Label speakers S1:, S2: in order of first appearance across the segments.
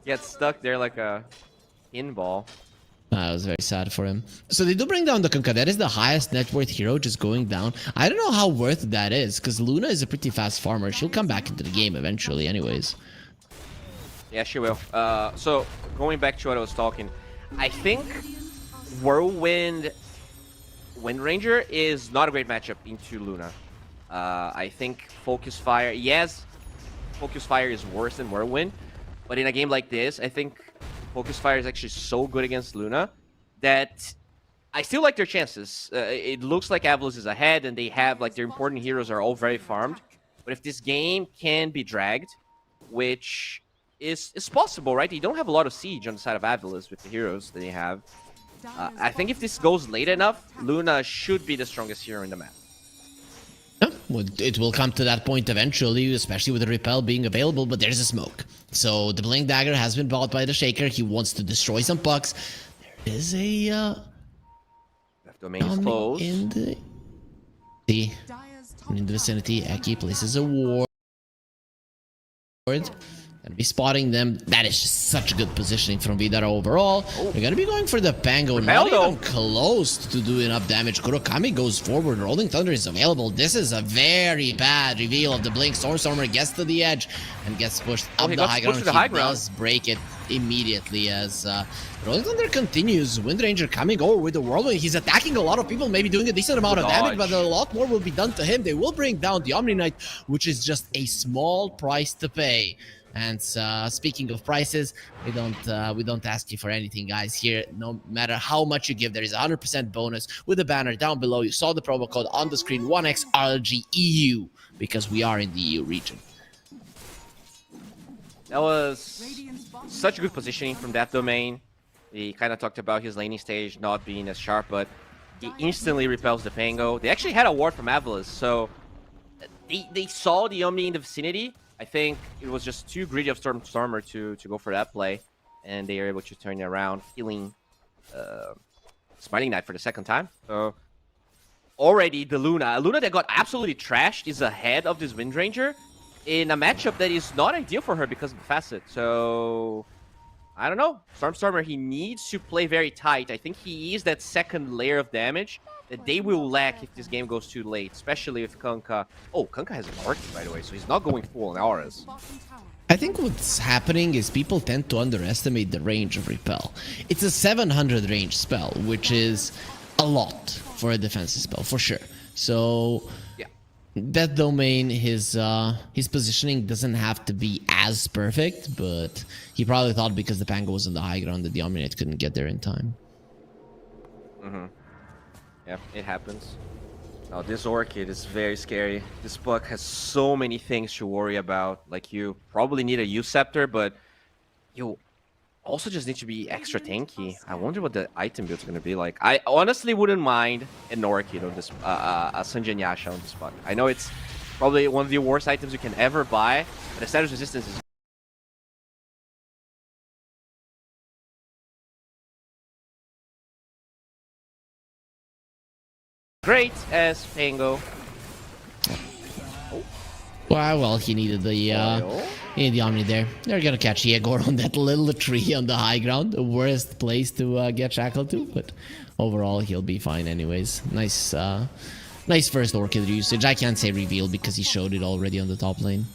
S1: Gets stuck there like a pinball.
S2: That was very sad for him. So they do bring down the Kunkka. That is the highest net worth hero just going down. I don't know how worth that is, because Luna is a pretty fast farmer. She'll come back into the game eventually anyways.
S1: Yeah, she will. So going back to what I was talking, I think Whirlwind Wind Ranger is not a great matchup into Luna. I think Focus Fire, yes, Focus Fire is worse than Whirlwind, but in a game like this, I think Focus Fire is actually so good against Luna that I still like their chances. It looks like Avalos is ahead, and they have, like, their important heroes are all very farmed. But if this game can be dragged, which is possible, right? They don't have a lot of siege on the side of Avalos with the heroes that they have. I think if this goes late enough, Luna should be the strongest hero in the map.
S2: Yeah, well, it will come to that point eventually, especially with the repel being available, but there's a smoke. So the Blink Dagger has been bought by the Shaker. He wants to destroy some pucks. There is a
S1: Left domain is closed.
S2: in the vicinity. Eki places a ward. Gonna be spotting them. That is just such good positioning from Vidar overall. They're gonna be going for the Pango. Not even close to do enough damage. Kurokami goes forward. Rolling Thunder is available. This is a very bad reveal of the Blink. Stormstormer gets to the edge and gets pushed up the high ground. He does break it immediately as Rolling Thunder continues. Wind Ranger coming over with the Whirlwind. He's attacking a lot of people, maybe doing a decent amount of damage, but a lot more will be done to him. They will bring down the Omni Knight, which is just a small price to pay. And speaking of prices, we don't ask you for anything, guys. Here, no matter how much you give, there is a 100% bonus with the banner down below. You saw the promo code on the screen, 1XRGEU, because we are in the EU region.
S1: That was such good positioning from that domain. He kind of talked about his laning stage not being as sharp, but he instantly repels the Pango. They actually had a ward from Avalos, so they saw the Omni in the vicinity. I think it was just too greedy of Stormer to go for that play, and they are able to turn it around, healing Smiting Knight for the second time. So already the Luna that got absolutely trashed is ahead of this Wind Ranger in a matchup that is not ideal for her because of the facet. So I don't know. Stormstormer, he needs to play very tight. I think he is that second layer of damage that they will lack if this game goes too late, especially if Kunkka... Oh, Kunkka has an Orchid, by the way, so he's not going full on auras.
S2: I think what's happening is people tend to underestimate the range of Repel. It's a 700 range spell, which is a lot for a defensive spell, for sure. So yeah, that domain, his positioning doesn't have to be as perfect, but he probably thought because the Pango was on the high ground that the Omni-Knight couldn't get there in time.
S1: Yeah, it happens. Now, this Orchid is very scary. This Puck has so many things to worry about. Like, you probably need a U-Scepter, but you also just need to be extra tanky. I wonder what the item build is going to be like. I honestly wouldn't mind an Orchid on this, a Sanjin Yasha on this Puck. I know it's probably one of the worst items you can ever buy, but the status resistance is great as Pango.
S2: Well, he needed the Omni there. They're gonna catch Yegor on that little tree on the high ground. The worst place to get shackled to, but overall he'll be fine anyways. Nice first Orchid usage. I can't say reveal because he showed it already on the top lane.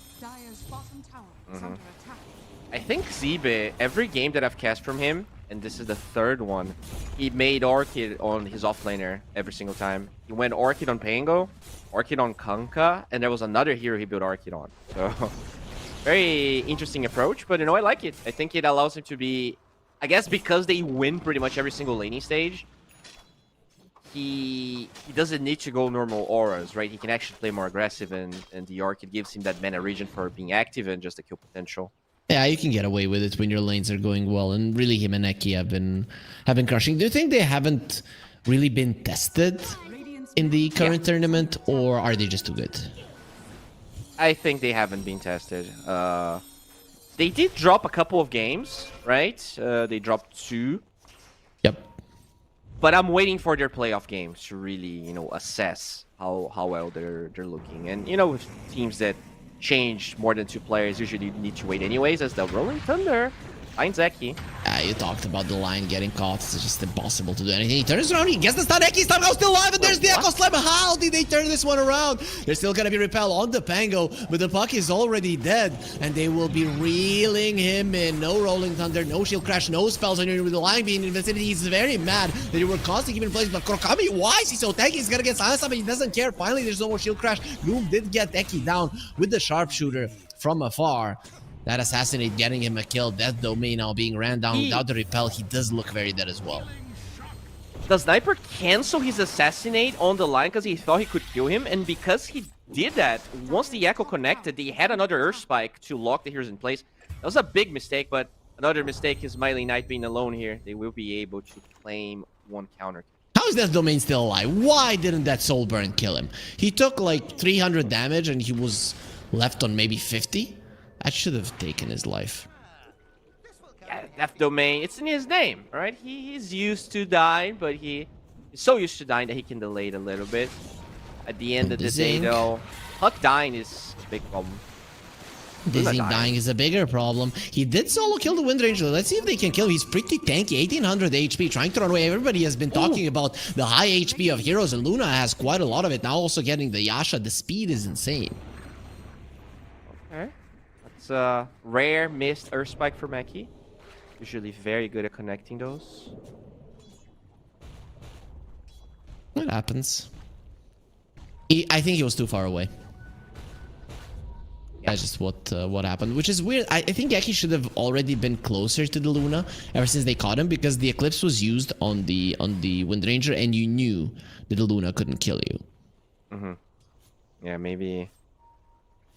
S1: I think Zibe, every game that I've cast from him, and this is the third one, he made Orchid on his offlaner every single time. He went Orchid on Pango, Orchid on Kunkka, and there was another hero he built Orchid on. So, very interesting approach, but you know, I like it. I think it allows him to be, I guess because they win pretty much every single laning stage, he doesn't need to go normal auras, right? He can actually play more aggressive, and the Orchid gives him that mana region for being active and just the kill potential.
S2: Yeah, you can get away with it when your lanes are going well, and really him and Eki have been crushing. Do you think they haven't really been tested in the current tournament, or are they just too good?
S1: I think they haven't been tested. They did drop a couple of games, right? They dropped 2.
S2: Yep.
S1: But I'm waiting for their playoff games to really, you know, assess how well they're looking. And you know, with teams that change more than 2 players. Usually you need to wait anyways, as the Rolling Thunder finds Eki.
S2: You talked about the line getting caught. It's just impossible to do anything. He turns around, he gets the stun. Eki's stun goes still alive, and there's the Echo Slam. How did they turn this one around? They're still gonna be repelled on the Pango, but the puck is already dead, and they will be reeling him in. No Rolling Thunder, no Shield Crash, no spells on you with the line being in the vicinity. He's very mad that you were causing him in place, but Kurokami, why is he so tanky? He's gonna get silenced, but he doesn't care. Finally, there's no more Shield Crash. Gloom did get Eki down with the Sharpshooter from afar. That Assassinate getting him a kill. Death Domain now being ran down without the repel. He does look very dead as well.
S1: The Sniper cancel his Assassinate on the line because he thought he could kill him, and because he did that, once the Echo connected, they had another Earth Spike to lock the heroes in place. That was a big mistake, but another mistake is Miley Knight being alone here. They will be able to claim one counter.
S2: How is Death Domain still alive? Why didn't that Soul Burn kill him? He took like 300 damage and he was left on maybe 50? That should have taken his life.
S1: Yeah, Death Domain, it's in his name, right? He's used to dying, but he's so used to dying that he can delay it a little bit. At the end of the day, though, Huck dying is a big problem.
S2: Dizzy dying is a bigger problem. He did solo kill the Wind Ranger. Let's see if they can kill him. He's pretty tanky, 1800 HP, trying to run away. Everybody has been talking about the high HP of heroes, and Luna has quite a lot of it. Now also getting the Yasha, the speed is insane.
S1: Okay. That's a rare missed Earth Spike for Meki. Usually very good at connecting those.
S2: What happens? I think he was too far away. That's just what happened, which is weird. I think Eki should have already been closer to the Luna ever since they caught him, because the Eclipse was used on the Wind Ranger, and you knew that the Luna couldn't kill you.
S1: Yeah, maybe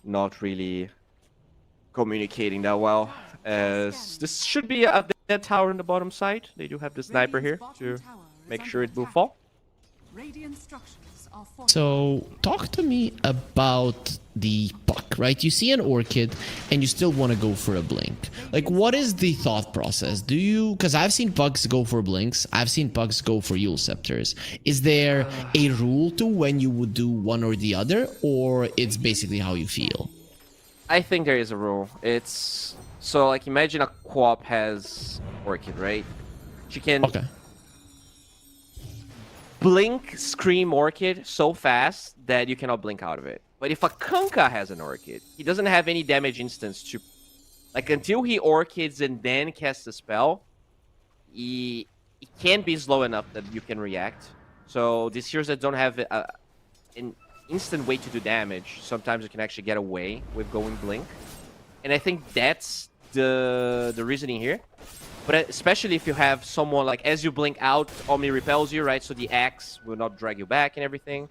S1: not really communicating that well. As this should be a dead tower in the bottom side. They do have the sniper here to make sure it will fall.
S2: So, talk to me about the puck, right? You see an Orchid and you still want to go for a blink. Like, what is the thought process? Do you... Because I've seen pucks go for blinks. I've seen pucks go for Yule Scepters. Is there a rule to when you would do one or the other? Or it's basically how you feel?
S1: I think there is a rule. It's... So, like, imagine a co-op has Orchid, right? She can...
S2: Okay.
S1: Blink Scream Orchid so fast that you cannot blink out of it. But if a Kunkka has an Orchid, he doesn't have any damage instance to... Like, until he Orchids and then casts a spell, he can't be slow enough that you can react. So, these heroes that don't have an instant way to do damage, sometimes you can actually get away with going Blink. And I think that's the reasoning here. But especially if you have someone, like, as you blink out, Omni repels you, right? So the axe will not drag you back and everything.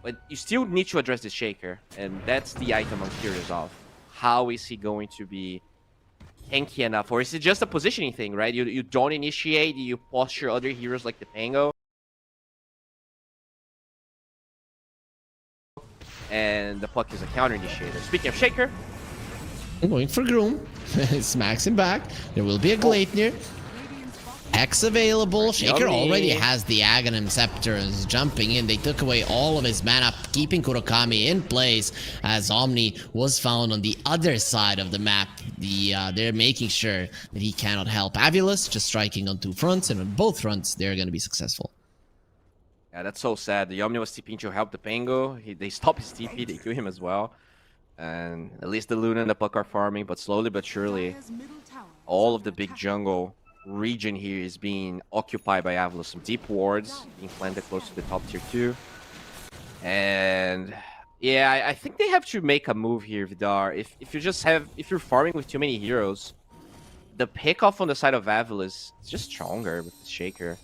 S1: But you still need to address the Shaker. And that's the item I'm curious of. How is he going to be tanky enough? Or is it just a positioning thing, right? You don't initiate, you posture other heroes like the Pango. And the puck is a counter initiator. Speaking of Shaker...
S2: Going for Groom. Smacks him back. There will be a Gleipnir. X available. Shaker already has the Aghanim Scepter and is jumping in. They took away all of his mana, keeping Kurokami in place as Omni was found on the other side of the map. They're making sure that he cannot help Avulus, just striking on two fronts, and on both fronts they're going to be successful.
S1: Yeah, that's so sad. The Omni was TPing to help the Pango. They stopped his TP, they kill him as well. And at least the Luna and the Puck are farming, but slowly but surely, all of the big jungle region here is being occupied by Avulus. Some deep wards being planted close to the top tier 2. And yeah, I think they have to make a move here, Vidar. If you're farming with too many heroes, the pick-off on the side of Avulus is just stronger with the Shaker.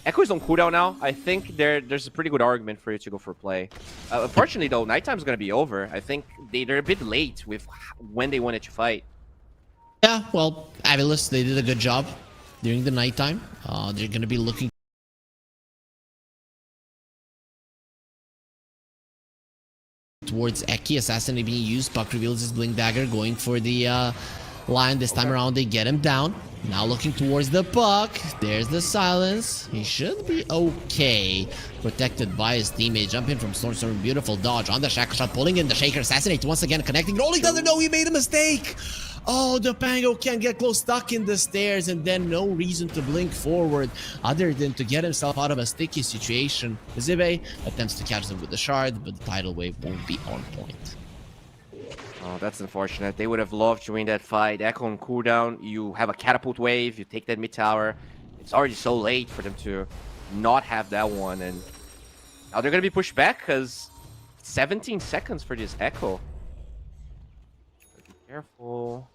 S1: Echo is on cooldown now. I think there's a pretty good argument for you to go for play. Unfortunately, though, Nighttime's going to be over. I think they're a bit late with when they wanted to fight.
S2: Yeah, well, Avulus, they did a good job during the nighttime. They're going to be looking towards Eki. Assassinate being used. Puck reveals his Blink Dagger, going for the line. This time around, they get him down. Now looking towards the puck. There's the silence. He should be okay. Protected by his teammate. Jump in from Storm. Beautiful dodge on the shackle shot. Pulling in the shaker. Assassinate once again. Connecting. Rolling doesn't know he made a mistake. Oh, the Pango can't get close. Stuck in the stairs. And then no reason to blink forward other than to get himself out of a sticky situation. Zibe attempts to catch them with the shard, but the tidal wave won't be on point.
S1: Oh, that's unfortunate. They would have loved to win that fight. Echo on cooldown. You have a catapult wave. You take that mid tower. It's already so late for them to not have that one. And now they're going to be pushed back because 17 seconds for this Echo. Be careful.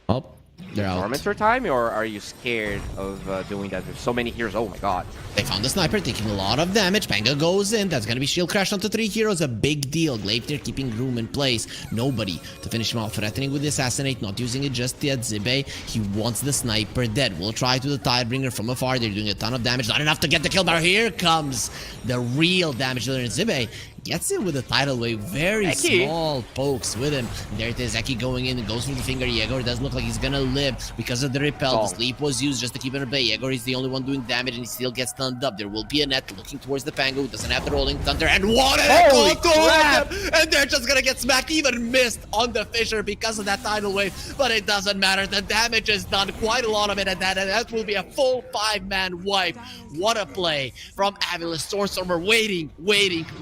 S2: Oh, they're out.
S1: Tormentor time, or are you scared of doing that? There's so many heroes. Oh my god.
S2: They found the sniper, taking a lot of damage. Panga goes in. That's gonna be shield crash onto 3 heroes. A big deal. Gleipnir keeping room in place. Nobody to finish him off. Threatening with the assassinate. Not using it just yet. Zibe, he wants the sniper dead. We'll try to the Tidebringer from afar. They're doing a ton of damage. Not enough to get the kill, but here comes the real damage dealer in Zibe. Gets in with a tidal wave. Very small pokes with him. There it is. Eki going in. Goes for the finger. Yegor does look like he's gonna live because of the repel. The sleep was used just to keep him at bay. Yegor is the only one doing damage and he still gets stunned up. There will be a net looking towards the Pango. Doesn't have the rolling thunder. And what an Echo towards them! And they're just gonna get smacked. Even missed on the Fisher because of that tidal wave. But it doesn't matter. The damage is done. Quite a lot of it. And that will be a full 5-man wipe. What a play from Avilus. Stormstormer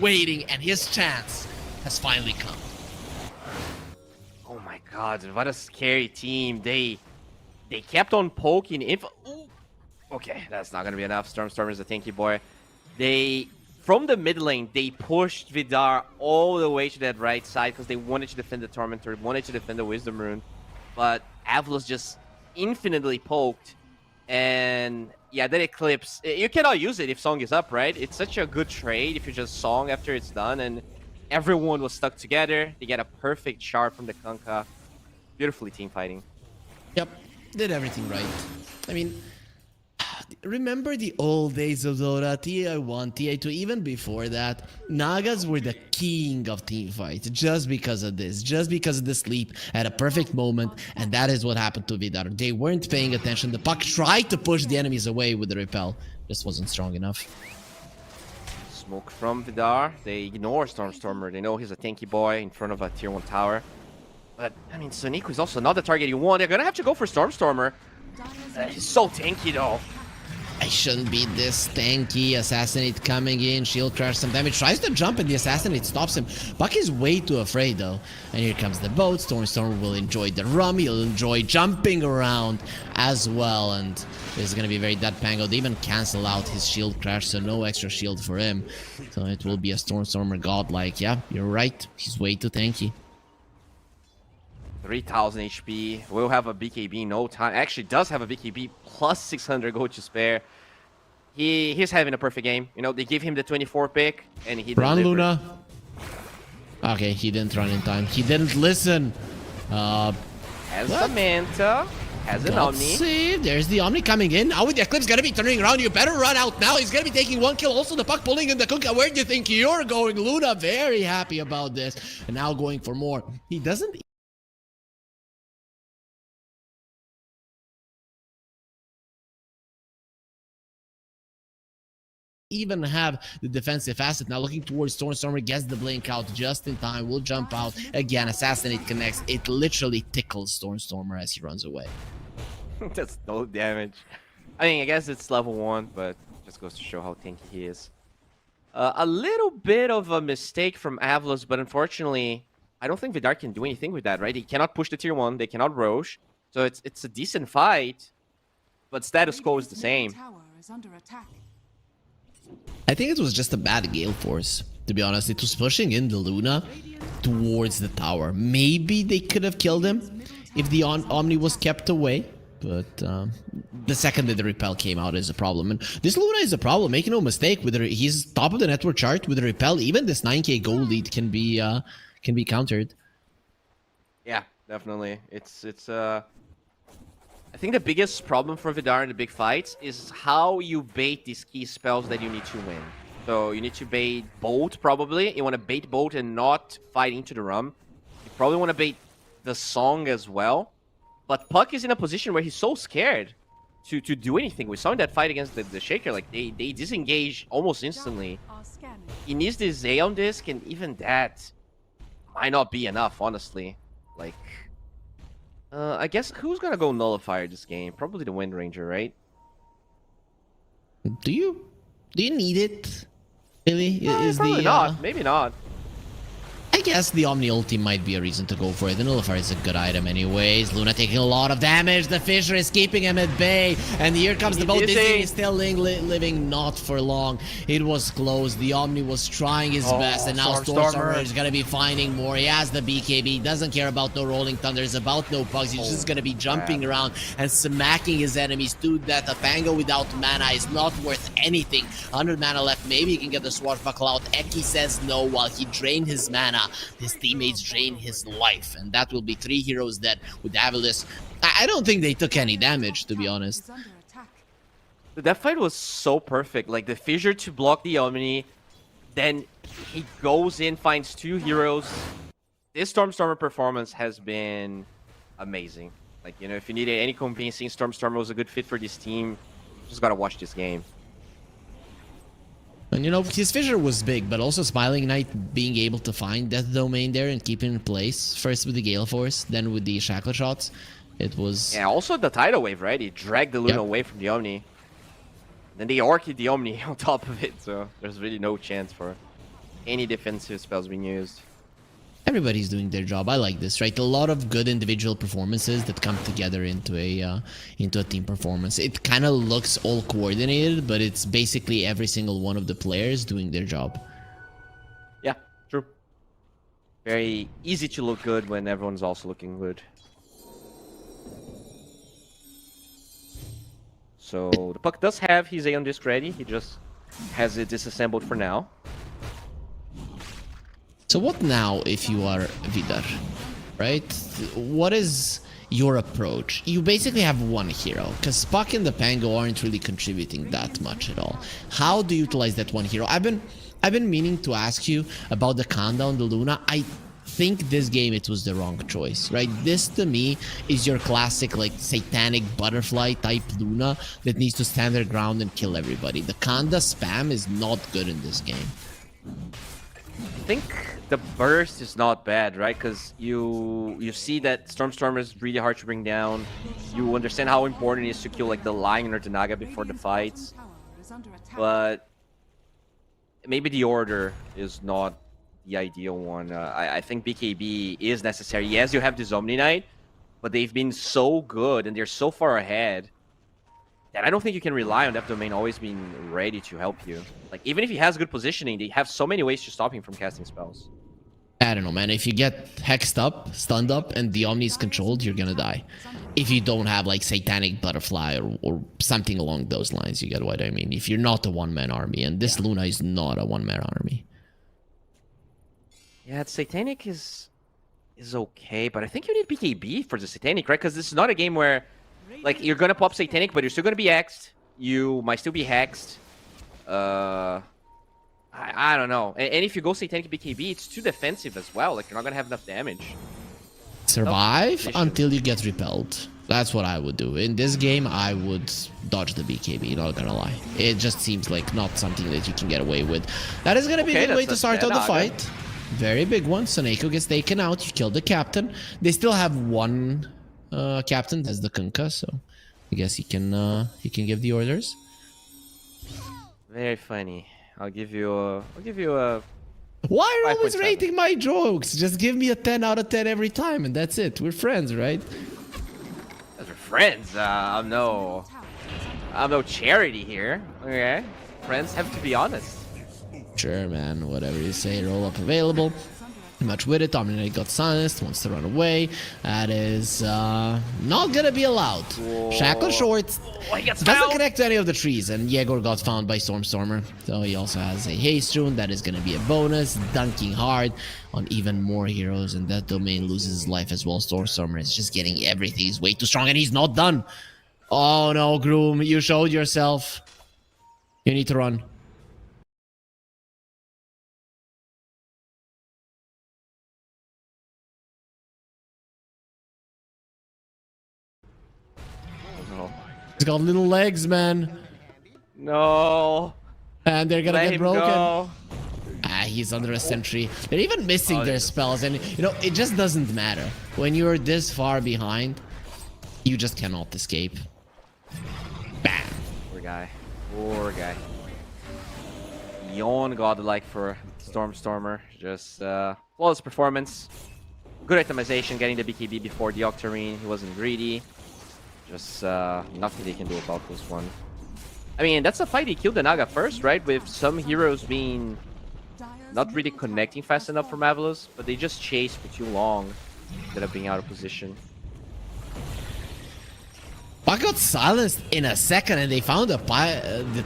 S2: waiting. And his chance has finally come.
S1: Oh my god, what a scary team. They kept on poking. Ooh. Okay, that's not gonna be enough. Stormstormer's a tanky boy. From the mid lane, they pushed Vidar all the way to that right side because they wanted to defend the Tormentor, wanted to defend the Wisdom Rune. But Avilus just infinitely poked. And yeah, that Eclipse, you cannot use it if Song is up, right? It's such a good trade if you just Song after it's done, and everyone was stuck together. They get a perfect shard from the Kunkka. Beautifully team fighting.
S2: Yep, did everything right. I mean, remember the old days of Dota, TI1, TI2, even before that, Nagas were the king of team fights just because of this, just because of the sleep at a perfect moment, and that is what happened to Vidar. They weren't paying attention. The puck tried to push the enemies away with the repel, just wasn't strong enough.
S1: Smoke from Vidar. They ignore Stormstormer. They know he's a tanky boy in front of a tier 1 tower. But, I mean, Soniku is also not the target you want. They're gonna have to go for Stormstormer. He's so tanky, though.
S2: I shouldn't be this tanky. Assassinate coming in, shield crash some damage. Tries to jump and the Assassinate stops him. Buck is way too afraid though. And here comes the boat. Stormstormer will enjoy the rum. He'll enjoy jumping around as well. And this is going to be very dead Pango. They even cancel out his shield crash, so no extra shield for him. So it will be a Stormstormer godlike. Yeah, you're right. He's way too tanky.
S1: 3000 HP, will have a BKB in no time. Actually does have a BKB plus 600 gold to spare. He's having a perfect game. You know, they give him the 24 pick and he
S2: Run,
S1: delivered.
S2: Luna. Okay, he didn't run in time. He didn't listen.
S1: Has the Manta, has an Omni.
S2: Save. There's the Omni coming in. Now with the Eclipse gonna be turning around. You better run out now. He's gonna be taking 1 kill. Also the puck pulling in the Kunkka. Where do you think you're going? Luna very happy about this. And now going for more. He doesn't even have the defensive asset. Now looking towards Stormstormer, gets the blink out just in time, will jump out again. Assassinate connects. It literally tickles Stormstormer as he runs away.
S1: That's no damage. I mean, I guess it's level 1, but just goes to show how tanky he is. A little bit of a mistake from Avilus, but unfortunately I don't think Vidar can do anything with that, right? He cannot push the tier 1, they cannot Roche, so it's a decent fight, but status quo is the same.
S2: I think it was just a bad Gale Force, to be honest. It was pushing in the Luna towards the tower. Maybe they could have killed him if the Omni was kept away. But the second that the repel came out is a problem. And this Luna is a problem, make no mistake. He's top of the network chart with the repel. Even this 9k gold lead can be countered.
S1: Yeah, definitely. I think the biggest problem for Vidar in the big fights is how you bait these key spells that you need to win. So you need to bait Bolt, probably. You want to bait Bolt and not fight into the Rum. You probably want to bait the Song as well. But Puck is in a position where he's so scared to do anything. We saw in that fight against the Shaker, like they disengage almost instantly. He needs this Aeon Disc, and even that might not be enough, honestly. Like, I guess who's gonna go Nullifier this game? Probably the Wind Ranger, right?
S2: Do you need it? Really? Is
S1: Probably
S2: the
S1: not. Maybe not.
S2: I guess the Omni ulti might be a reason to go for it. The Nullifier is a good item anyways. Luna taking a lot of damage. The Fissure is keeping him at bay. And here comes the boat. This thing is still living not for long. It was close. The Omni was trying his best. And now Stormstormer is going to be finding more. He has the BKB. Doesn't care about no Rolling Thunders, about no Pugs. He's just going to be jumping around and smacking his enemies to death. A Pango without mana is not worth anything. 100 mana left. Maybe he can get the Swordbuckle out. Eki says no while he drained his mana. His teammates drain his life, and that will be 3 heroes dead with Avilis. I don't think they took any damage, to be honest.
S1: That fight was so perfect. Like the Fissure to block the Omni, then he goes in, finds 2 heroes. This Stormstormer performance has been amazing. Like, you know, if you needed any convincing, Stormstormer was a good fit for this team. You just gotta watch this game.
S2: And you know, his Fissure was big, but also Smiling Knight being able to find that domain there and keep it in place. First with the Gale Force, then with the Shackle Shots. It was...
S1: Yeah, also the Tidal Wave, right? He dragged the Luna away from the Omni. Then they Orchid the Omni on top of it, so there's really no chance for any defensive spells being used.
S2: Everybody's doing their job. I like this, right? A lot of good individual performances that come together into a team performance. It kind of looks all coordinated, but it's basically every single one of the players doing their job.
S1: Yeah, true. Very easy to look good when everyone's also looking good. So the Puck does have his Aeon Disc ready. He just has it disassembled for now.
S2: So what now if you are Vidar, right? What is your approach? You basically have one hero, because Puck and the Pango aren't really contributing that much at all. How do you utilize that one hero? I've been meaning to ask you about the Kanda on the Luna. I think this game it was the wrong choice, right? This to me is your classic like satanic butterfly type Luna that needs to stand their ground and kill everybody. The Kanda spam is not good in this game.
S1: I think the burst is not bad, right? Because you see that Stormstormer is really hard to bring down. You understand how important it is to kill like the Lion or the Naga before the fights. But maybe the order is not the ideal one. I think BKB is necessary. Yes, you have this Omni Knight, but they've been so good and they're so far ahead that I don't think you can rely on that domain always being ready to help you. Like, even if he has good positioning, they have so many ways to stop him from casting spells.
S2: I don't know, man. If you get hexed up, stunned up, and the Omni is controlled, you're gonna die. If you don't have, like, Satanic Butterfly or something along those lines, you get what I mean. If you're not a one-man army, and this Luna is not a one-man army.
S1: Yeah, Satanic is okay, but I think you need BKB for the Satanic, right? Because this is not a game where, like, you're gonna pop Satanic, but you're still gonna be X'd. You might still be hexed. I don't know. And if you go Satanic BKB, it's too defensive as well. Like, you're not gonna have enough damage.
S2: Survive until you get repelled. That's what I would do. In this game, I would dodge the BKB, not gonna lie. It just seems like not something that you can get away with. That is gonna be a good way to start out the fight. Very big one. Soneko gets taken out. You kill the captain. They still have one captain. That's the Kunkka, so I guess he can give the orders.
S1: Very funny. I'll give you a
S2: Why are you always rating my jokes? Just give me a 10 out of 10 every time, and that's it. We're friends, right?
S1: As we're friends, I'm no charity here. Okay, friends have to be honest.
S2: Sure, man. Whatever you say. Roll up available. Much with it. Dominate got silenced. Wants to run away. That is not gonna be allowed.
S1: Whoa.
S2: Shackle short.
S1: Oh, he gets
S2: Doesn't
S1: found.
S2: connect to any of the trees, and Yegor got found by Stormstormer. So he also has a haste rune. That is gonna be a bonus. Dunking hard on even more heroes, and that domain loses his life as well. Stormstormer is just getting everything. He's way too strong, and he's not done. Oh no, Groom, you showed yourself. You need to run. got little legs, man.
S1: No.
S2: And they're gonna
S1: Let
S2: get
S1: him
S2: broken.
S1: go.
S2: He's under a sentry. They're even missing their
S1: just-
S2: spells, and you know, it just doesn't matter. When you're this far behind, you just cannot escape. Bam.
S1: Poor guy. Poor guy. Beyond godlike for Stormer. Just flawless performance. Good itemization, getting the BKB before the Octarine. He wasn't greedy. Just nothing they can do about this one. I mean, that's a fight he killed the Naga first, right? With some heroes being not really connecting fast enough for Marvelous, but they just chased for too long instead of being out of position.
S2: Puck got silenced in a second, and they found the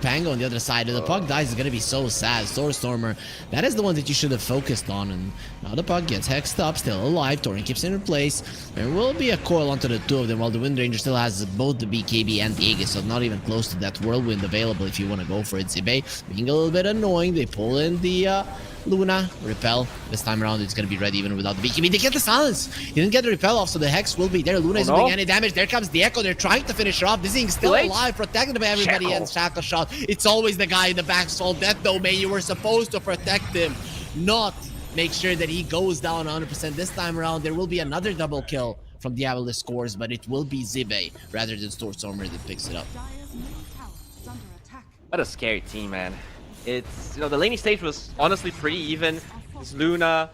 S2: Pango on the other side. If the Puck dies, it's gonna be so sad. Stormer, that is the one that you should have focused on. And now the Puck gets hexed up, still alive. Torin keeps in place. There will be a coil onto the two of them, while the Wind Ranger still has both the BKB and the Aegis, so not even close to that Whirlwind available if you want to go for it. Zibe being a little bit annoying. They pull in the Luna, repel. This time around, it's gonna be ready even without the BKB. They get the silence. He didn't get the repel off, so the Hex will be there. Luna isn't doing any damage. There comes the Echo. They're trying to finish her off. Dizzying still alive, protected by everybody, and Shackle Shot. It's always the guy in the back soul. That domain, you were supposed to protect him, not make sure that he goes down 100%. This time around, there will be another double kill from Diabolus scores, but it will be Zibe rather than Stormer that picks it up.
S1: What a scary team, man. It's, you know, the laning stage was honestly pretty even. This Luna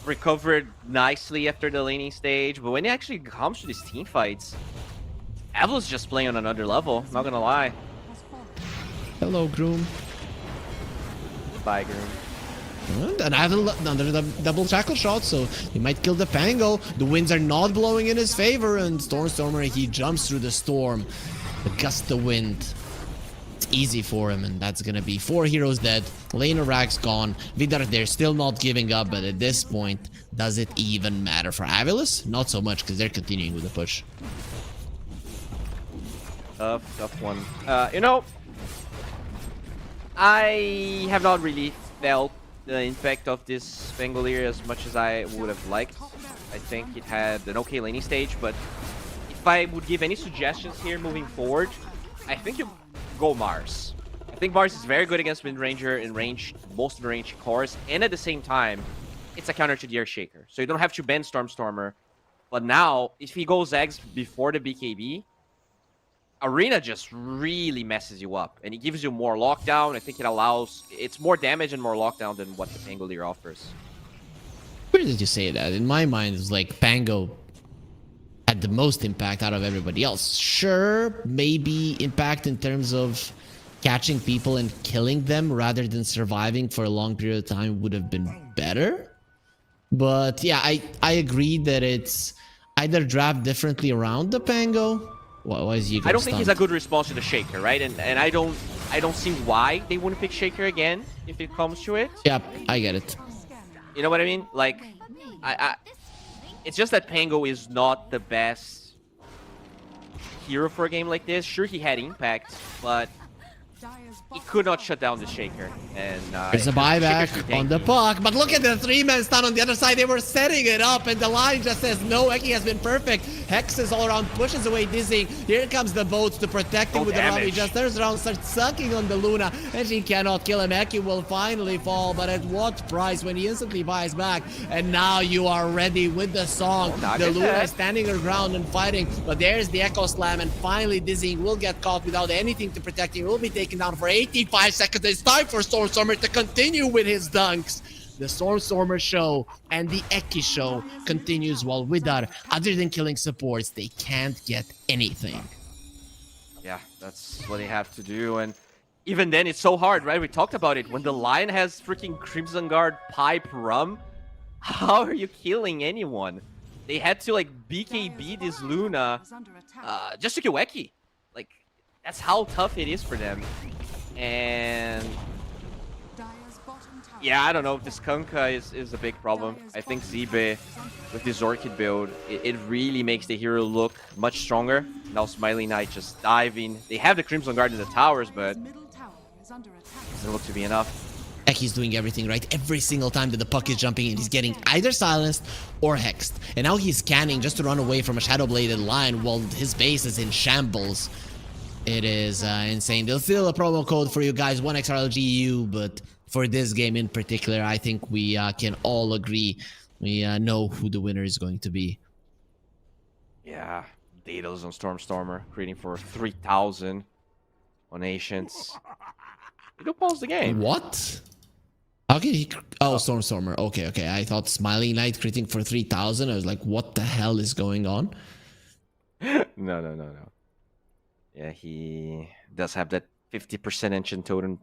S1: recovered nicely after the laning stage, but when it actually comes to these team fights, Aval's just playing on another level, not gonna lie.
S2: Hello, Groom.
S1: Bye, Groom.
S2: And I have another double Shackle Shot, so he might kill the Pango. The winds are not blowing in his favor, and Stormer, he jumps through the storm. The gust of wind. Easy for him, and that's gonna be 4 heroes dead. Lane of Rags gone. Vidar, they're still not giving up, but at this point, does it even matter for Avilus? Not so much, because they're continuing with the push.
S1: Tough one. You know, I have not really felt the impact of this Bengalir as much as I would have liked. I think it had an okay laning stage, but if I would give any suggestions here moving forward, I think you go Mars. I think Mars is very good against Wind Ranger in range, most of the range cores, and at the same time, it's a counter to the Earthshaker. So you don't have to ban Stormer. But now, if he goes Eggs before the BKB, Arena just really messes you up, and it gives you more lockdown. I think it allows, it's more damage and more lockdown than what the Pangolier offers.
S2: Where did you say that? In my mind, it's like Pango had the most impact out of everybody else. Sure, maybe impact in terms of catching people and killing them rather than surviving for a long period of time would have been better. But yeah, I agree that it's either draft differently around the Pango. Why is he?
S1: I don't think he's a good response to the Shaker, right? And I don't see why they wouldn't pick Shaker again if it comes to it.
S2: Yeah, I get it.
S1: You know what I mean? Like, it's just that Pango is not the best hero for a game like this. Sure, he had impact, but he could not shut down the Shaker. And
S2: there's a buyback on the Puck, but look at the 3-man stun on the other side. They were setting it up, and the line just says no. Eki has been perfect. Hexes all around, pushes away Dizzy. Here comes the boats to protect him with the Rami. Just turns around, starts sucking on the Luna, and she cannot kill him. Eki will finally fall, but at what price? When he instantly buys back, and now you are ready with the song. The Luna is standing her ground and fighting, but there's the Echo Slam, and finally Dizzy will get caught without anything to protect him. Will be taken down for 85 seconds. It's time for Stormer to continue with his dunks. The Stormer show and the Eki show continues, while Vidar, other than killing supports, they can't get anything.
S1: Yeah, that's what they have to do, and even then it's so hard, right? We talked about it. When the Lion has freaking Crimson Guard Pipe Rum, how are you killing anyone? They had to like BKB this Luna just to kill Eki. Like, that's how tough it is for them. And yeah, I don't know if this Kunkka is a big problem. I think Zibe with this Orchid build, it really makes the hero look much stronger. Now Smiley Knight just diving. They have the Crimson Guard in the towers, but doesn't look to be enough.
S2: Eki's doing everything right. Every single time that the Puck is jumping in, he's getting either silenced or hexed. And now he's scanning just to run away from a Shadow Bladed Lion while his base is in shambles. It is insane. There's still a promo code for you guys, 1XRLGU, but for this game in particular, I think we can all agree we know who the winner is going to be.
S1: Yeah, Daedalus on Stormstormer, creating for 3,000 on Ancients. You can pause the game.
S2: What? How can he? Oh, Stormstormer. Okay, okay. I thought Smiling Knight critting for 3,000. I was like, what the hell is going on?
S1: No. Yeah, he does have that 50% Ancient Totem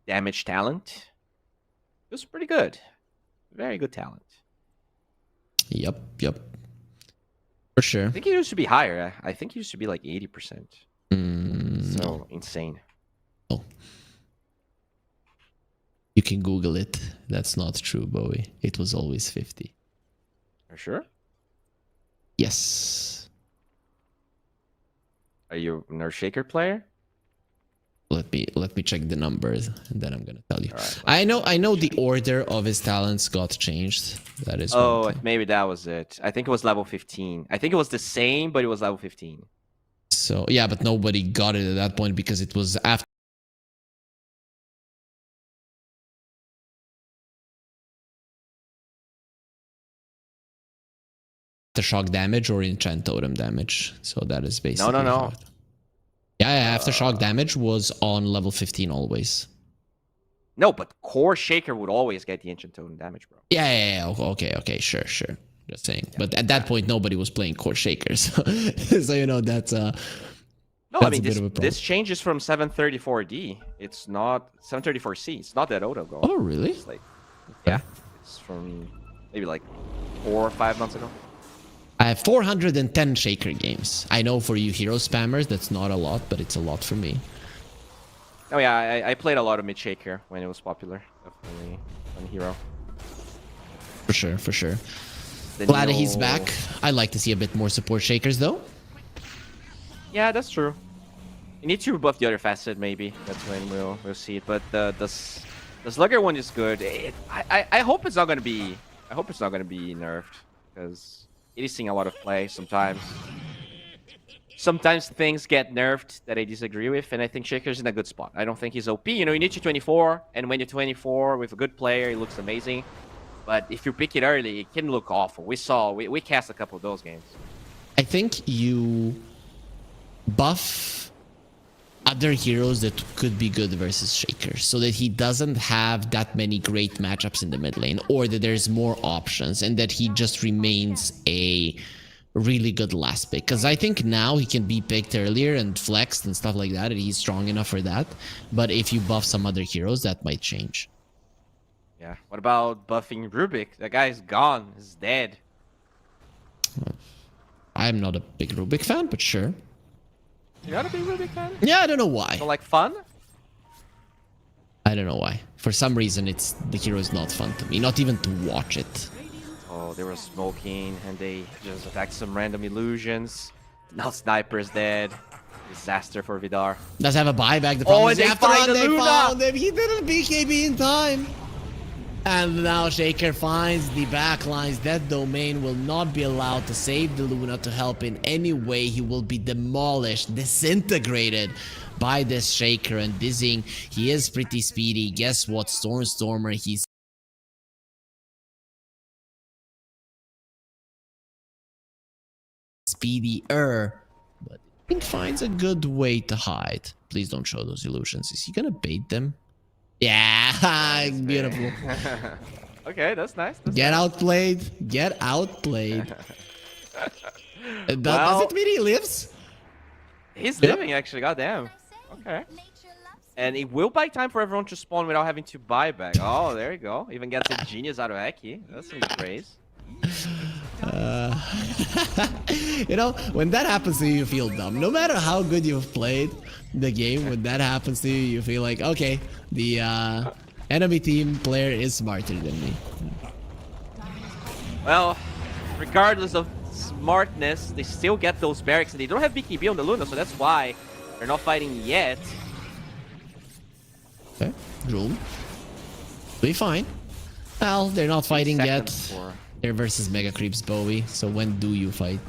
S1: damage talent. It was pretty good. Very good talent.
S2: Yep. For sure.
S1: I think he used to be higher. I think he used to be like 80%. So
S2: No.
S1: insane.
S2: Oh. You can Google it. That's not true, Bowie. It was always 50.
S1: Are you sure?
S2: Yes.
S1: Are you an Earthshaker player?
S2: Let me check the numbers and then I'm gonna tell you.
S1: Right,
S2: I know the order of his talents got changed. That is
S1: Oh, maybe that was it. I think it was level 15. I think it was the same, but it was level 15.
S2: so yeah, but nobody got it at that point because it was after shock damage or enchant totem damage. So that is basically
S1: No.
S2: how it- Yeah, aftershock damage was on level 15 always.
S1: No, but Core Shaker would always get the Ancient Totem damage, bro.
S2: Yeah. Okay, sure. Just saying. But at that point, nobody was playing Core Shakers. So you know, that's
S1: No,
S2: that's
S1: I mean,
S2: a bit of a problem.
S1: this changes from 734D. It's not 734C. It's not that auto goal.
S2: Oh, really?
S1: It's like, yeah, it's from maybe like 4 or 5 months ago.
S2: I have 410 Shaker games. I know for you hero spammers, that's not a lot, but it's a lot for me.
S1: Oh yeah, I played a lot of mid Shaker when it was popular. Definitely on hero.
S2: For sure.
S1: The
S2: Glad that he's
S1: Neo-
S2: back. I'd like to see a bit more support Shakers, though.
S1: Yeah, that's true. You need to rebuff the other facet, maybe. That's when we'll see it. But the Slugger one is good. I hope it's not gonna be. I hope it's not gonna be nerfed because it is seeing a lot of play sometimes. Sometimes things get nerfed that I disagree with, and I think Shaker's in a good spot. I don't think he's OP. You know, you need to 24, and when you're 24 with a good player, it looks amazing. But if you pick it early, it can look awful. We cast a couple of those games.
S2: I think you buff other heroes that could be good versus Shaker so that he doesn't have that many great matchups in the mid lane, or that there's more options and that he just remains a really good last pick. Because I think now he can be picked earlier and flexed and stuff like that, and he's strong enough for that. But if you buff some other heroes, that might change.
S1: Yeah. What about buffing Rubik? That guy's gone. He's dead.
S2: I'm not a big Rubik fan, but sure.
S1: You not a big Rubik fan?
S2: Yeah, I don't know why.
S1: You don't like fun?
S2: I don't know why. For some reason, the hero is not fun to me. Not even to watch it.
S1: Oh, they were smoking and they just attacked some random illusions. Now Sniper's dead. Disaster for Vidar.
S2: Does have a buyback. The problem is
S1: and they
S2: after
S1: find
S2: all, they
S1: Luna!
S2: found him. He didn't BKB in time. And now Shaker finds the backlines. That domain will not be allowed to save the Luna to help in any way. He will be demolished, disintegrated by this Shaker and dizzying. He is pretty speedy. Guess what? Stormstormer, he's speedier. But he finds a good way to hide. Please don't show those illusions. Is he gonna bait them? Yeah, beautiful.
S1: Okay, that's nice.
S2: Get outplayed. Get outplayed. Does it mean he lives?
S1: He's
S2: Yeah.
S1: living actually, goddamn. Okay. And it will buy time for everyone to spawn without having to buy back. Oh, there you go. Even gets a genius out of Eki. That's some praise.
S2: You know, when that happens to you, you feel dumb. No matter how good you've played the game, when that happens to you, you feel like, okay, the enemy team player is smarter than me.
S1: Well, regardless of smartness, they still get those barracks and they don't have BKB on the Luna, so that's why they're not fighting yet.
S2: Okay, Drool. Be fine. Well, they're not fighting yet.
S1: For...
S2: They're versus Mega Creeps, Bowie. So when do you fight?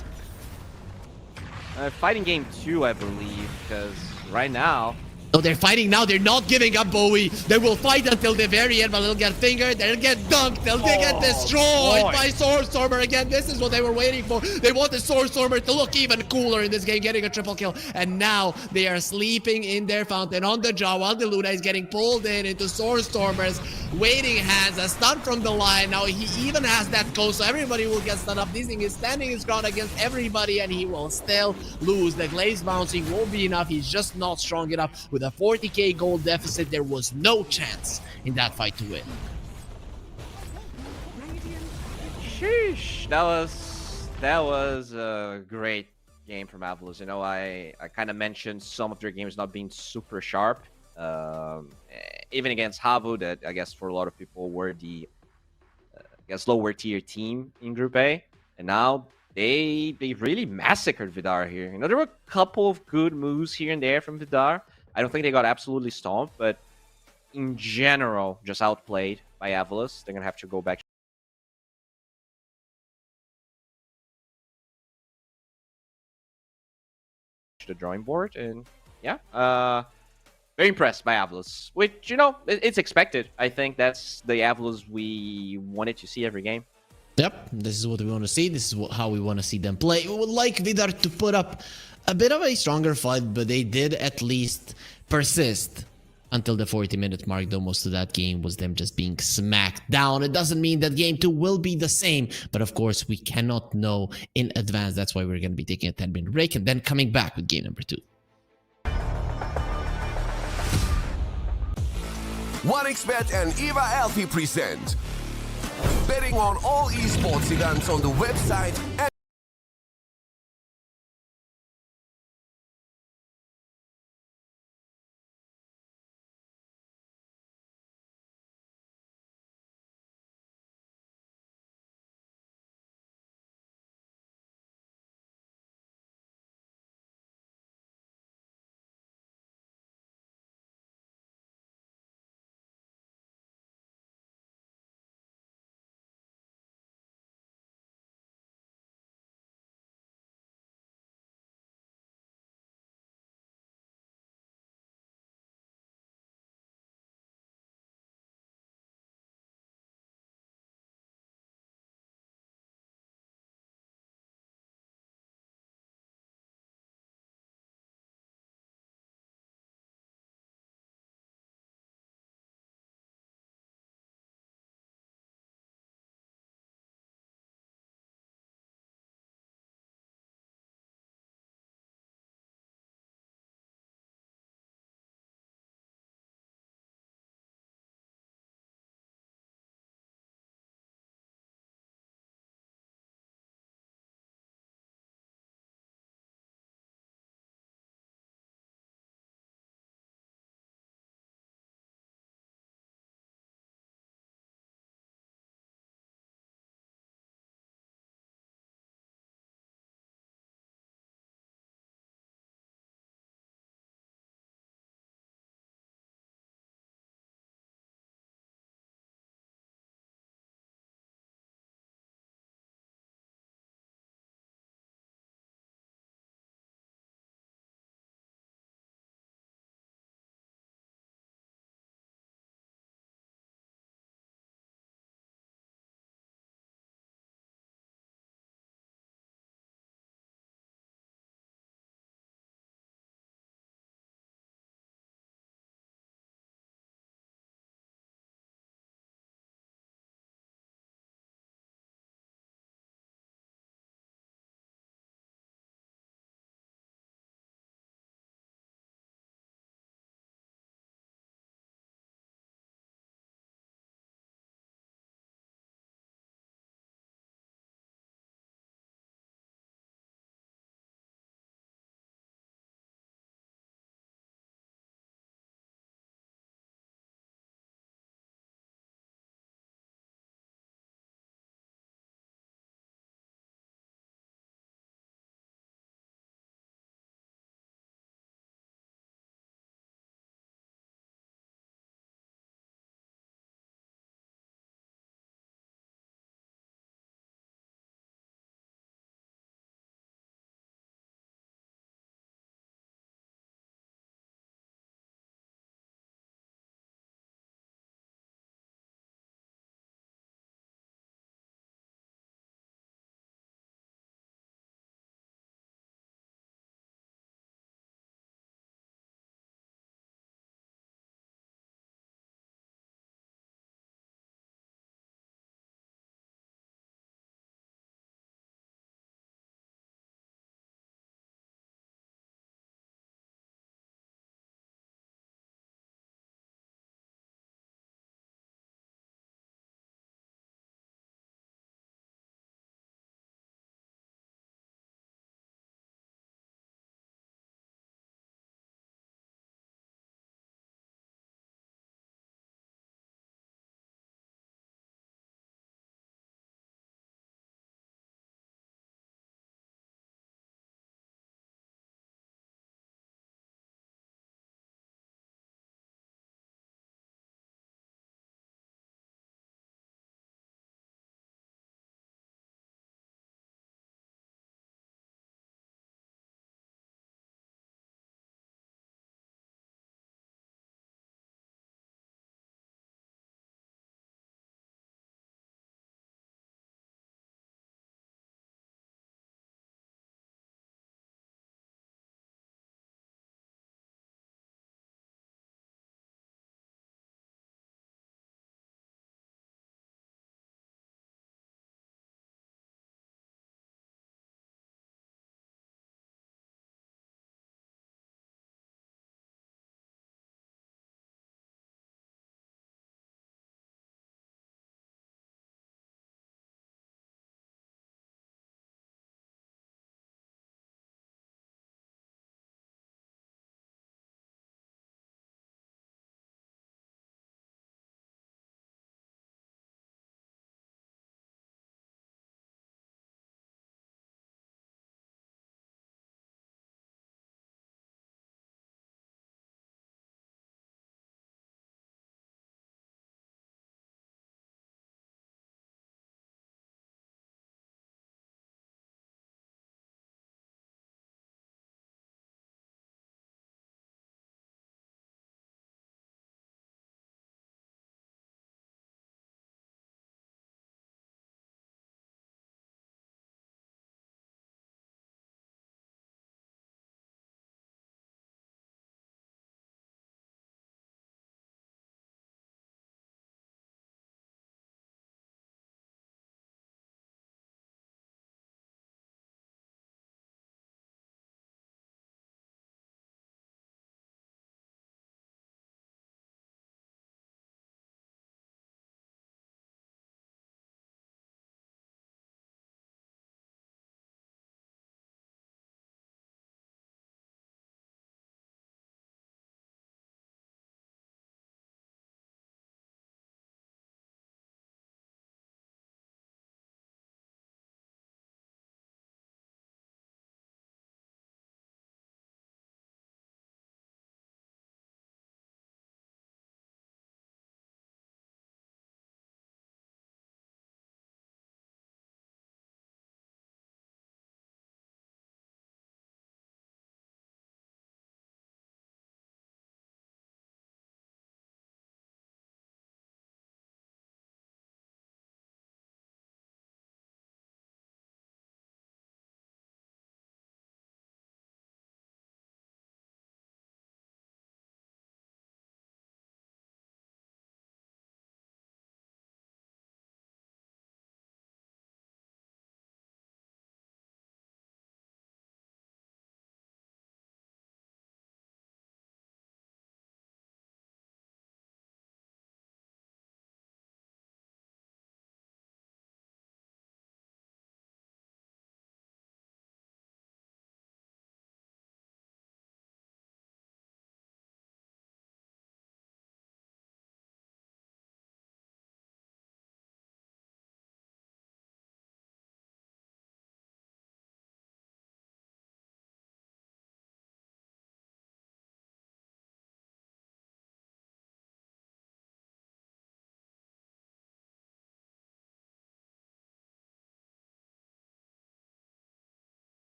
S1: fighting game 2, I believe, because right now.
S2: So they're fighting now. They're not giving up, Bowie. They will fight until the very end, but they'll get fingered. They'll get dunked. They'll get destroyed by Swordstormer again. This is what they were waiting for. They want the Swordstormer to look even cooler in this game, getting a triple kill. And now they are sleeping in their fountain on the jaw while the Luna is getting pulled in into Swordstormer's waiting hands. A stun from the line. Now he even has that close, so everybody will get stunned up. This thing is standing his ground against everybody, and he will still lose. The glaze bouncing won't be enough. He's just not strong enough. With a 40k gold deficit, there was no chance in that fight to win.
S1: Sheesh, that was a great game from Avalos. You know, I kind of mentioned some of their games not being super sharp. Even against Havu, that I guess for a lot of people were the lower tier team in Group A, and now they really massacred Vidar here. You know, there were a couple of good moves here and there from Vidar. I don't think they got absolutely stomped, but in general, just outplayed by Avalos. They're gonna have to go back to the drawing board, and yeah, very impressed by Avalos, which, you know, it's expected. I think that's the Avalos we wanted to see every game.
S2: Yep, this is what we want to see. This is how we want to see them play. We would like Vidar to put up a bit of a stronger fight, but they did at least persist until the 40-minute mark, though most of that game was them just being smacked down. It doesn't mean that game 2 will be the same, but of course we cannot know in advance. That's why we're going to be taking a 10-minute break and then coming back with game number 2.
S3: 1xBet and EVA Alfie present betting on all esports events on the website and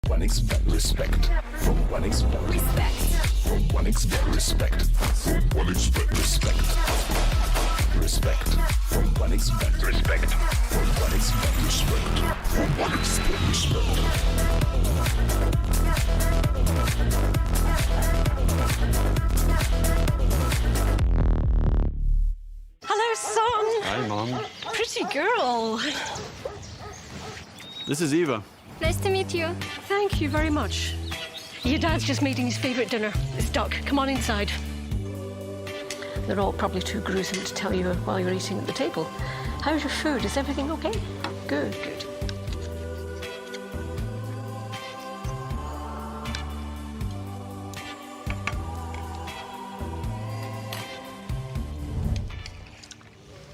S3: 1xbet respect. From 1xbet.
S4: Respect.
S3: From 1xbet respect. From 1xbet respect. Respect. From 1xbet respect. From 1xbet respect. From 1xbet respect.
S4: Hello, son.
S5: Hi, Mom.
S4: Pretty girl.
S5: This is Eva.
S6: Nice to meet you.
S4: Thank you very much. Your dad's just making his favourite dinner. It's duck. Come on inside. They're all probably too gruesome to tell you while you're eating at the table. How's your food? Is everything okay? Good, good.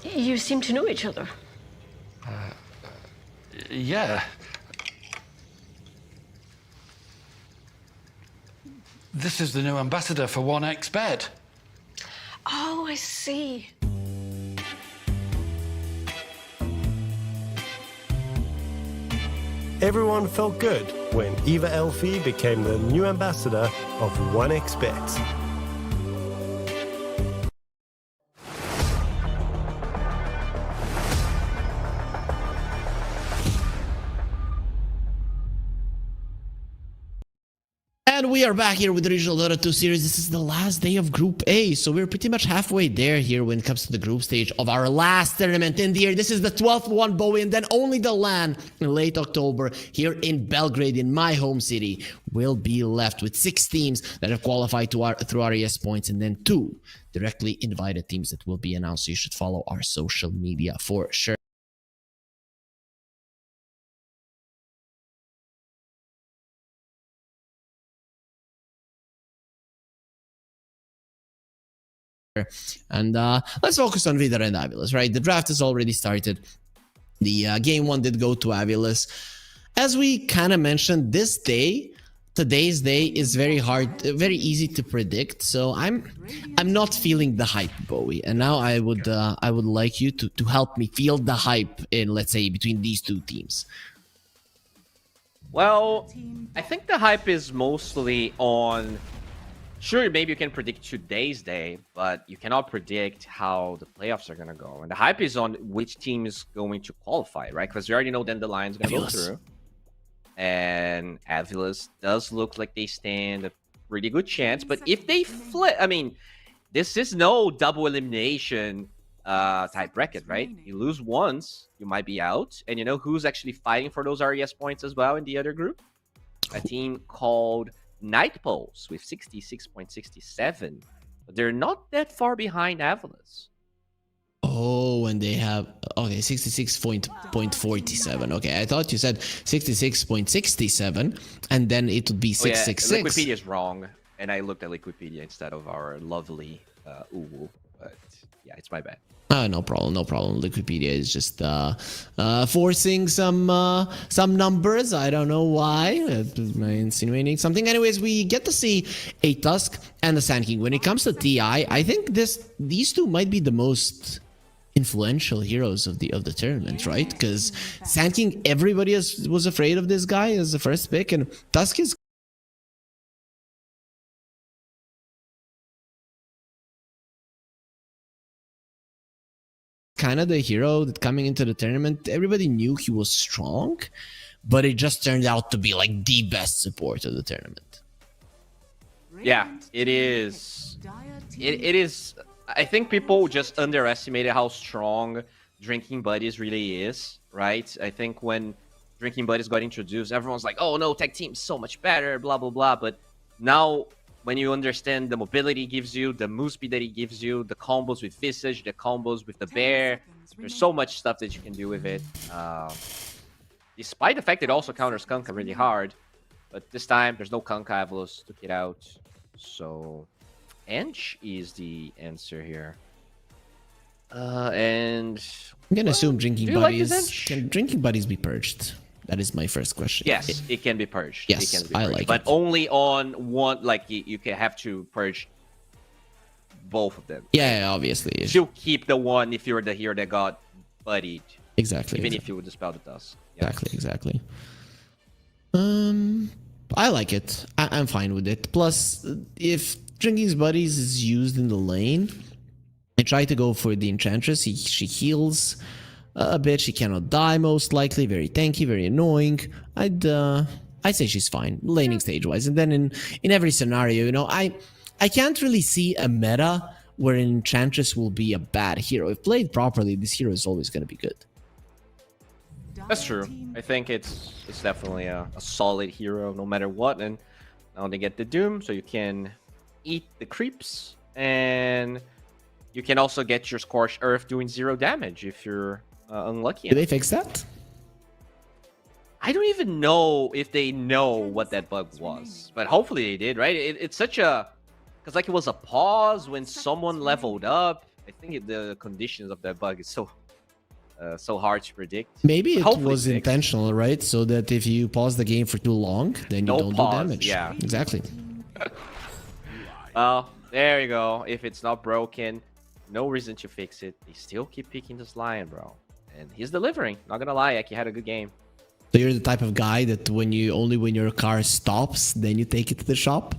S4: You seem to know each other.
S5: Yeah. This is the new ambassador for 1xbet.
S4: Oh, I see.
S7: Everyone felt good when Eva Elfie became the new ambassador of 1xbet.
S2: And we are back here with the Regional Dota 2 series. This is the last day of Group A, so we're pretty much halfway there here when it comes to the group stage of our last tournament in the year. This is the 12th one, Bowie, and then only the LAN in late October here in Belgrade, in my home city. We'll be left with 6 teams that have qualified through our ES points, and then 2 directly invited teams that will be announced. So you should follow our social media for sure. And let's focus on Vidar and Avilas, right? The draft has already started. The game 1 did go to Avilas. As we kind of mentioned, today's day is very easy to predict. So I'm not feeling the hype, Bowie. And now I would like you to help me feel the hype in, let's say, between these 2 teams.
S1: Well, I think the hype is mostly on... Sure, maybe you can predict today's day, but you cannot predict how the playoffs are going to go. And the hype is on which team is going to qualify, right? Because we already know then the line's going to go through. And Avilas does look like they stand a pretty good chance. But if they flip, I mean, this is no double elimination type bracket, right? You lose once, you might be out. And you know who's actually fighting for those RES points as well in the other group? A team called Night Pulse with 66.67, but they're not that far behind Avilas.
S2: Oh, and they have 66.47. Okay, I thought you said 66.67, and then it would be 666.
S1: Yeah, Wikipedia is wrong, and I looked at Wikipedia instead of our lovely Uwu. But yeah, it's my bad.
S2: No problem. Wikipedia is just forcing some numbers. I don't know why. Am I insinuating something? Anyways, we get to see a Tusk and a Sand King. When it comes to TI, I think these 2 might be the most influential heroes of the tournament, right? Because Sand King, everybody was afraid of this guy as the first pick, and Tusk is kind of the hero that coming into the tournament, everybody knew he was strong, but it just turned out to be like the best support of the tournament.
S1: Yeah, it is. It is. I think people just underestimated how strong Drinking Buddies really is, right? I think when Drinking Buddies got introduced, everyone's like, oh no, tag team's so much better, blah, blah, blah. But now when you understand the mobility he gives you, the move speed that he gives you, the combos with Visage, the combos with the Bear, there's so much stuff that you can do with it. Despite the fact it also counters Kunkka really hard. But this time, there's no Kunkka. Avilas took it out. So, ENG is the answer here. And...
S2: I'm going to assume Drinking Buddies...
S1: Like
S2: can Drinking Buddies be purged? That is my first question.
S1: Yes, it can be purged.
S2: Yes,
S1: it can be
S2: I
S1: purged,
S2: like
S1: but
S2: it.
S1: only on one. Like you can have to purge both of them.
S2: Yeah, obviously.
S1: Still keep the one if you're the hero that got buddied.
S2: Exactly.
S1: Even if you would dispel the dust. Yeah.
S2: Exactly. I like it. I'm fine with it. Plus, if Drinking Buddies is used in the lane, I try to go for the Enchantress. She heals a bit. She cannot die most likely. Very tanky, very annoying. I'd say she's fine laning stage wise. And then in every scenario, you know, I can't really see a meta where an Enchantress will be a bad hero. If played properly, this hero is always going to be good.
S1: That's true. I think it's definitely a solid hero no matter what. And now they get the Doom, so you can eat the creeps, and you can also get your Scorched Earth doing 0 damage if you're unlucky.
S2: Did they fix that?
S1: I don't even know if they know what that bug was, but hopefully they did, right? It's such a... Because like it was a pause when someone leveled up. I think the conditions of that bug is so hard to predict.
S2: Maybe it
S1: Hopefully
S2: was
S1: fixed.
S2: intentional, right? So that if you pause the game for too long, then you don't do damage.
S1: Yeah,
S2: exactly.
S1: Well, there you go. If it's not broken, no reason to fix it. They still keep picking this Lion, bro. And he's delivering. Not gonna lie, Aki had a good game.
S2: So you're the type of guy that when your car stops, then you take it to the shop?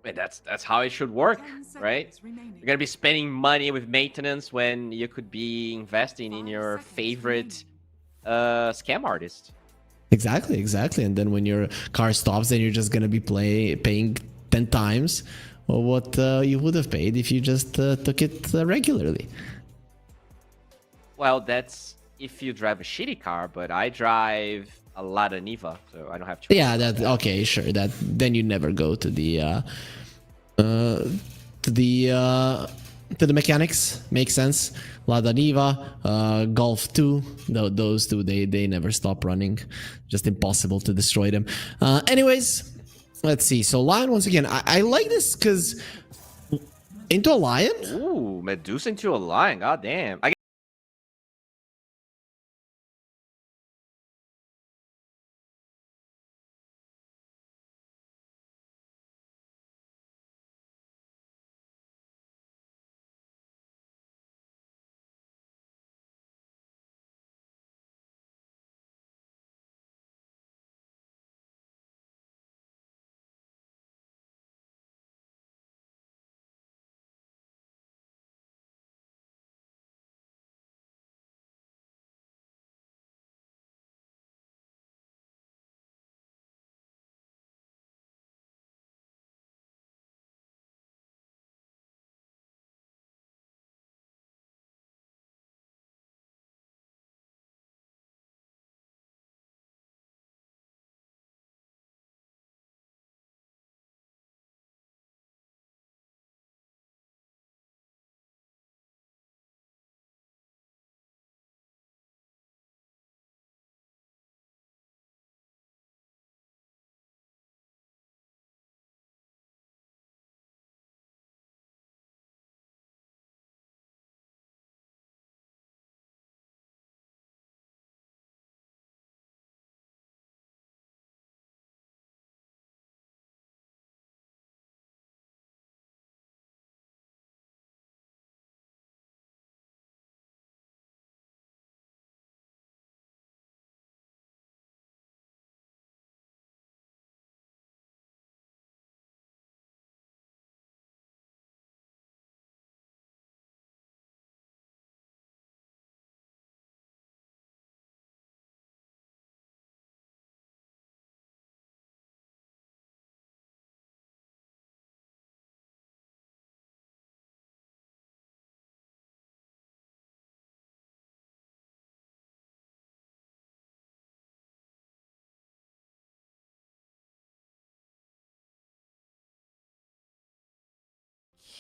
S1: Wait, that's how it should work, right? You're gonna be spending money with maintenance when you could be investing in your favorite scam artist.
S2: Exactly. And then when your car stops, then you're just gonna be paying 10 times what you would have paid if you just took it regularly.
S1: Well, that's if you drive a shitty car, but I drive a lot of Niva, so I don't have to.
S2: Yeah, that okay, sure. That then you never go to the mechanics. Makes sense. Lada Niva, Golf 2, those two they never stop running. Just impossible to destroy them. Anyways, let's see. So Lion once again. I like this because into a Lion.
S1: Ooh, Medusa into a Lion. God damn.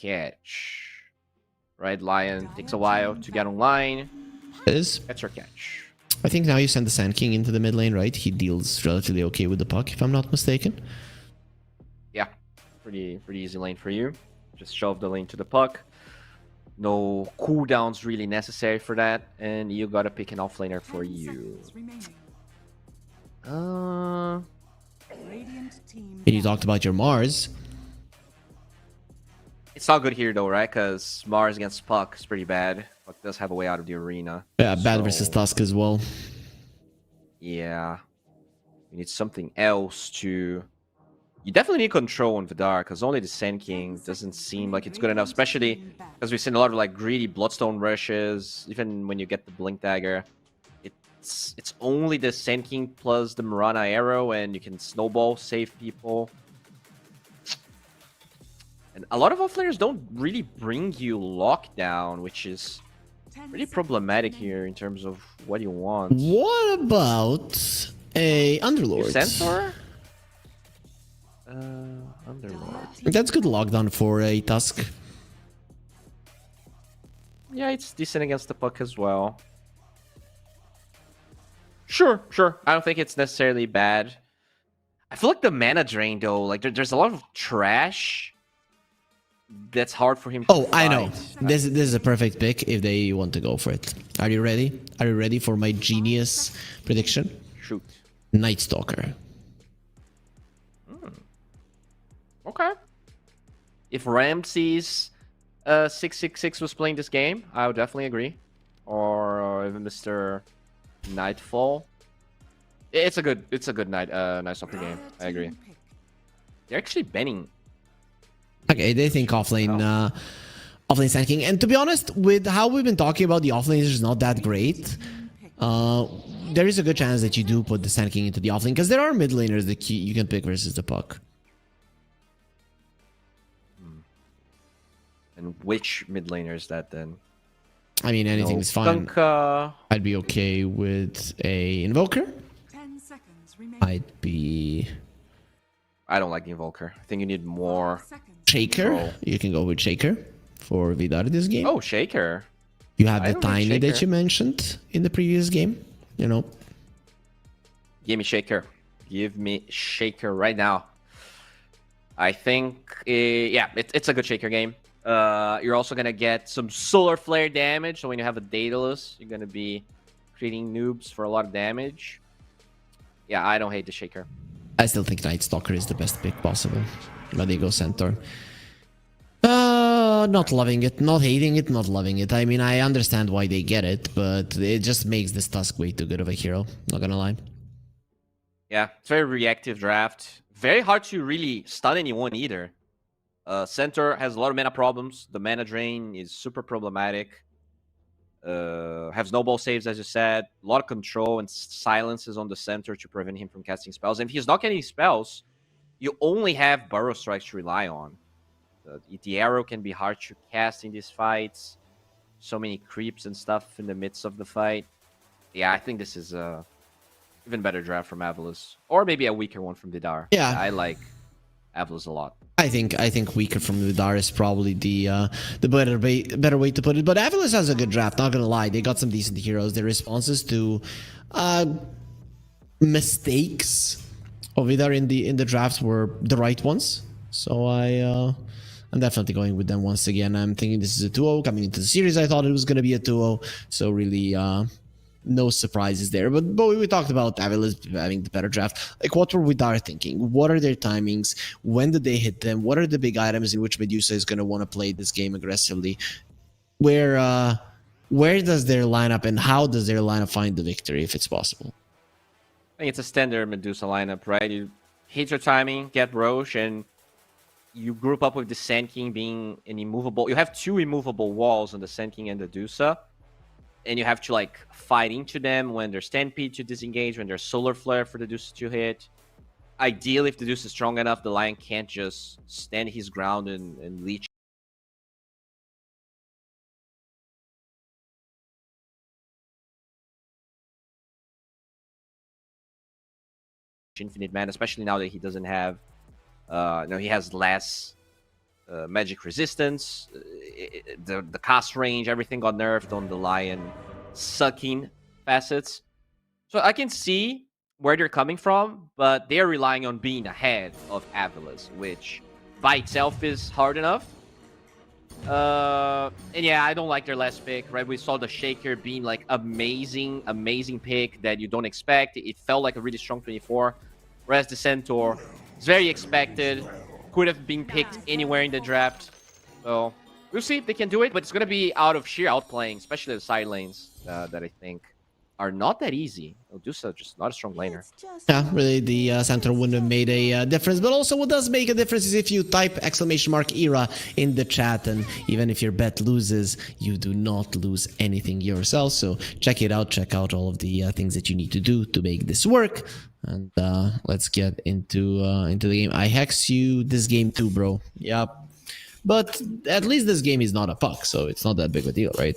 S1: Catch. Right, Lion takes a while to get online. That's your catch.
S2: I think now you send the Sand King into the mid lane, right? He deals relatively okay with the puck, if I'm not mistaken.
S1: Yeah, pretty easy lane for you. Just shove the lane to the puck. No cooldowns really necessary for that, and you gotta pick an offlaner for you.
S2: And you talked about your Mars.
S1: It's not good here though, right? Because Mars against Puck is pretty bad. Puck does have a way out of the arena.
S2: Yeah, bad versus Tusk as well.
S1: Yeah. You need something else to... You definitely need control on Vidar, because only the Sand King doesn't seem like it's good enough, especially because we've seen a lot of like greedy Bloodstone rushes, even when you get the Blink Dagger. It's only the Sand King plus the Mirana Arrow, and you can snowball save people. And a lot of offlaners don't really bring you lockdown, which is pretty problematic here in terms of what you want.
S2: What about a Underlord?
S1: Centaur? Underlord.
S2: That's good lockdown for a Tusk.
S1: Yeah, it's decent against the puck as well. Sure. I don't think it's necessarily bad. I feel like the mana drain, though, like there's a lot of trash that's hard for him to fight.
S2: I know. This is a perfect pick if they want to go for it. Are you ready? Are you ready for my genius prediction?
S1: Shoot.
S2: Night Stalker.
S1: Okay. If Ramses 666 was playing this game, I would definitely agree. Or even Mr. Nightfall. It's a good night Stalker game. I agree. They're actually banning.
S2: Okay, they think offlane Sand King. And to be honest, with how we've been talking about the offlane is not that great. There is a good chance that you do put the Sand King into the offlane, because there are mid laners that you can pick versus the puck.
S1: And which mid laner is that then?
S2: I mean, anything's fine. I'd be okay with a Invoker.
S6: 10 seconds remaining.
S1: I don't like the Invoker. I think you need more.
S2: Shaker.
S1: Control.
S2: You can go with Shaker for Vidar this game.
S1: Oh, Shaker.
S2: You have
S1: I
S2: the
S1: don't like
S2: Tiny that
S1: Shaker.
S2: you mentioned in the previous game. You know.
S1: Give me Shaker. Give me Shaker right now. I think, yeah, it's a good Shaker game. You're also going to get some Solar Flare damage. So when you have a Daedalus, you're going to be creating noobs for a lot of damage. Yeah, I don't hate the Shaker.
S2: I still think Night Stalker is the best pick possible. But they go Centaur. Not loving it, not hating it, not loving it. I mean, I understand why they get it, but it just makes this Tusk way too good of a hero. Not gonna lie.
S1: Yeah, it's very reactive draft. Very hard to really stun anyone either. Centaur has a lot of mana problems. The mana drain is super problematic. Have snowball saves, as you said. A lot of control and silences on the center to prevent him from casting spells. And if he's not getting spells, you only have Burrow Strikes to rely on. The arrow can be hard to cast in these fights. So many creeps and stuff in the midst of the fight. Yeah, I think this is a even better draft from Avalus. Or maybe a weaker one from Vidar.
S2: Yeah.
S1: I like Avalus a lot.
S2: I think weaker from Vidar is probably the better way to put it. But Avalus has a good draft, not gonna lie. They got some decent heroes. Their responses to mistakes of Vidar in the drafts were the right ones. So I'm definitely going with them once again. I'm thinking this is a 2-0 coming into the series. I thought it was gonna be a 2-0. So really no surprises there. But we talked about Avalus having the better draft. Like, what were Vidar thinking? What are their timings? When did they hit them? What are the big items in which Medusa is going to want to play this game aggressively? Where does their lineup and how does their lineup find the victory, if it's possible?
S1: I think it's a standard Medusa lineup, right? You hit your timing, get Roche, and you group up with the Sand King being an immovable. You have two immovable walls on the Sand King and the Medusa. And you have to like fight into them when there's Stampede to disengage, when there's Solar Flare for the Deuce to hit. Ideally, if the Deuce is strong enough, the Lion can't just stand his ground and leech. Infinite mana, especially now that he doesn't have, he has less magic resistance. The cast range, everything got nerfed on the Lion sucking facets. So I can see where they're coming from, but they're relying on being ahead of Avalus, which by itself is hard enough. And yeah, I don't like their last pick, right? We saw the Shaker being like amazing pick that you don't expect. It felt like a really strong 24, whereas the Centaur is very expected. Could have been picked anywhere in the draft. So we'll see if they can do it, but it's going to be out of sheer outplaying, especially the side lanes that I think are not that easy. Medusa just not a strong laner.
S2: Yeah, really, the center wouldn't have made a difference. But also, what does make a difference is if you type !era in the chat, and even if your bet loses, you do not lose anything yourself. So check it out. Check out all of the things that you need to do to make this work. And let's get into the game. I hex you this game too, bro. Yep. But at least this game is not a puck, so it's not that big of a deal, right?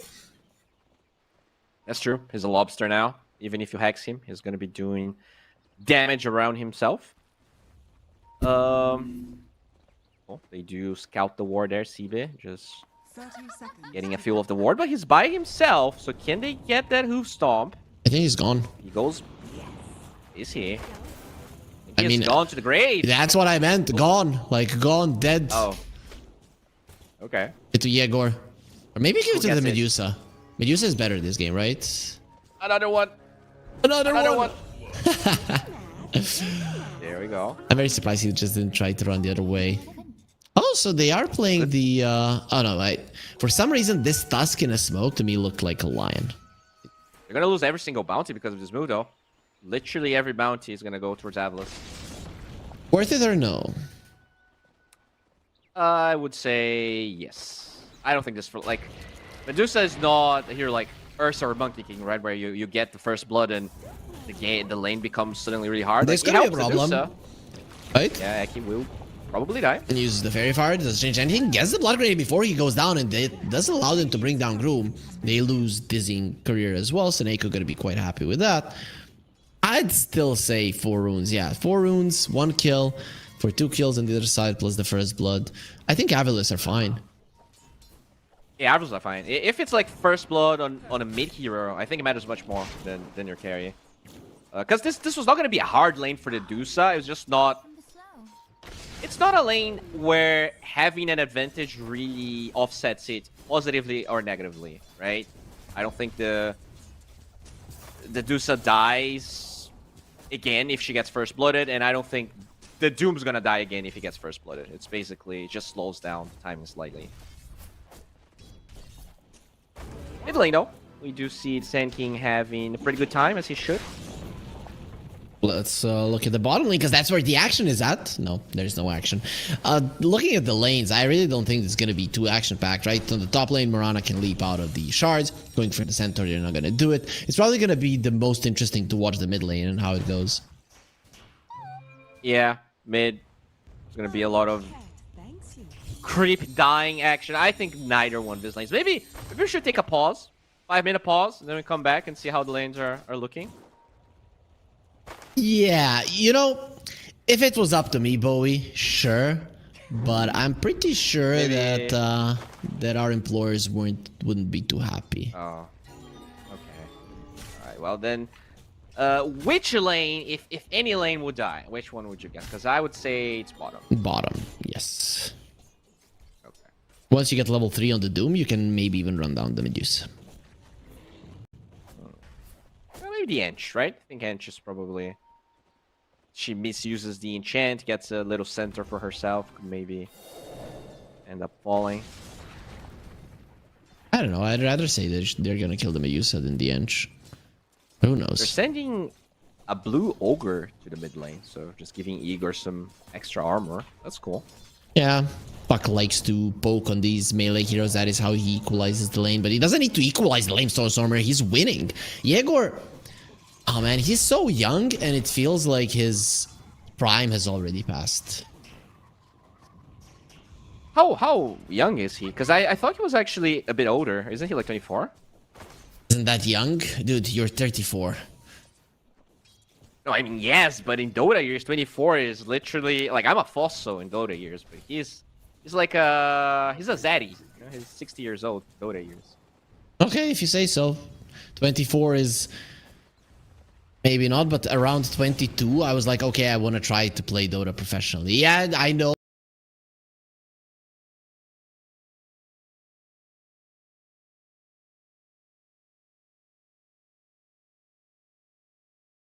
S1: That's true. He's a lobster now. Even if you hex him, he's going to be doing damage around himself. Oh, they do scout the ward there, CB. Just
S6: 30 seconds.
S1: getting a feel of the ward, but he's by himself. So can they get that hoof stomp?
S2: I think he's gone.
S1: He goes. Is he?
S2: I mean,
S1: gone to the grave.
S2: That's what I meant. Gone. Like, gone. Dead.
S1: Oh. Okay.
S2: To Yegor. Or maybe give it to the
S1: gets it?
S2: Medusa. Medusa is better this game, right?
S1: Another one.
S2: Another one.
S1: There we go.
S2: I'm very surprised he just didn't try to run the other way. Also, they are playing the... oh, no, for some reason, this Tusk in a smoke to me looked like a lion.
S1: They're going to lose every single bounty because of this move, though. Literally every bounty is going to go towards Avalus.
S2: Worth it or no?
S1: I would say yes. I don't think this for like Medusa is not here like Ursa or Monkey King, right? Where you get the first blood and the lane becomes suddenly really hard.
S2: There's
S1: like,
S2: gonna be a problem,
S1: Medusa.
S2: right?
S1: Yeah, Eki will probably die.
S2: And uses the Fairy Fire, doesn't change anything. Gets the Blood Grenade before he goes down, and it doesn't allow them to bring down Groom. They lose dizzying career as well, so Neko gonna be quite happy with that. I'd still say 4 runes. Yeah, 4 runes, 1 kill for 2 kills on the other side plus the first blood. I think Avalus are fine.
S1: Yeah, Avalus are fine. If it's like first blood on a mid hero, I think it matters much more than your carry. Because this was not gonna be a hard lane for the Dusa. It was just not. It's not a lane where having an advantage really offsets it positively or negatively, right? I don't think the Dusa dies again if she gets first blooded, and I don't think the Doom's gonna die again if he gets first blooded. It's basically it just slows down the timing slightly. Mid lane though, we do see Sand King having a pretty good time as he should.
S2: Let's look at the bottom lane, because that's where the action is at. No, there's no action. Looking at the lanes, I really don't think it's going to be too action-packed, right? On the top lane, Morana can leap out of the shards. Going for the centaur, they're not going to do it. It's probably going to be the most interesting to watch the mid lane and how it goes.
S1: Yeah, mid. There's going to be a lot of creep dying action. I think neither one of these lanes. Maybe we should take a pause. 5-minute pause, and then we come back and see how the lanes are looking.
S2: Yeah, you know, if it was up to me, Bowie, sure. But I'm pretty sure
S1: Maybe...
S2: that our employers wouldn't be too happy.
S1: Oh, okay. All right. Well then, which lane, if any lane would die, which one would you guess? Because I would say it's bottom.
S2: Bottom, yes.
S1: Okay.
S2: Once you get level 3 on the Doom, you can maybe even run down the Medusa.
S1: Well, maybe the Ench, right? I think Ench is probably. She misuses the enchant, gets a little center for herself, could maybe end up falling.
S2: I don't know. I'd rather say that they're gonna kill the Medusa than the Ench. Who knows?
S1: They're sending a blue ogre to the mid lane, so just giving Igor some extra armor. That's cool.
S2: Yeah, Puck likes to poke on these melee heroes. That is how he equalizes the lane, but he doesn't need to equalize the lane, Stormstormer. He's winning. Yegor, oh man, he's so young, and it feels like his prime has already passed.
S1: How young is he? Because I thought he was actually a bit older. Isn't he like 24?
S2: Isn't that young? Dude, you're 34.
S1: No, I mean, yes, but in Dota years, 24 is literally... Like, I'm a Fosso in Dota years, but he's like a... He's a Zaddy. You know, he's 60 years old in Dota years.
S2: Okay, if you say so. 24 is... Maybe not, but around 22, I was like, okay, I want to try to play Dota professionally. Yeah, I know.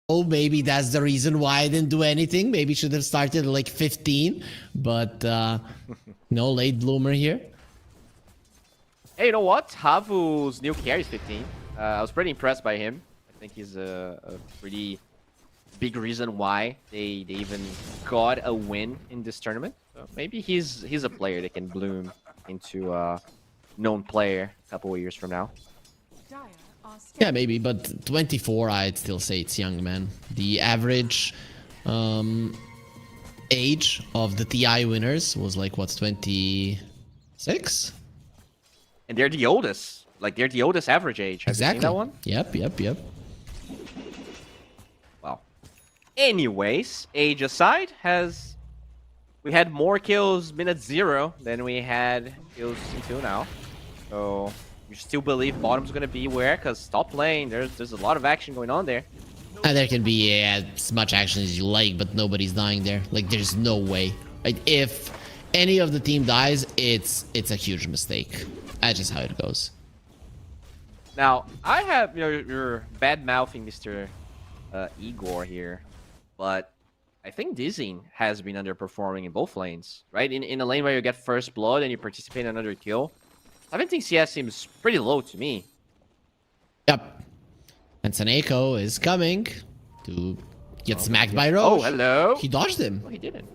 S2: Oh, maybe that's the reason why I didn't do anything. Maybe should have started at like 15, but no late bloomer here.
S1: Hey, you know what? Havu's new carry is 15. I was pretty impressed by him. I think he's a pretty big reason why they even got a win in this tournament. So maybe he's a player that can bloom into a known player a couple of years from now.
S6: Dire are
S2: Yeah, maybe, but 24, I'd still say it's young, man. The average age of the TI winners was like, what's 26?
S1: And they're the oldest. Like, they're the oldest average age. Have you seen that one?
S2: Yep.
S1: Well, anyways, age aside, we had more kills minute 0 than we had kills until now. So you still believe bottom's gonna be where? Because top lane, there's a lot of action going on there.
S2: And there can be as much action as you like, but nobody's dying there. Like, there's no way. Like, if any of the team dies, it's a huge mistake. That's just how it goes.
S1: Now, I have, you're bad-mouthing Mr. Igor here, but I think Dizzy has been underperforming in both lanes, right? In a lane where you get first blood and you participate in another kill, 17 CS seems pretty low to me.
S2: Yep. And Saneko is coming to get smacked by Roche.
S1: Oh, hello.
S2: He dodged him.
S1: Oh, he didn't.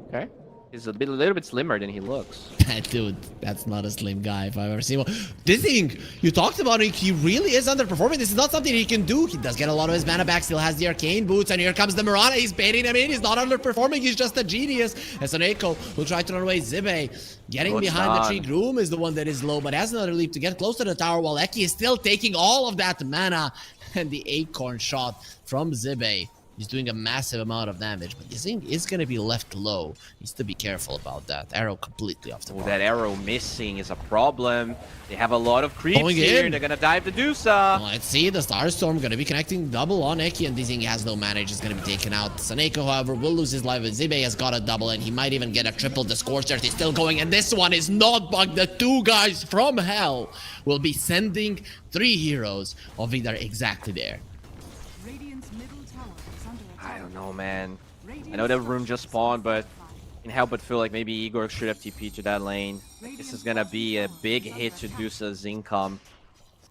S1: Okay. He's a little bit slimmer than he looks.
S2: Dude, that's not a slim guy if I've ever seen one. This thing, you talked about it, he really is underperforming. This is not something he can do. He does get a lot of his mana back, still has the arcane boots, and here comes the Mirana. He's baiting him in. He's not underperforming. He's just a genius. And Saneko will try to run away. Zibe getting behind the tree. Groom is the one that is low, but has another leap to get close to the tower, while Eki is still taking all of that mana. And the acorn shot from Zibe. He's doing a massive amount of damage, but this thing is going to be left low. Needs to be careful about that. Arrow completely off the bar.
S1: That arrow missing is a problem. They have a lot of creeps here. They're going to dive the Dusa.
S2: Let's see. The Starstorm going to be connecting double on Eki, and this thing has no mana. He's going to be taken out. Saneko, however, will lose his life. Zibe has got a double, and he might even get a triple. The Scorcher is still going, and this one is not bugged. The two guys from hell will be sending 3 heroes of either exactly there.
S6: Radiant's middle tower is under attack.
S1: I don't know, man. I know that room just spawned, but I can help but feel like maybe Igor should have TP to that lane. This is gonna be a big hit to Dusa's income.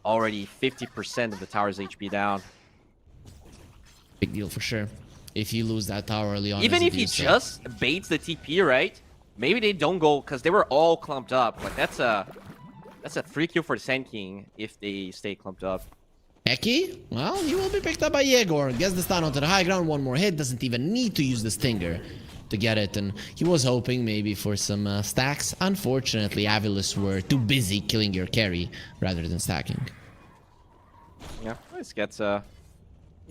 S1: Already 50% of the tower's HP down.
S2: Big deal for sure. If you lose that tower early on.
S1: Even if he just baits the TP, right? Maybe they don't go, because they were all clumped up. Like, that's a free kill for the Sand King if they stay clumped up.
S2: Eki? Well, he will be picked up by Yegor. Gets the stun onto the high ground. One more hit. Doesn't even need to use the Stinger to get it. And he was hoping maybe for some stacks. Unfortunately, Avilus were too busy killing your carry rather than stacking.
S1: Yeah, this gets a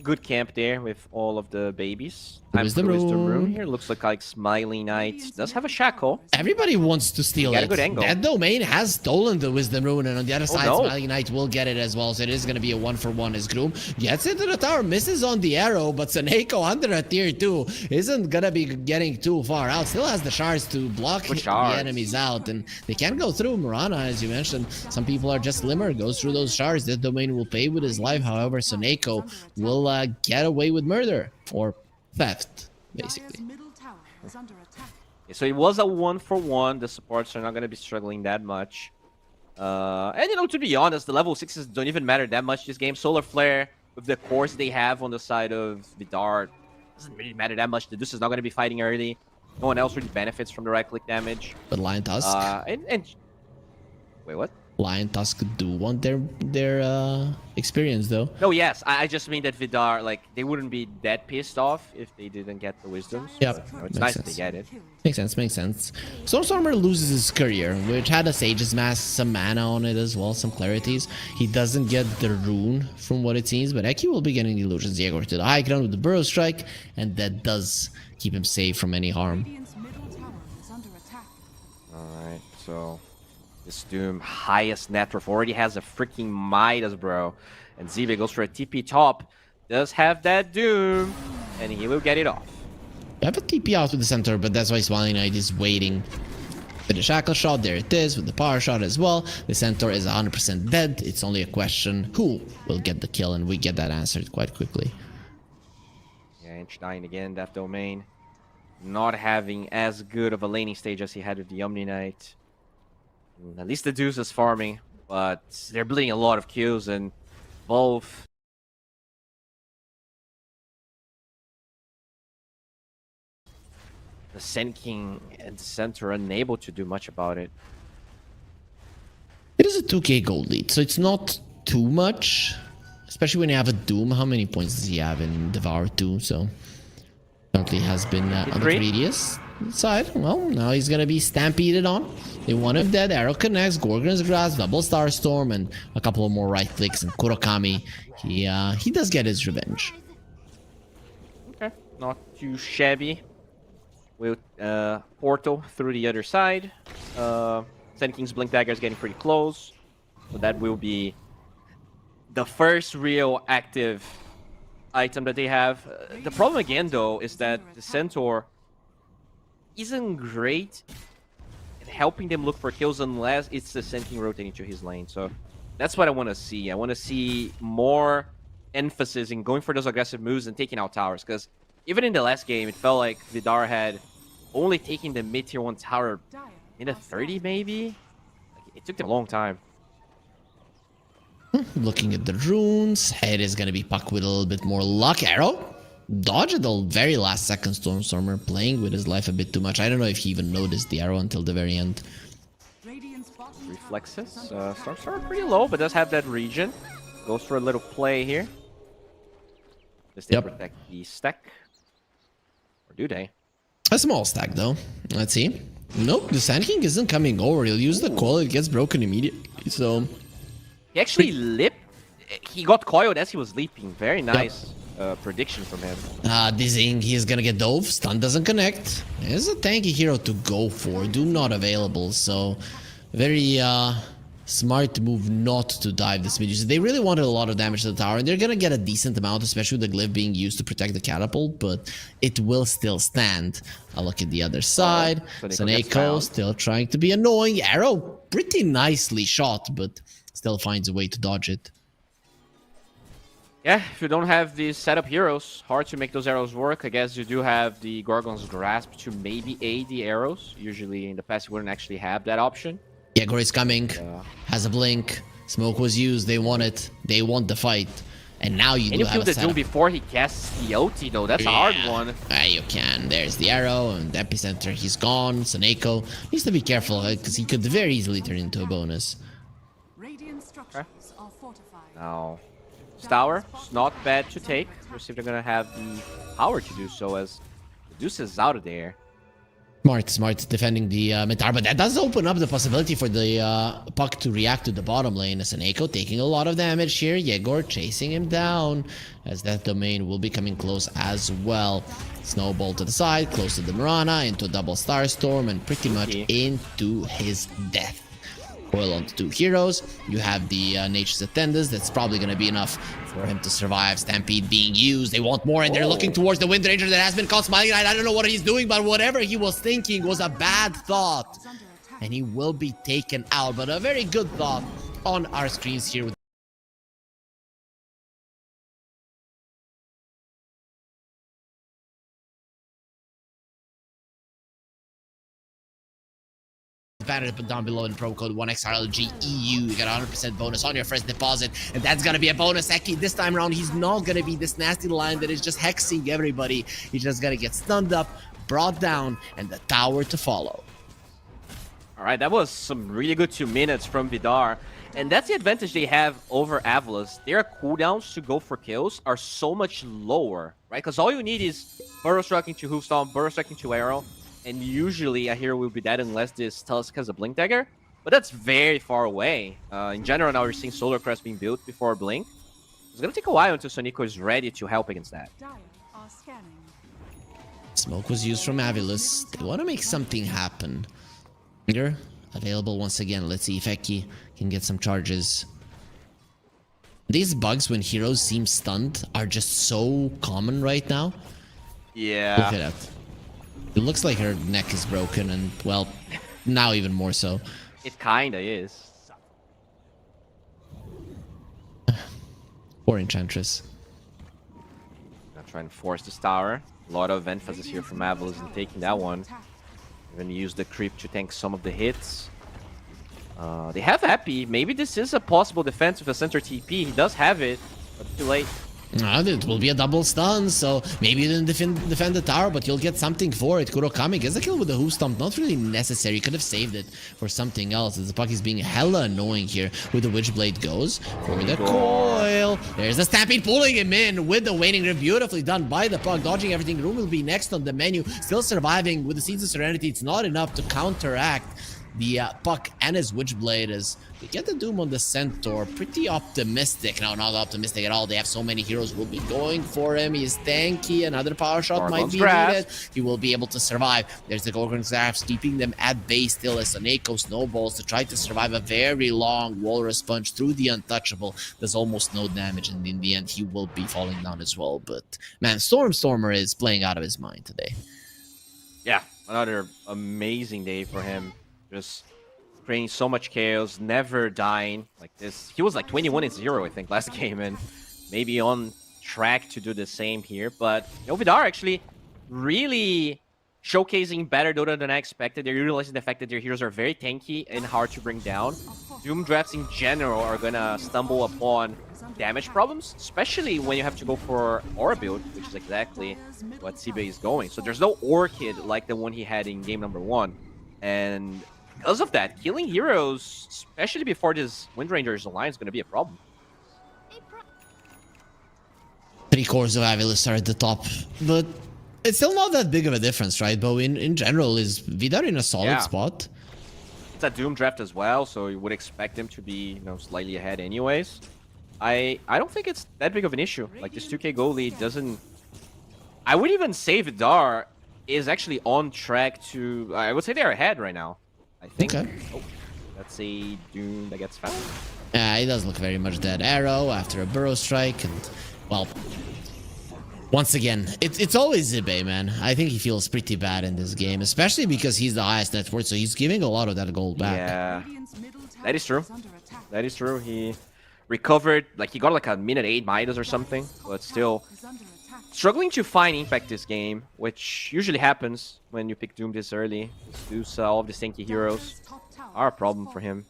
S1: good camp there with all of the babies.
S2: Wisdom room
S1: here. Looks like Smiley Knight does have a shackle.
S2: Everybody wants to steal
S1: Got
S2: it.
S1: a good angle.
S2: That domain has stolen the Wisdom Rune, and on the other side,
S1: no.
S2: Smiley Knight will get it as well. So it is going to be a 1-for-1 as Groom gets into the tower, misses on the arrow, but Saneko under a tier 2 isn't going to be getting too far out. Still has the shards to block the enemies out, and they can go through Mirana, as you mentioned. Some people are just slimmer, goes through those shards. That domain will pay with his life. However, Saneko will get away with murder or theft, basically.
S6: Dire's middle tower is under attack.
S1: Yeah, so it was a 1-for-1. The supports are not going to be struggling that much. And to be honest, the level 6s don't even matter that much this game. Solar Flare, with the cores they have on the side of Vidar, doesn't really matter that much. The Deuce is not going to be fighting early. No one else really benefits from the right-click damage.
S2: But Lion Tusk?
S1: Wait, what?
S2: Lion Tusk do want their experience though.
S1: No, yes. I just mean that Vidar, like, they wouldn't be that pissed off if they didn't get the wisdoms.
S2: Yep.
S1: It's
S2: Makes
S1: nice
S2: sense.
S1: that they get it.
S2: Makes sense. Stormstormer loses his courier, which had a Sage's Mask, some mana on it as well, some clarities. He doesn't get the rune from what it seems, but Eki will be getting the illusions. Yegor to the high ground with the Burrow Strike, and that does keep him safe from any harm.
S6: Radiant's middle tower is under attack.
S1: Alright, so this Doom, highest net worth, already has a freaking Midas, bro. And Zibe goes for a TP top, does have that Doom, and he will get it off.
S2: I have a TP out with the center, but that's why Smiley Knight is waiting for the shackle shot. There it is, with the power shot as well. The centaur is 100% dead. It's only a question who will get the kill, and we get that answered quite quickly.
S1: Yeah, Inch dying again, that domain. Not having as good of a laning stage as he had with the Omni Knight. At least the Deuce is farming, but they're bleeding a lot of kills, and both the Sand King and the center are unable to do much about it.
S2: It is a 2k gold lead, so it's not too much. Especially when you have a Doom. How many points does he have in Devour 2? So currently has been on the previous side. Well, now he's gonna be stampeded on. They want him dead. Arrow connects, Gorgon's Grasp, double Starstorm, and a couple of more right clicks. And Kurokami, he does get his revenge.
S1: Okay, not too shabby. With Portal through the other side. Sand King's Blink Dagger is getting pretty close. So that will be the first real active item that they have. The problem again, though, is that the Centaur isn't great at helping them look for kills unless it's the Sand King rotating to his lane. So that's what I want to see. I want to see more emphasis in going for those aggressive moves and taking out towers. Because even in the last game, it felt like Vidar had only taken the mid-tier 1 tower in a 30, maybe? Like, it took them a long time.
S2: Looking at the runes, head is gonna be pucked with a little bit more luck. Arrow dodge at the very last second. Stormstormer playing with his life a bit too much. I don't know if he even noticed the arrow until the very end.
S1: Reflexes. Stormstormer pretty low, but does have that region. Goes for a little play here. Does they protect the stack? Or do they?
S2: A small stack though. Let's see. Nope, the Sand King isn't coming over. He'll use the coil, it gets broken immediately. So
S1: he actually leaped. He got coiled as he was leaping. Very nice prediction from him.
S2: Dizzying, he's gonna get dove. Stun doesn't connect. There's a tanky hero to go for. Doom not available, so very smart move not to dive this mid. They really wanted a lot of damage to the tower, and they're gonna get a decent amount, especially with the glyph being used to protect the catapult, but it will still stand. I'll look at the other side. Saneko still trying to be annoying. Arrow pretty nicely shot, but still finds a way to dodge it.
S1: Yeah, if you don't have these setup heroes, hard to make those arrows work. I guess you do have the Gorgon's Grasp to maybe aid the arrows. Usually in the past you wouldn't actually have that option.
S2: Yegor is coming, has a blink, smoke was used, they won it, they won the fight, and now you do have a setup.
S1: Doom before he casts the ulti though, that's a hard one.
S2: You can, there's the arrow, and the epicenter, he's gone. Saneko needs to be careful, because he could very easily turn into a bonus.
S1: Now, this tower is not bad to take. We'll see if they're gonna have the power to do so, as the Deuce is out of there.
S2: Smart defending the mid tower, but that does open up the possibility for the puck to react to the bottom lane. Saneko taking a lot of damage here. Yegor chasing him down, as that domain will be coming close as well. Snowball to the side, close to the Mirana, into a double Starstorm, and pretty much into his death. Coil onto 2 heroes. You have the Nature's Attendants. That's probably going to be enough for him to survive. Stampede being used. They want more, and they're looking towards the Wind Ranger that has been caught smiling. I don't know what he's doing, but whatever he was thinking was a bad thought. And he will be taken out, but a very good thought on our screens here. Banner down below in promo code 1XRLGEU. You get a 100% bonus on your first deposit, and that's gonna be a bonus. Eki, this time around, he's not gonna be this nasty line that is just hexing everybody. He's just gonna get stunned up, brought down, and the tower to follow.
S1: All right, that was some really good 2 minutes from Vidar, and that's the advantage they have over Avilas. Their cooldowns to go for kills are so much lower, right? Because all you need is Burrow striking to Hoofstomp, Burrow striking to Arrow. And usually a hero will be dead unless this Tusk has a Blink Dagger. But that's very far away. In general, now we're seeing Solar Crest being built before Blink. It's going to take a while until Saneko is ready to help against that.
S2: Smoke was used from Avilas. They want to make something happen. Here, available once again. Let's see if Eki can get some charges. These bugs when heroes seem stunned are just so common right now.
S1: Yeah.
S2: Look at that. It looks like her neck is broken, and, well, now even more so.
S1: It kinda is.
S2: Poor Enchantress.
S1: Gonna try and force this tower. A lot of emphasis here from Avilas in taking that one. Even use the creep to tank some of the hits. They have Happy. Maybe this is a possible defense with a center TP. He does have it, but too late.
S2: It will be a double stun, so maybe you didn't defend the tower, but you'll get something for it. Kurokami gets the kill with the hoof stomp. Not really necessary. Could have saved it for something else. As the puck is being hella annoying here with the Witchblade goes for the coil. There's the Stampede pulling him in with the Waning Grip. Beautifully done by the puck. Dodging everything. Room will be next on the menu. Still surviving with the Seeds of Serenity. It's not enough to counteract the puck and his Witchblade as they get the Doom on the Centaur. Pretty optimistic. No, not optimistic at all. They have so many heroes will be going for him. He's tanky. Another power shot might be needed. He will be able to survive. There's the Gorgon's Grasp keeping them at bay still as Saneko snowballs to try to survive a very long Walrus Punch through the Untouchable. Does almost no damage, and in the end he will be falling down as well. But man, Stormer is playing out of his mind today.
S1: Yeah, another amazing day for him. Just creating so much chaos, never dying like this. He was like 21-0, I think, last game, and maybe on track to do the same here. But Vidar actually really showcasing better Dota than I expected. They're realizing the fact that their heroes are very tanky and hard to bring down. Doom drafts in general are gonna stumble upon damage problems, especially when you have to go for Aura build, which is exactly what Sibe is going. So there's no Orchid like the one he had in game number 1. And because of that, killing heroes, especially before this Wind Ranger's alliance, is going to be a problem.
S2: 3 cores of Avilis are at the top, but it's still not that big of a difference, right? But in general, is Vidar in a solid spot?
S1: It's a Doom draft as well, so you would expect him to be, slightly ahead anyways. I don't think it's that big of an issue. Like, this 2k goal lead doesn't... I would even say Vidar is actually on track to... I would say they're ahead right now, I think.
S2: Okay.
S1: Oh, that's a Doom that gets found.
S2: Yeah, it does look very much dead. Arrow after a Burrow Strike, and, well... Once again, it's always Zibe, man. I think he feels pretty bad in this game, especially because he's the highest net worth, so he's giving a lot of that gold back.
S1: Yeah, that is true. That is true. He recovered, like he got like a minute 8 Midas or something, but still struggling to find impact this game, which usually happens when you pick Doom this early. Lose all of the tanky heroes are a problem for him.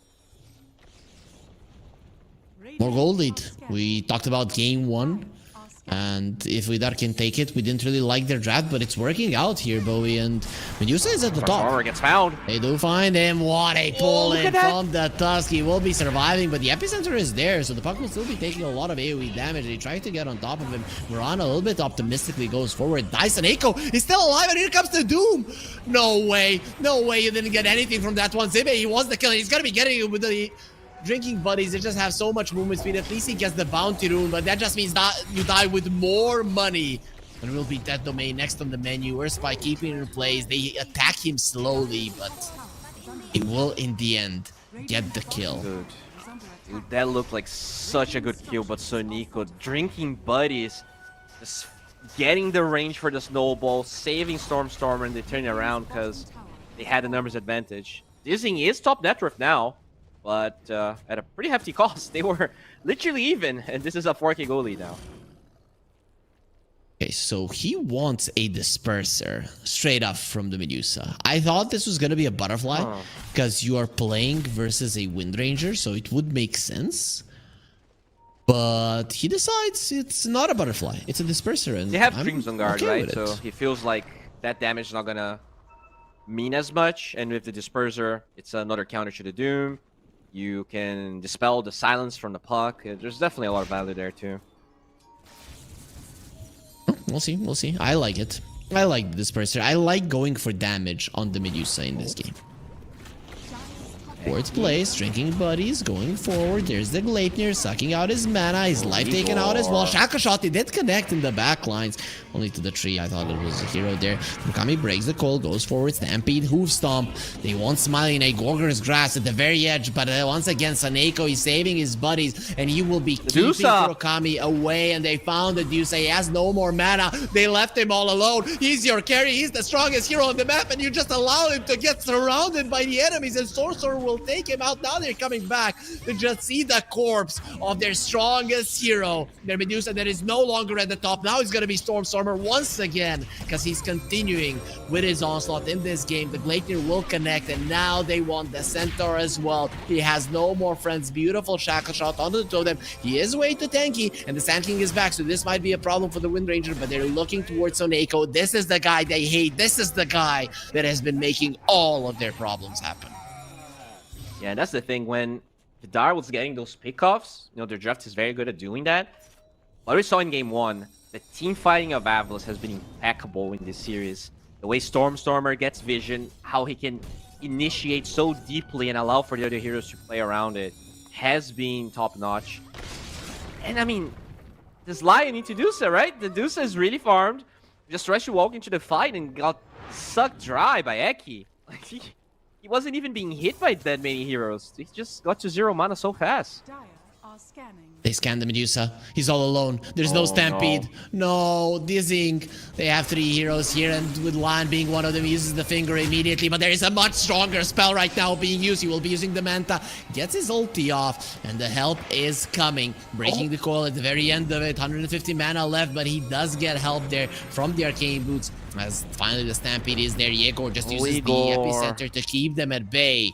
S2: More gold lead. We talked about game 1. And if Vidar can take it, we didn't really like their draft, but it's working out here, Bowie. And Medusa is at the top.
S1: Gets found.
S2: They do find him. What a pull in from the Tusk. He will be surviving, but the epicenter is there, so the puck will still be taking a lot of AoE damage. They try to get on top of him. Moran a little bit optimistically goes forward. Dyson Echo is still alive, and here comes the Doom. No way. No way you didn't get anything from that one. Zibe, he was the killer. He's going to be getting it with the... Drinking buddies, they just have so much movement speed. At least he gets the bounty rune, but that just means that you die with more money. And it will be Dead Domain next on the menu. Earth by keeping in place. They attack him slowly, but he will in the end get the kill.
S1: Dude, that looked like such a good kill, but so Nico drinking buddies, just getting the range for the snowball, saving Stormer, and they turn around because they had the numbers advantage. Dizing is top net worth now. But at a pretty hefty cost. They were literally even, and this is a 4k goal lead now.
S2: Okay, so he wants a disperser straight up from the Medusa. I thought this was going to be a butterfly because you are playing versus a Wind Ranger, so it would make sense. But he decides it's not a butterfly, it's a disperser. And
S1: they have Crimson Guard,
S2: okay,
S1: right? So he feels like that damage is not going to mean as much. And with the disperser, it's another counter to the Doom. You can dispel the silence from the puck. There's definitely a lot of value there too.
S2: We'll see. We'll see. I like it. I like the disperser. I like going for damage on the Medusa in this game. Fourth place, drinking buddies, going forward. There's the Gleipnir sucking out his mana, his life taken out as well. Shakashot, did connect in the back lines. Only to the tree. I thought it was a hero there. Fukami breaks the coil, goes forward. Stampede, hoof stomp. They want Smiling a Gorger's Grasp at the very edge, but once again, Saneko is saving his buddies, and he will be keeping Fukami away. And they found the Medusa. He has no more mana. They left him all alone. He's your carry. He's the strongest hero on the map, and you just allow him to get surrounded by the enemies, and Sorcerer will will take him out. Now they're coming back to just see the corpse of their strongest hero, their Medusa, that is no longer at the top. Now he's going to be Stormer once again, because he's continuing with his onslaught in this game. The Gleipnir will connect, and now they want the Centaur as well. He has no more friends. Beautiful shackle shot onto the totem. He is way too tanky, and the Sand King is back, so this might be a problem for the Wind Ranger, but they're looking towards Soneko. This is the guy they hate. This is the guy that has been making all of their problems happen.
S1: Yeah, that's the thing. When Vidar was getting those pickoffs, you know, their draft is very good at doing that. What we saw in game 1, the team fighting of Avilis has been impeccable in this series. The way Stormer gets vision, how he can initiate so deeply and allow for the other heroes to play around it, has been top-notch. And I mean, this Lion into Dusa, right? The Dusa is really farmed. Just tries to walk into the fight and got sucked dry by Eki. Like, he wasn't even being hit by that many heroes. He just got to 0 mana so fast.
S6: Dire are scanning.
S2: They scan the Medusa. He's all alone. There's no Stampede. No, Dizzying. They have 3 heroes here, and with Lion being one of them, he uses the finger immediately. But there is a much stronger spell right now being used. He will be using the Manta. Gets his ulti off, and the help is coming. Breaking the coil at the very end of it. 150 mana left, but he does get help there from the Arcane Boots. As finally the Stampede is there. Yegor just uses the epicenter to keep them at bay.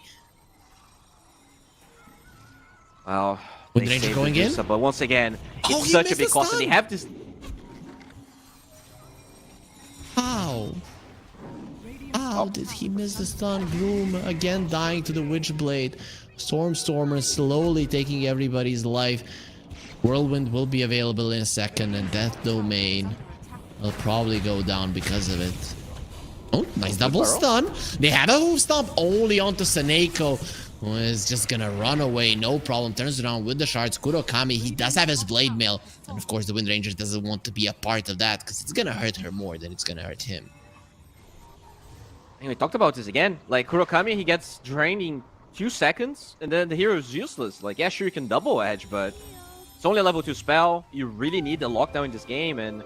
S1: Wow.
S2: Wind Ranger going in?
S1: But once again,
S2: Oh,
S1: it's
S2: he
S1: such a
S2: missed
S1: big
S2: the
S1: cost, and they
S2: stun!
S1: have this.
S2: How did he miss the stun? Broom again dying to the Witchblade. Stormer slowly taking everybody's life. Whirlwind will be available in a second, and Death Domain will probably go down because of it. Oh, nice double stun. They have a move stomp only onto Soneko, who is just gonna run away, no problem. Turns around with the shards. Kurokami, he does have his blade mail, and of course the Wind Ranger doesn't want to be a part of that, because it's gonna hurt her more than it's gonna hurt him.
S1: And we talked about this again. Like, Kurokami, he gets drained in 2 seconds, and then the hero is useless. Like, yeah, sure, you can double edge, but it's only a level 2 spell. You really need the lockdown in this game, and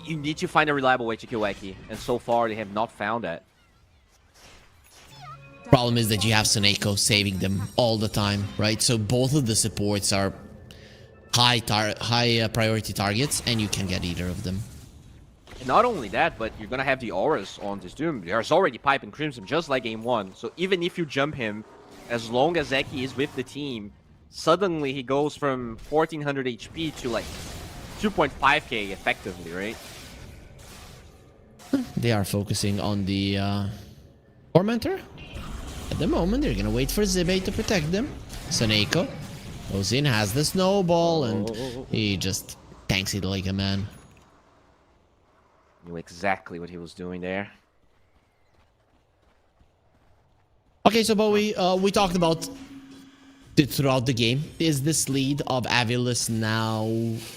S1: you need to find a reliable way to kill Eki. And so far, they have not found that.
S2: Problem is that you have Soneko saving them all the time, right? So both of the supports are high priority targets, and you can get either of them.
S1: And not only that, but you're gonna have the auras on this Doom. There's already Pipe and Crimson, just like game 1. So even if you jump him, as long as Eki is with the team, suddenly he goes from 1400 HP to like 2.5k effectively, right?
S2: They are focusing on the Tormentor. At the moment, they're gonna wait for Zibe to protect them. Soneko goes in, has the snowball, and he just tanks it like a man.
S1: Knew exactly what he was doing there.
S2: Okay, so but we talked about it throughout the game. Is this lead of Avilis now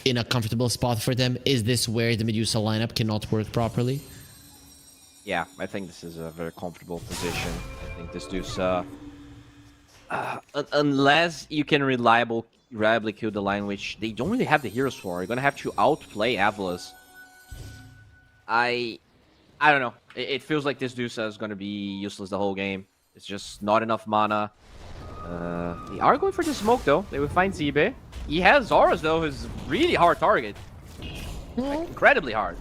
S2: in a comfortable spot for them? Is this where the Medusa lineup cannot work properly?
S1: Yeah, I think this is a very comfortable position. I think this dude's unless you can reliably kill the line, which they don't really have the heroes for. You're gonna have to outplay Avilis. I don't know. It feels like this Dusa is gonna be useless the whole game. It's just not enough mana. They are going for the smoke though. They will find Zibe. He has auras though, who's really hard target. Like, incredibly hard.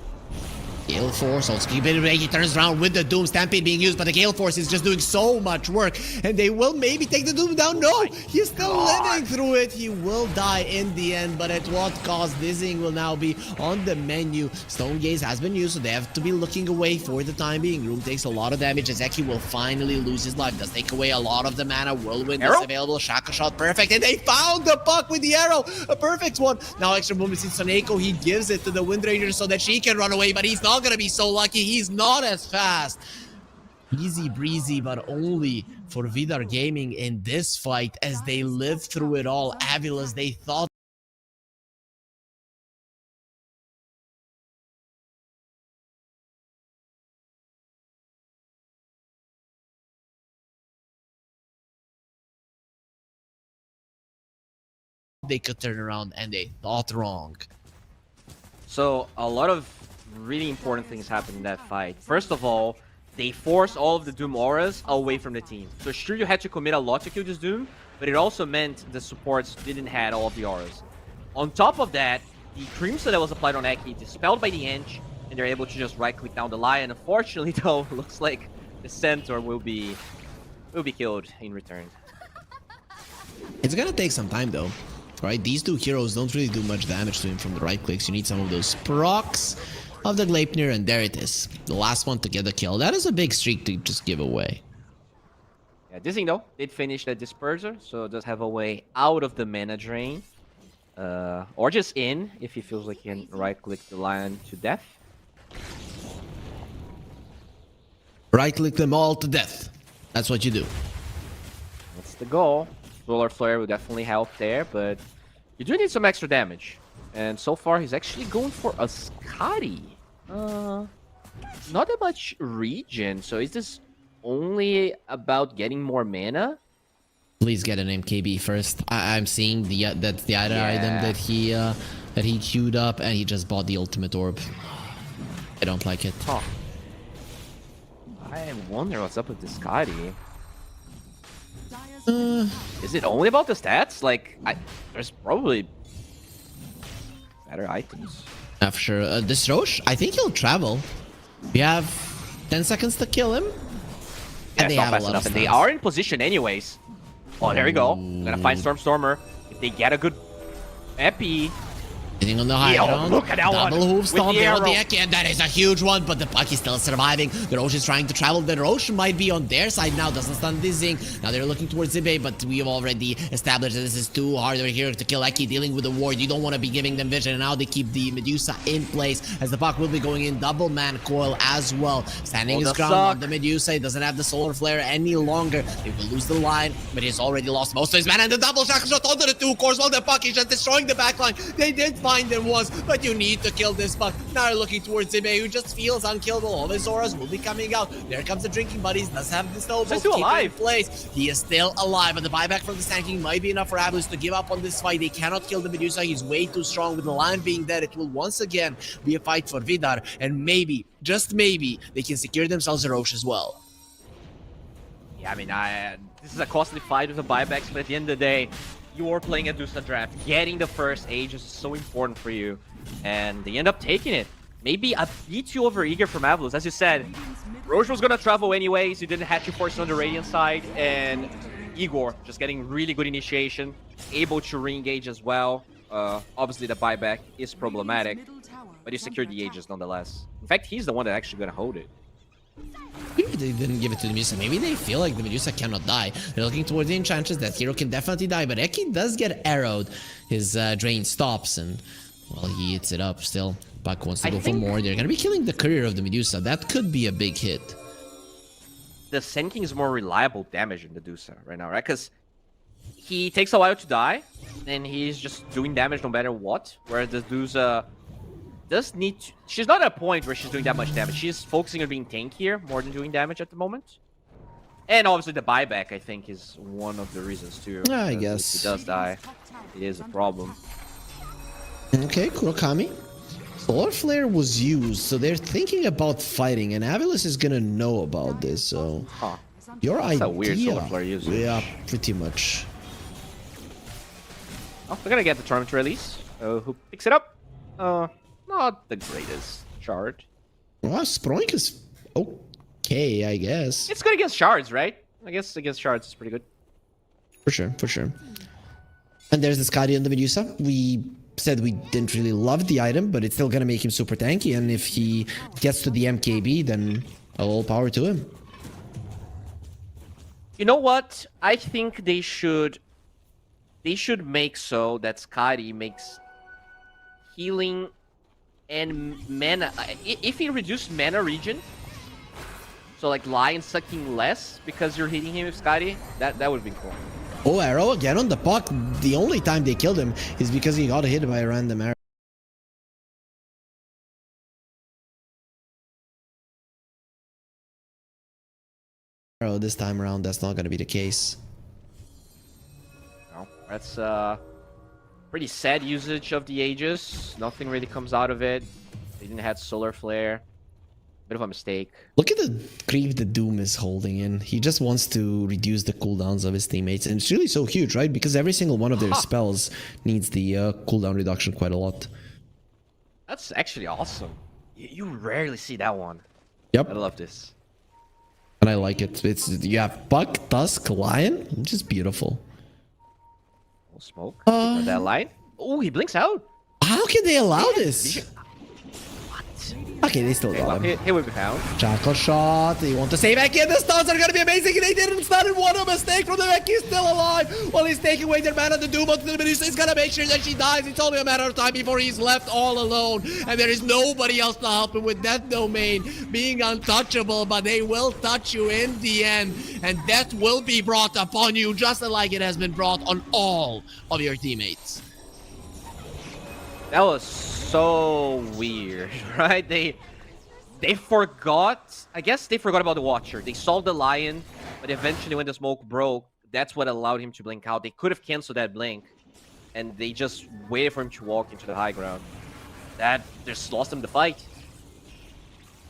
S2: Gale Force also keep it away. He turns around with the Doom Stampede being used, but the Gale Force is just doing so much work, and they will maybe take the Doom down. No, he's still living through it. He will die in the end, but at what cost? Dizzying will now be on the menu. Stone Gaze has been used, so they have to be looking away for the time being. Room takes a lot of damage. Ezeki will finally lose his life. Does take away a lot of the mana. Whirlwind is available. Shackle Shot, perfect, and they found the puck with the arrow. A perfect one. Now extra movement in Soneko. He gives it to the Wind Ranger so that she can run away, but he's not gonna be so lucky. He's not as fast. Easy breezy, but only for Vidar Gaming in this fight as they lived through it all. Avilis, they thought they could turn around, and they thought wrong.
S1: So a lot of really important things happened in that fight. First of all, they forced all of the Doom auras away from the team. So sure, you had to commit a lot to kill this Doom, but it also meant the supports didn't have all of the auras. On top of that, the Crimson that was applied on Eki dispelled by the ENG, and they're able to just right-click down the line. Unfortunately, though, looks like the Centaur will be killed in return.
S2: It's gonna take some time though, right? These two heroes don't really do much damage to him from the right clicks. You need some of those procs of the Gleipnir, and there it is. The last one to get the kill. That is a big streak to just give away.
S1: Yeah, Dizzy though did finish the Disperser, so does have a way out of the mana drain. Or just in, if he feels like he can right-click the lion to death.
S2: Right-click them all to death. That's what you do.
S1: That's the goal. Solar Flare will definitely help there, but you do need some extra damage. And so far, he's actually going for a Skadi. Not that much regen, so is this only about getting more mana?
S2: Please get an MKB first. I'm seeing that's the other item that he queued up, and he just bought the ultimate orb. I don't like it.
S1: Huh. I wonder what's up with this Skadi. Is it only about the stats? Like, there's probably better items.
S2: For sure. This Roche, I think he'll travel. We have 10 seconds to kill him.
S1: Yeah,
S2: And they
S1: it's not
S2: have a
S1: fast
S2: lot
S1: enough,
S2: of
S1: and they
S2: stats.
S1: are in position anyways. Oh, there we go. Gonna find Stormstormer. If they get a good epi,
S2: Hitting on the high
S1: Yo,
S2: ground.
S1: look at that one.
S2: Double hoof
S1: With
S2: stomp
S1: the
S2: on the
S1: arrow.
S2: Eki, and that is a huge one, but the puck is still surviving. The Roche is trying to travel. The Roche might be on their side now, doesn't stun Dizzy. Now they're looking towards Zibe, but we have already established that this is too hard over here to kill Eki, dealing with the ward. You don't want to be giving them vision, and now they keep the Medusa in place as the puck will be going in. Double man coil as well. Standing his ground on the Medusa. He doesn't have the solar flare any longer. He will lose the line, but he's already lost most of his mana, and the double shock shot onto the two cores while the puck is just destroying the backline. They did find there was, but you need to kill this puck. Now you're looking towards Zibe, who just feels unkillable. All of his auras will be coming out. There comes the drinking buddies. Does have the snowball.
S1: He's still alive.
S2: In place. He is still alive, but the buyback from the Sand King might be enough for Abyss to give up on this fight. They cannot kill the Medusa. He's way too strong. With the lion being dead, it will once again be a fight for Vidar, and maybe, just maybe, they can secure themselves a Roche as well.
S1: yeah, I mean, this is a costly fight with the buybacks, but at the end of the day, you are playing a Dusa draft. Getting the first age is so important for you, and they end up taking it. Maybe a bit too over eager from Avalus. As you said, Roche was gonna travel anyways. You didn't have to force it on the Radiant side, and Igor just getting really good initiation, able to re-engage as well. Obviously, the buyback is problematic, but you secured the ages nonetheless. In fact, he's the one that's actually gonna hold it.
S2: Maybe they didn't give it to the Medusa. Maybe they feel like the Medusa cannot die. They're looking towards the Enchantress. That hero can definitely die, but Eki does get arrowed. His drain stops, and, well, he eats it up still. Puck wants to go for more. They're going to be killing the courier of the Medusa. That could be a big hit.
S1: The Sand King is more reliable damage than the Dusa right now, right? Because he takes a while to die, and he's just doing damage no matter what. Where the Dusa does need to... She's not at a point where she's doing that much damage. She's focusing on being tankier more than doing damage at the moment. And obviously the buyback, I think, is one of the reasons too.
S2: Yeah, I
S1: Because
S2: guess.
S1: If he does die, it is a problem.
S2: Okay, Kurokami. Solar Flare was used, so they're thinking about fighting, and Avalus is gonna know about this, so...
S1: Huh.
S2: Your
S1: That's
S2: idea...
S1: a weird Solar Flare usage.
S2: Yeah, pretty much.
S1: Oh, we're gonna get the tournament release. Who picks it up? Not the greatest shard.
S2: Well, Sproink is okay, I guess.
S1: It's good against shards, right? I guess against shards it's pretty good.
S2: For sure, for sure. And there's the Skadi and the Medusa. We said we didn't really love the item, but it's still gonna make him super tanky, and if he gets to the MKB, then all power to him.
S1: You know what? I think they should make so that Skadi makes healing and mana. If he reduced mana regen, so like Lion sucking less because you're hitting him with Skadi, that would be cool.
S2: Oh, arrow again on the puck. The only time they killed him is because he got hit by a random arrow. This time around, that's not going to be the case.
S1: No, that's pretty sad usage of the Aegis. Nothing really comes out of it. They didn't have Solar Flare. Bit of a mistake.
S2: Look at the creep that Doom is holding in. He just wants to reduce the cooldowns of his teammates. And it's really so huge, right? Because every single one of their spells needs the cooldown reduction quite a lot.
S1: That's actually awesome. You rarely see that one.
S2: Yep.
S1: I love this.
S2: And I like it. You have Buck, Tusk, Lion. Just beautiful.
S1: Oh, smoke. That line. Oh, he blinks out.
S2: How can they allow this? Okay, they still got him.
S1: Here we be found.
S2: Jackal shot. They want to save Eki, and the stuns are gonna be amazing. They didn't stun it. What a mistake from the Eki. He's still alive. While he's taking away their mana, the Doom onto the Medusa is gonna make sure that she dies. It's only a matter of time before he's left all alone. And there is nobody else to help him with that domain being untouchable. But they will touch you in the end. And death will be brought upon you just like it has been brought on all of your teammates.
S1: That was so weird, right? They forgot. I guess they forgot about the Watcher. They saw the Lion, but eventually when the smoke broke, that's what allowed him to blink out. They could have canceled that blink, and they just waited for him to walk into the high ground. That just lost him the fight.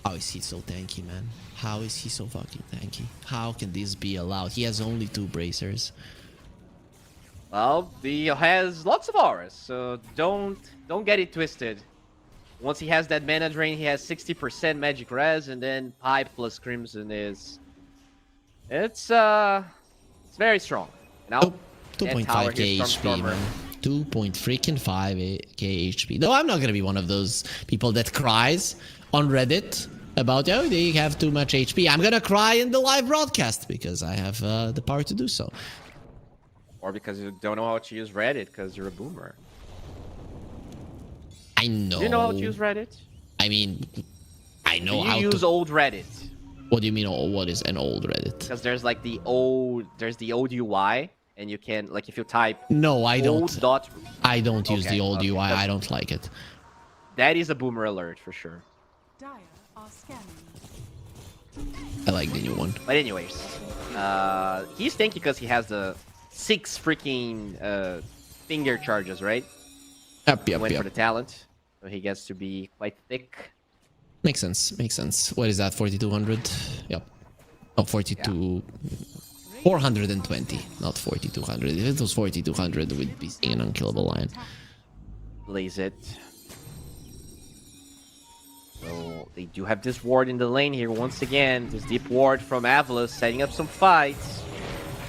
S2: How is he so tanky, man? How is he so fucking tanky? How can this be allowed? He has only 2 bracers.
S1: Well, he has lots of auras, so don't get it twisted. Once he has that mana drain, he has 60% magic res, and then pipe plus crimson is it's very strong. Now
S2: 2.5k HP, man. 2.5k HP. No, I'm not gonna be one of those people that cries on Reddit about, oh, they have too much HP. I'm gonna cry in the live broadcast because I have the power to do so.
S1: Or because you don't know how to use Reddit because you're a boomer.
S2: I know.
S1: Do you know how to use Reddit?
S2: I mean, I know how to
S1: use old Reddit.
S2: What do you mean? What is an old Reddit?
S1: Because there's like the old UI, and you can, like, if you type.
S2: No, I don't. I don't use
S1: Okay,
S2: the old
S1: okay,
S2: UI. I don't like it.
S1: That is a boomer alert for sure.
S6: Dire are scanning.
S2: I like the new one.
S1: But anyways, he's tanky because he has the 6 freaking finger charges, right?
S2: Yep.
S1: Went for the talent, so he gets to be quite thick.
S2: Makes sense. Makes sense. What is that? 4200? Yep. Oh, 42. 420, not 4200. If it was 4200, we'd be seeing an unkillable Lion.
S1: Blaze it. So they do have this ward in the lane here once again. This deep ward from Avalos setting up some fights.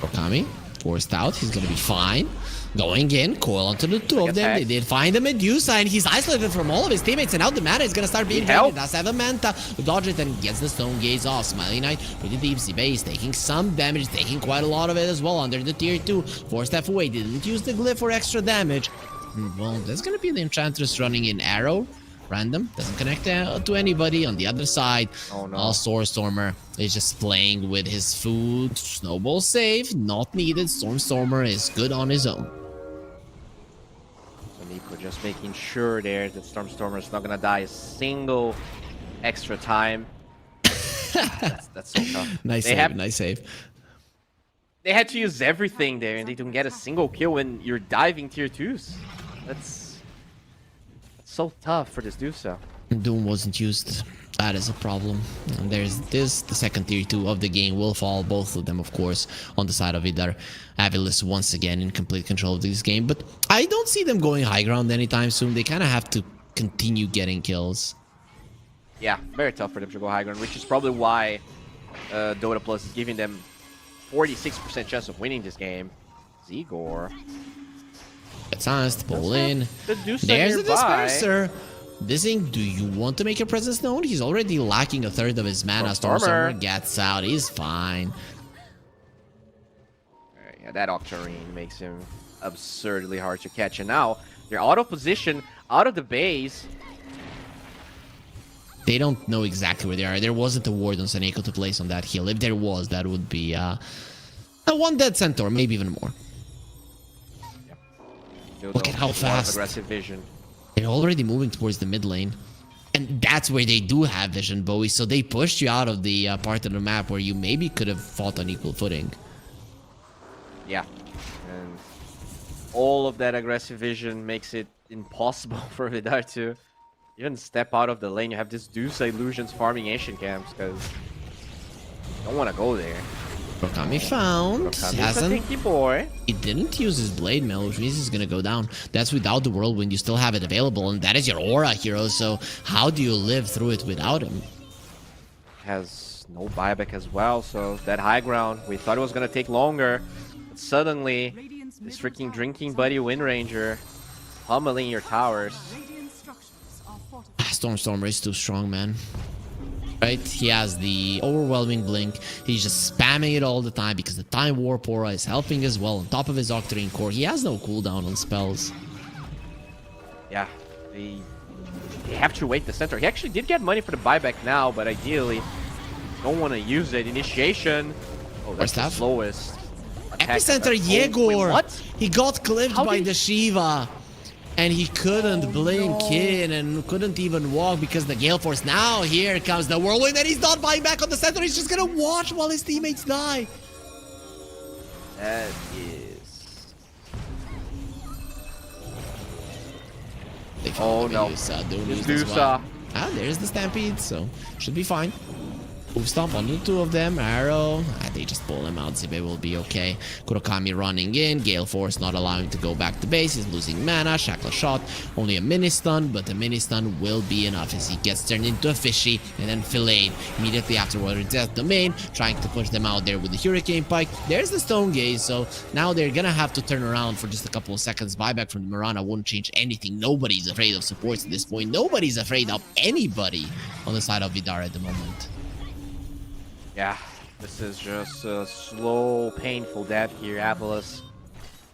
S2: Okami forced out. He's gonna be fine. Going in, coil onto the 2 of them. They did find the Medusa, and he's isolated from all of his teammates. And now the mana is gonna start being drained. He does have a Manta. Dodge it and gets the Stone Gaze off. Smiley Knight pretty deep sea base, taking some damage, taking quite a lot of it as well under the tier 2. 4 step away. Didn't use the glyph for extra damage. Well, there's gonna be the Enchantress running in arrow. Random, doesn't connect to anybody. On the other side,
S1: oh no,
S2: Stormstormer is just playing with his food. Snowball save, not needed. Stormstormer is good on his own.
S1: So Nico just making sure there that Stormstormer is not gonna die a single extra time. that's so tough.
S2: Nice save.
S1: They had to use everything there, and they didn't get a single kill when you're diving tier 2s. That's so tough for this Dusa.
S2: Doom wasn't used. That is a problem. And there's this. The second tier 2 of the game will fall. Both of them, of course, on the side of Vidar. Avilis once again in complete control of this game. But I don't see them going high ground anytime soon. They kind of have to continue getting kills.
S1: Yeah, very tough for them to go high ground, which is probably why Dota2 is giving them 46% chance of winning this game. Zegor.
S2: That's honest. Pull in.
S1: There's
S2: the disperser. Dissing, do you want to make your presence known? He's already lacking a third of his mana. Stormstormer gets out. He's fine.
S1: Yeah, that Octarine makes him absurdly hard to catch. And now they're out of position, out of the base.
S2: They don't know exactly where they are. There wasn't a ward on Saneko to place on that hill. If there was, that would be a 1 dead centaur, maybe even more. Look at how fast.
S1: Aggressive vision.
S2: They're already moving towards the mid lane. And that's where they do have vision, Bowie. So they pushed you out of the part of the map where you maybe could have fought on equal footing.
S1: Yeah. And all of that aggressive vision makes it impossible for Vidar to even step out of the lane. You have this Deuce Illusions farming Ancient Camps because you don't want to go there.
S2: Kurokami found.
S1: Kurokami's a
S2: Hasn't.
S1: tinky boy.
S2: He didn't use his blade mail, which means he's gonna go down. That's without the whirlwind. You still have it available, and that is your aura hero. So how do you live through it without him?
S1: Has no buyback as well, so that high ground, we thought it was gonna take longer. But suddenly, this freaking drinking buddy Wind Ranger pummeling your towers.
S2: Stormstormer is too strong, man. Right? He has the overwhelming blink. He's just spamming it all the time because the time warp aura is helping as well. On top of his Octarine core, he has no cooldown on spells.
S1: Yeah, they have to wait the center. He actually did get money for the buyback now, but ideally, don't want to use it. Initiation. Oh, that's the slowest.
S2: Epicenter Yegor.
S1: Wait, what?
S2: He got clipped by the Shiva. And he couldn't blink in and couldn't even walk because the Gale Force. Now here comes the whirlwind and he's not buying back on the center. He's just gonna watch while his teammates die.
S1: That is... Oh no. Medusa.
S2: Ah, there's the Stampede, so should be fine. Move stomp on the two of them. Arrow. They just pull him out. Zibe will be okay. Kurokami running in. Gale Force not allowing to go back to base. He's losing mana. Shackle shot. Only a mini stun, but the mini stun will be enough as he gets turned into a fishy and then filleted immediately afterward. Death Domain trying to push them out there with the Hurricane Pike. There's the Stone Gaze, so now they're gonna have to turn around for just a couple of seconds. Buyback from the Mirana won't change anything. Nobody's afraid of supports at this point. Nobody's afraid of anybody on the side of Vidar at the moment.
S1: Yeah, this is just a slow, painful death here. Avalos,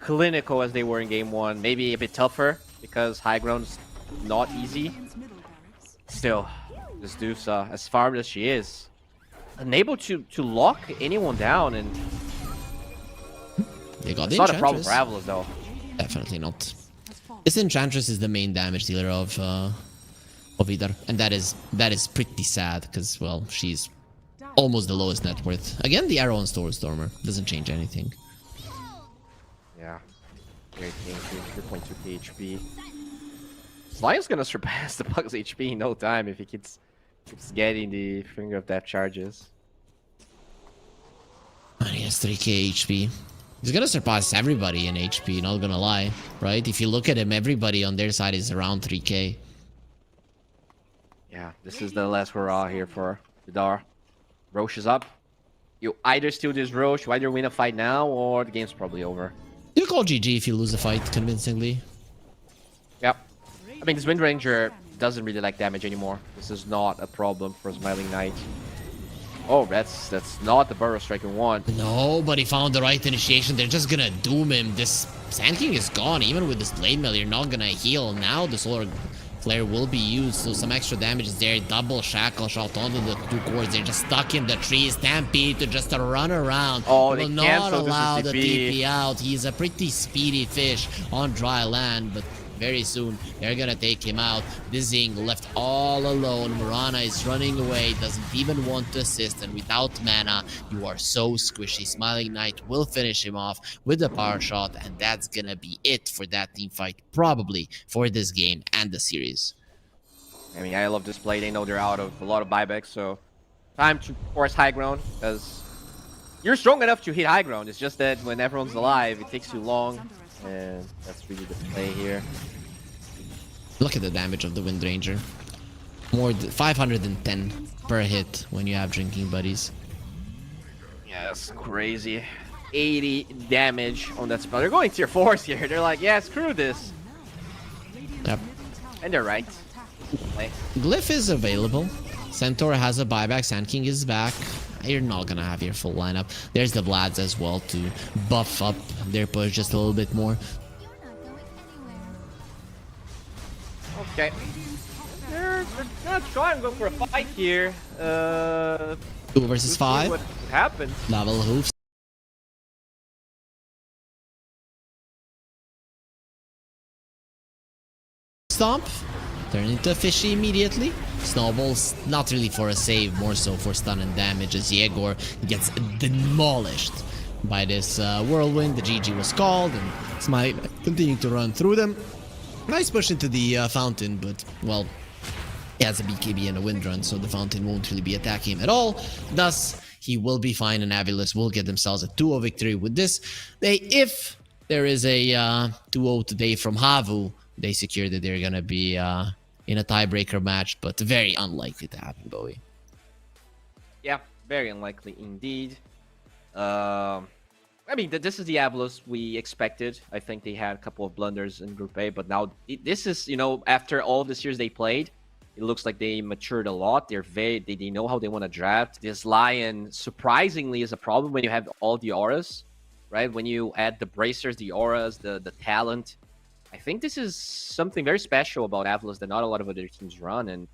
S1: clinical as they were in game one. Maybe a bit tougher because high ground's not easy. Still, this Dusa, as farmed as she is, unable to lock anyone down, and
S2: they got
S1: it's not a problem for Avalos though.
S2: Definitely not. This Enchantress is the main damage dealer of Vidar, and that is pretty sad because, well, she's almost the lowest net worth. Again, the arrow on Stormer doesn't change anything.
S1: Yeah. Great game, 3.2k HP. Lion's gonna surpass the Pug's HP in no time if he keeps getting the Finger of Death charges.
S2: And he has 3k HP. He's gonna surpass everybody in HP, not gonna lie. Right? If you look at him, everybody on their side is around 3k.
S1: Yeah, this is the last hurrah here for Vidar. Roche is up. You either steal this Roche, you either win a fight now, or the game's probably over.
S2: You call GG if you lose the fight convincingly.
S1: Yep. I mean, this Wind Ranger doesn't really like damage anymore. This is not a problem for Smiling Knight. Oh, that's not the Burrow Striker one.
S2: No, but he found the right initiation. They're just gonna doom him. This Sand King is gone. Even with this Blade Mail, you're not gonna heal. Now the Solar Flare will be used, so some extra damage is there. Double Shackle shot onto the two cores. They're just stuck in the trees. Stampede to just run around.
S1: Oh,
S2: will not allow the TP out. He's a pretty speedy fish on dry land, but very soon they're gonna take him out. Dizing left all alone. Mirana is running away, doesn't even want to assist, and without mana, you are so squishy. Smiling Knight will finish him off with the power shot, and that's gonna be it for that team fight, probably for this game and the series.
S1: I mean, I love this play. They know they're out of a lot of buybacks, so time to force high ground, because you're strong enough to hit high ground. It's just that when everyone's alive, it takes too long, and that's really the play here.
S2: Look at the damage of the Wind Ranger. More than 510 per hit when you have drinking buddies.
S1: Yeah, that's crazy. 80 damage on that spell. They're going tier 4s here. They're like, yeah, screw this.
S2: Yep.
S1: And they're right. Play.
S2: Glyph is available. Centaur has a buyback. Sand King is back. You're not gonna have your full lineup. There's the Vlads as well to buff up their push just a little bit more.
S1: Okay. They're gonna try and go for a fight here.
S2: 2 versus 5.
S1: What happened?
S2: Level hoofs. Stomp. Turn into a fishy immediately. Snowballs, not really for a save, more so for stun and damage, as Yegor gets demolished by this whirlwind. The GG was called, and Smite continuing to run through them. Nice push into the fountain, but, well, He has a BKB and a wind run, so the Fountain won't really be attacking him at all. Thus, he will be fine, and Avilis will get themselves a 2-0 victory with this. If there is a 2-0 today from Havu, they secure that they're going to be in a tiebreaker match, but very unlikely to happen, Bowie.
S1: Yeah, very unlikely indeed. I mean, this is the Avilos we expected. I think they had a couple of blunders in Group A, but now this is, you know, after all of the series they played, it looks like they matured a lot. They know how they want to draft. This Lion, surprisingly, is a problem when you have all the auras, right? When you add the bracers, the auras, the talent. I think this is something very special about Avilos that not a lot of other teams run, and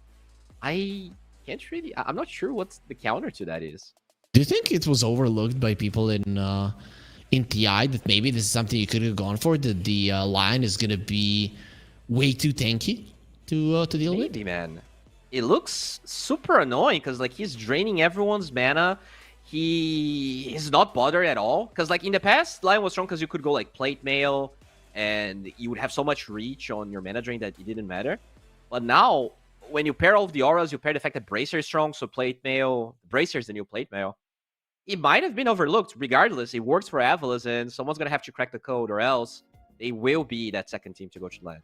S1: I'm not sure what the counter to that is.
S2: Do you think it was overlooked by people in TI that maybe this is something you could have gone for? That the Lion is going to be way too tanky to deal with?
S1: Maybe, man. It looks super annoying because like he's draining everyone's mana. He is not bothered at all. Because like in the past, Lion was strong because you could go like plate mail and you would have so much reach on your mana drain that it didn't matter. But now, when you pair all of the auras, you pair the fact that Bracer is strong, so plate mail, Bracer is the new plate mail. It might have been overlooked. Regardless, it works for Avilos, and someone's gonna have to crack the code, or else they will be that second team to go to land.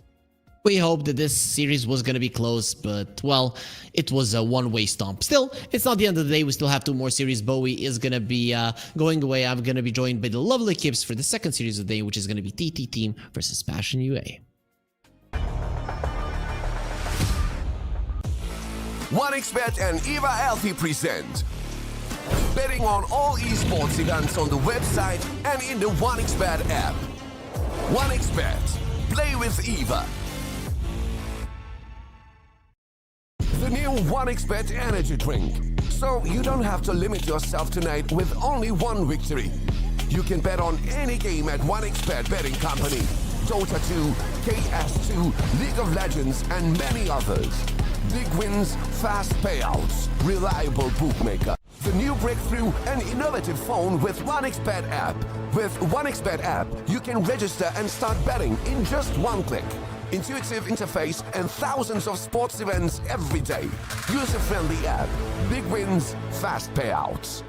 S2: We hope that this series was going to be close, but, well, it was a one-way stomp. Still, it's not the end of the day. We still have 2 more series. Bowie is going to be going away. I'm going to be joined by the lovely Kips for the second series of the day, which is going to be TT Team versus Passion UA.
S3: 1xBet and EVA Alfie present betting on all esports events on the website and in the 1xBet app. 1xBet. Play with EVA. The new 1xBet energy drink. So you don't have to limit yourself tonight with only one victory. You can bet on any game at 1xBet betting company. Dota2, KS2, League of Legends, and many others. Big wins, fast payouts, reliable bookmaker. The new breakthrough and innovative phone with 1xBet app. With 1xBet app, you can register and start betting in just one click. Intuitive interface and thousands of sports events every day. User-friendly app. Big wins, fast payouts.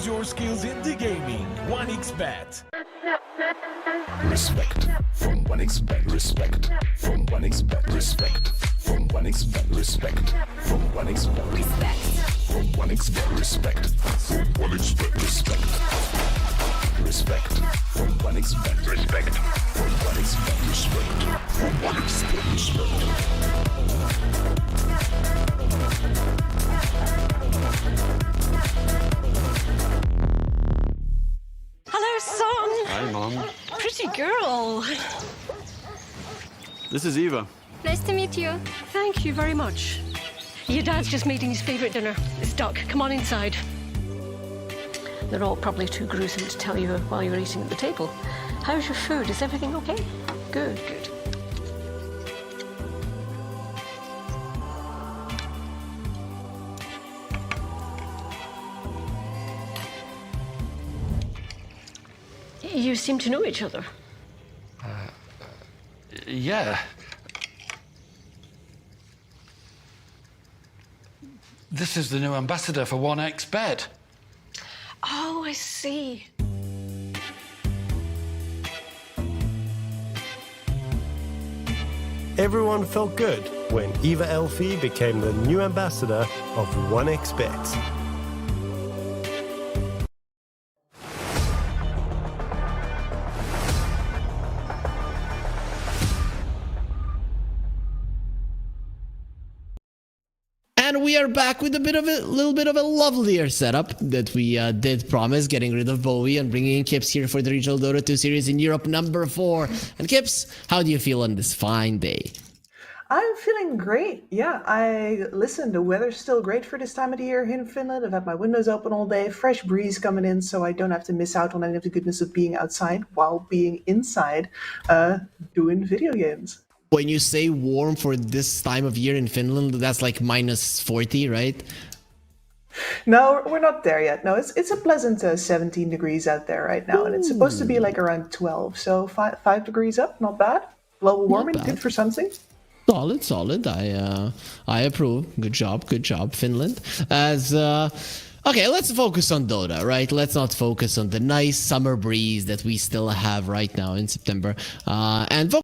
S8: Showcase your skills into gaming. 1xBet.
S9: Respect from 1xBet. Respect from 1xBet. Respect from 1xBet. Respect from 1xBet. Respect from 1xBet. Respect from 1xBet. Respect. Respect from 1xBet. Respect from 1xBet. Respect from 1xBet. Respect.
S4: Hello, son.
S10: Hi, Mom.
S4: Pretty girl.
S10: This is Eva.
S11: Nice to meet you.
S4: Thank you very much. Your dad's just making his favourite dinner. It's duck. Come on inside. They're all probably too gruesome to tell you while you're eating at the table. How's your food? Is everything okay? Good, good. You seem to know each other.
S5: Yeah. This is the new ambassador for 1xBet.
S4: Oh, I see.
S7: Everyone felt good when Eva Elfie became the new ambassador of 1xBet.
S2: And we are back with a little bit of a lovelier setup that we did promise, getting rid of Bowie and bringing in Kips here for the regional Dota 2 series in Europe number 4. And Kips, how do you feel on this fine day?
S12: I'm feeling great. Yeah, listen, the weather's still great for this time of the year here in Finland. I've had my windows open all day, fresh breeze coming in, so I don't have to miss out on any of the goodness of being outside while being inside doing video games.
S2: When you say warm for this time of year in Finland, that's like minus 40, right?
S12: No, we're not there yet. No, it's a pleasant 17 degrees out there right now, and it's supposed to be like around 12, so 5 degrees up, not bad. Global warming, good for something.
S2: Solid. I approve. Good job, Finland. Okay, let's focus on Dota, right? Let's not focus on the nice summer breeze that we still have right now in September, and focus.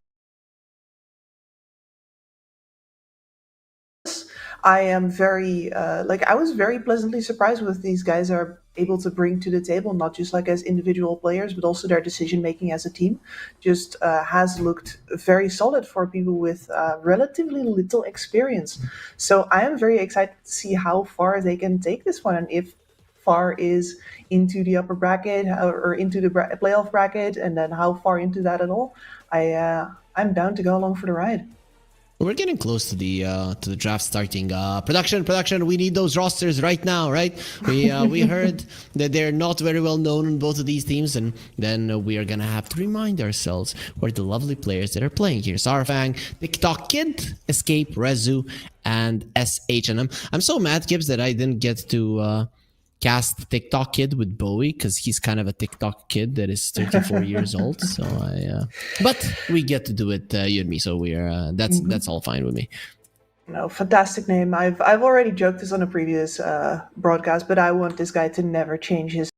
S12: I am very, I was very pleasantly surprised with these guys are able to bring to the table, not just like as individual players, but also their decision making as a team. Just has looked very solid for people with relatively little experience. So I am very excited to see how far they can take this one, and if far is into the upper bracket or into the playoff bracket, and then how far into that at all. I'm down to go along for the ride.
S2: We're getting close to the draft starting. Production. We need those rosters right now, right? We heard that they're not very well known in both of these teams, and then we are gonna have to remind ourselves who are the lovely players that are playing here. Sarfang, TikTok Kid, Escape, Rezu, and SH. And I'm so mad, Gibbs, that I didn't get to cast TikTok Kid with Bowie, because he's kind of a TikTok kid that is 34 years old. So but we get to do it, you and me. So we're that's all fine with me.
S12: No, fantastic name. I've already joked this on a previous broadcast, but I want this guy to never change his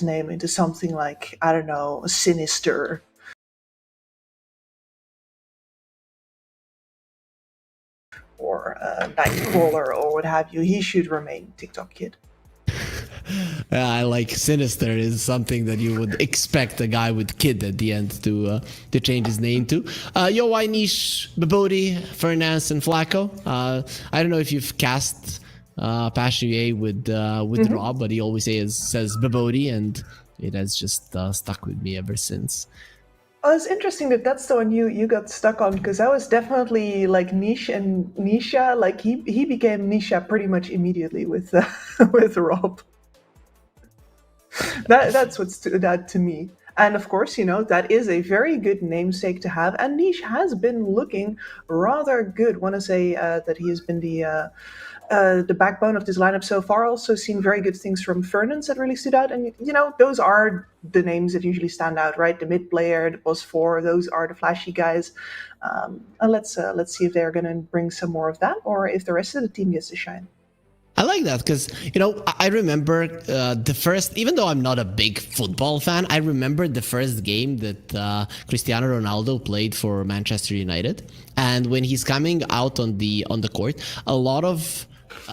S12: name into something like, I don't know, Sinister. Or Nightcrawler or what have you. He should remain TikTok Kid.
S2: I like Sinister is something that you would expect a guy with Kid at the end to change his name to. Yo, Niche, Babodi, Fernance, and Flacco. I don't know if you've cast Pashier with Rob, but he always says Babodi, and it has just stuck with me ever since.
S12: Oh, it's interesting that that's the one you got stuck on, because I was definitely like Niche and Nisha. Like he became Nisha pretty much immediately with with Rob. That's what stood out to me. And of course, you know, that is a very good namesake to have. And Niche has been looking rather good. I want to say that he has been the the backbone of this lineup so far. Also seen very good things from Fernandes that really stood out. And, you know, those are the names that usually stand out, right? The mid player, the boss four, those are the flashy guys. And let's see if they're going to bring some more of that, or if the rest of the team gets to shine.
S2: I like that because, you know, I remember the first, even though I'm not a big football fan, I remember the first game that Cristiano Ronaldo played for Manchester United. And when he's coming out on the court, a lot of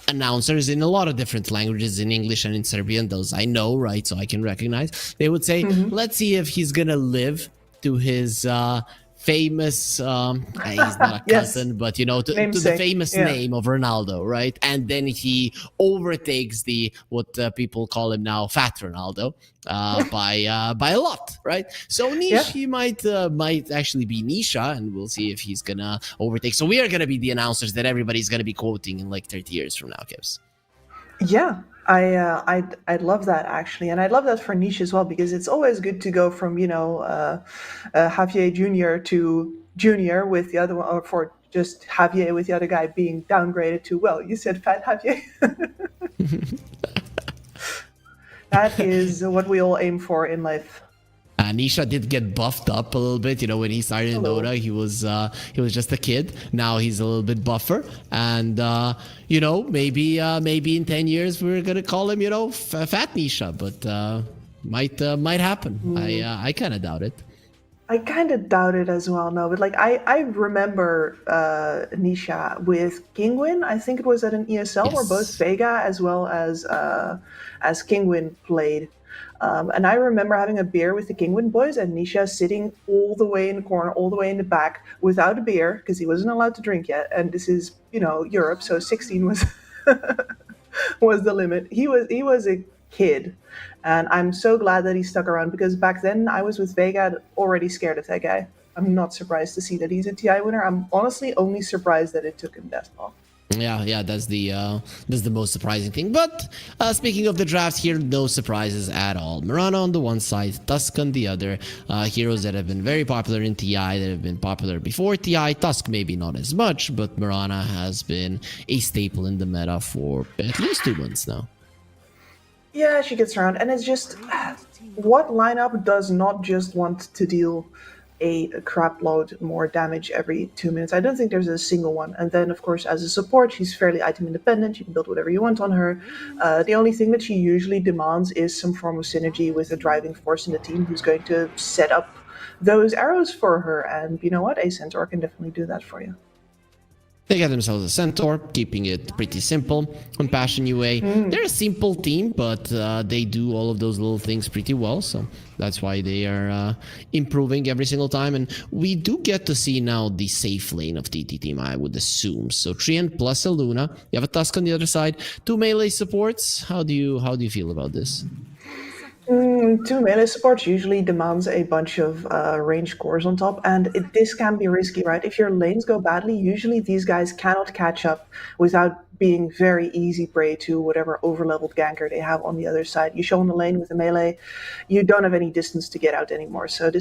S2: announcers in a lot of different languages, in English and in Serbian, those I know, right? So I can recognize, they would say, let's see if he's going to live to his famous he's not a cousin, yes, but you know, to the famous name of Ronaldo, right? And then he overtakes the what people call him now, Fat Ronaldo, by a lot, right? So Nish, he might actually be Nisha, and we'll see if he's gonna overtake. So we are gonna be the announcers that everybody's gonna be quoting in like 30 years from now, Kibs.
S12: Yeah, I'd love that actually, and I'd love that for Niche as well, because it's always good to go from, you know, Javier Junior to Junior with the other one, or for just Javier with the other guy being downgraded to, well, you said Fat Javier. That is what we all aim for in life.
S2: Nisha did get buffed up a little bit, you know, when he started in Dota. He was just a kid. Now he's a little bit buffer, and you know, maybe in 10 years we're gonna call him, you know, Fat Nisha, but might happen. I kind of doubt it.
S12: I kind of doubt it as well. No, but like I remember Nisha with Kingwin. I think it was at an ESL where both Vega as well as Kingwin played. And I remember having a beer with the Kingwin boys, and Nisha sitting all the way in the corner, all the way in the back, without a beer, because he wasn't allowed to drink yet. And this is, you know, Europe, so 16 was was the limit. He was a kid, and I'm so glad that he stuck around, because back then I was with Vega, already scared of that guy. I'm not surprised to see that he's a TI winner. I'm honestly only surprised that it took him that long.
S2: Yeah, that's the most surprising thing. But speaking of the draft here, no surprises at all. Mirana on the one side, Tusk on the other. Heroes that have been very popular in TI, that have been popular before TI. Tusk maybe not as much, but Mirana has been a staple in the meta for at least 2 months now.
S12: Yeah, she gets around, and it's just, what lineup does not just want to deal a crap load more damage every 2 minutes? I don't think there's a single one. And then, of course, as a support, she's fairly item independent. You can build whatever you want on her. The only thing that she usually demands is some form of synergy with a driving force in the team who's going to set up those arrows for her. And you know what? A Centaur can definitely do that for you.
S2: They got themselves a Centaur, keeping it pretty simple. On Passion UA, they're a simple team, but they do all of those little things pretty well, so that's why they are improving every single time. And we do get to see now the safe lane of TT team, I would assume. So Trian plus a Luna, you have a Tusk on the other side, 2 melee supports. How do you feel about this?
S12: 2 melee supports usually demands a bunch of range cores on top, and this can be risky, right? If your lanes go badly, usually these guys cannot catch up without being very easy prey to whatever overleveled ganker they have on the other side. You show on the lane with a melee, you don't have any distance to get out anymore. So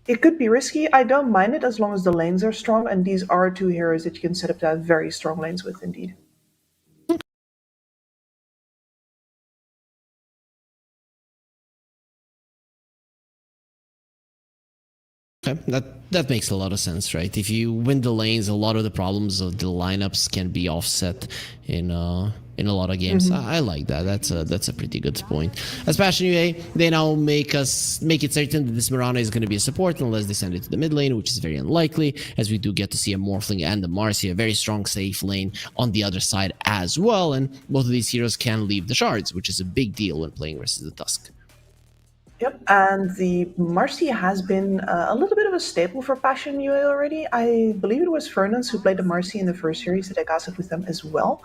S12: it could be risky. I don't mind it as long as the lanes are strong, and these are 2 heroes that you can set up to have very strong lanes with, indeed.
S2: Okay, that makes a lot of sense, right? If you win the lanes, a lot of the problems of the lineups can be offset in a lot of games. I like that. That's a pretty good point. As Passion UA, they now make it certain that this Mirana is going to be a support unless they send it to the mid lane, which is very unlikely, as we do get to see a Morphling and a Marcy, a very strong safe lane on the other side as well. And both of these heroes can leave the shards, which is a big deal when playing versus the Tusk.
S12: Yep, and the Marcy has been a little bit of a staple for Passion UA already. I believe it was Fernandes who played the Marcy in the first series that I casted with them as well.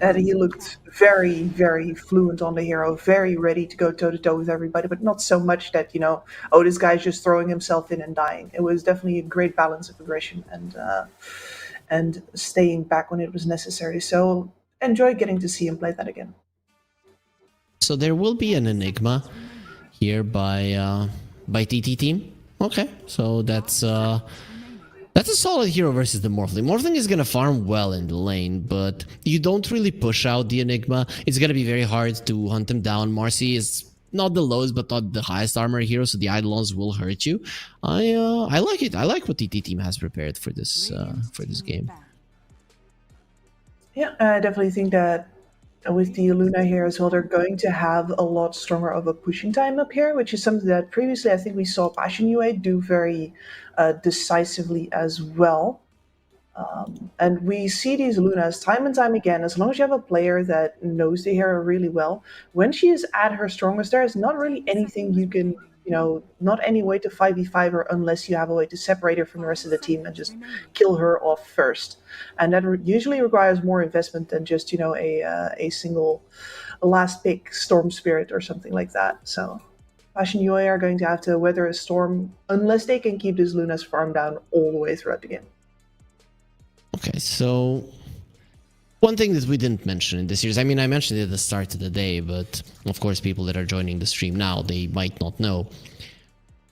S12: And he looked very, very fluent on the hero, very ready to go toe-to-toe with everybody, but not so much that, you know, oh, this guy's just throwing himself in and dying. It was definitely a great balance of aggression and staying back when it was necessary. So enjoy getting to see him play that again.
S2: So there will be an Enigma here by TT team. Okay, so that's That's a solid hero versus the Morphling. Morphling is going to farm well in the lane, but you don't really push out the Enigma. It's going to be very hard to hunt him down. Marcy is not the lowest, but not the highest armor hero, so the Eidolons will hurt you. I like it. I like what TT team has prepared for this game.
S12: Yeah, I definitely think that with the Luna here as well, they're going to have a lot stronger of a pushing time up here, which is something that previously I think we saw Passion UA do very decisively as well. And we see these Lunas time and time again, as long as you have a player that knows the hero really well, when she is at her strongest, there is not really anything you can, not any way to 5v5 her unless you have a way to separate her from the rest of the team and just kill her off first. And that usually requires more investment than just, a single last pick Storm Spirit or something like that. So Passion UA are going to have to weather a storm unless they can keep this Luna's farm down all the way throughout the game.
S2: Okay, so one thing that we didn't mention in this series, I mean, I mentioned it at the start of the day, but of course, people that are joining the stream now, they might not know.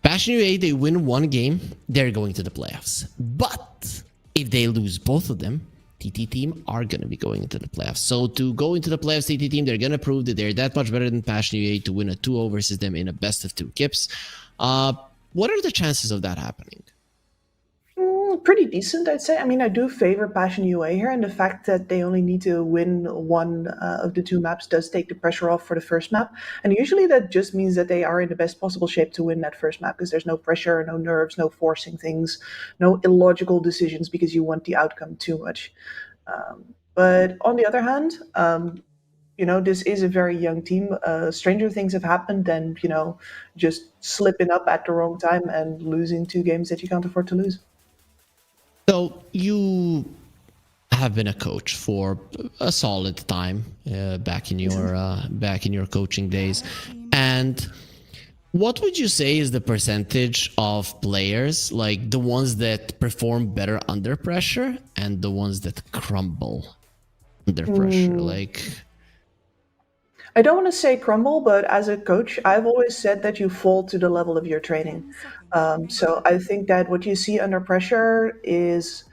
S2: Passion UA, they win one game, they're going to the playoffs. But if they lose both of them, TT team are going to be going into the playoffs. So to go into the playoffs, TT team, they're going to prove that they're that much better than Passion UA to win a 2-0 versus them in a best of 2 kips. What are the chances of that happening?
S12: Pretty decent, I'd say. I mean, I do favor Passion UA here, and the fact that they only need to win one of the 2 maps does take the pressure off for the first map. And usually that just means that they are in the best possible shape to win that first map, because there's no pressure, no nerves, no forcing things, no illogical decisions because you want the outcome too much. But on the other hand, this is a very young team. Stranger things have happened than, just slipping up at the wrong time and losing 2 games that you can't afford to lose.
S2: So you have been a coach for a solid time back in your coaching days, and what would you say is the percentage of players, like the ones that perform better under pressure and the ones that crumble under pressure? Like,
S12: I don't want to say crumble, but as a coach, I've always said that you fall to the level of your training. So I think that what you see under pressure is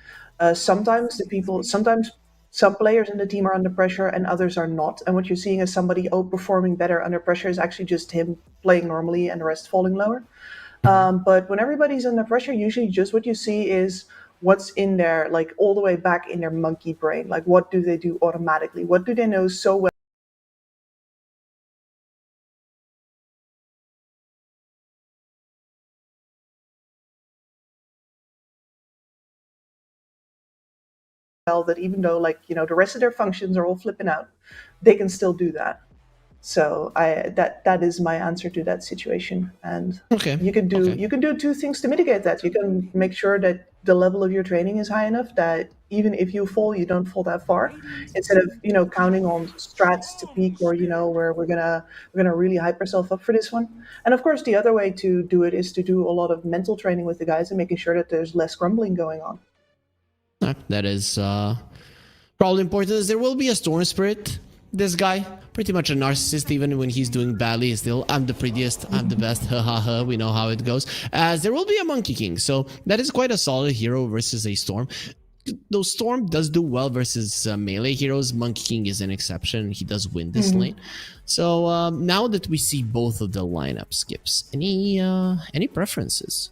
S12: sometimes some players in the team are under pressure and others are not. And what you're seeing is somebody performing better under pressure is actually just him playing normally and the rest falling lower. But when everybody's under pressure, usually just what you see is what's in there, like all the way back in their monkey brain. Like, what do they do automatically? What do they know so well that even though, the rest of their functions are all flipping out, they can still do that. So that is my answer to that situation. And you can do 2 things to mitigate that. You can make sure that the level of your training is high enough that even if you fall, you don't fall that far. Instead of counting on strats to peak, or where we're gonna really hype ourselves up for this one. And of course, the other way to do it is to do a lot of mental training with the guys and making sure that there's less grumbling going on.
S2: That is probably important, as there will be a Storm Spirit. This guy, pretty much a narcissist, even when he's doing badly, still, I'm the prettiest, I'm the best, ha ha ha, we know how it goes. As there will be a Monkey King, so that is quite a solid hero versus a Storm. Though Storm does do well versus melee heroes, Monkey King is an exception, he does win this lane. So now that we see both of the lineup skips, any preferences?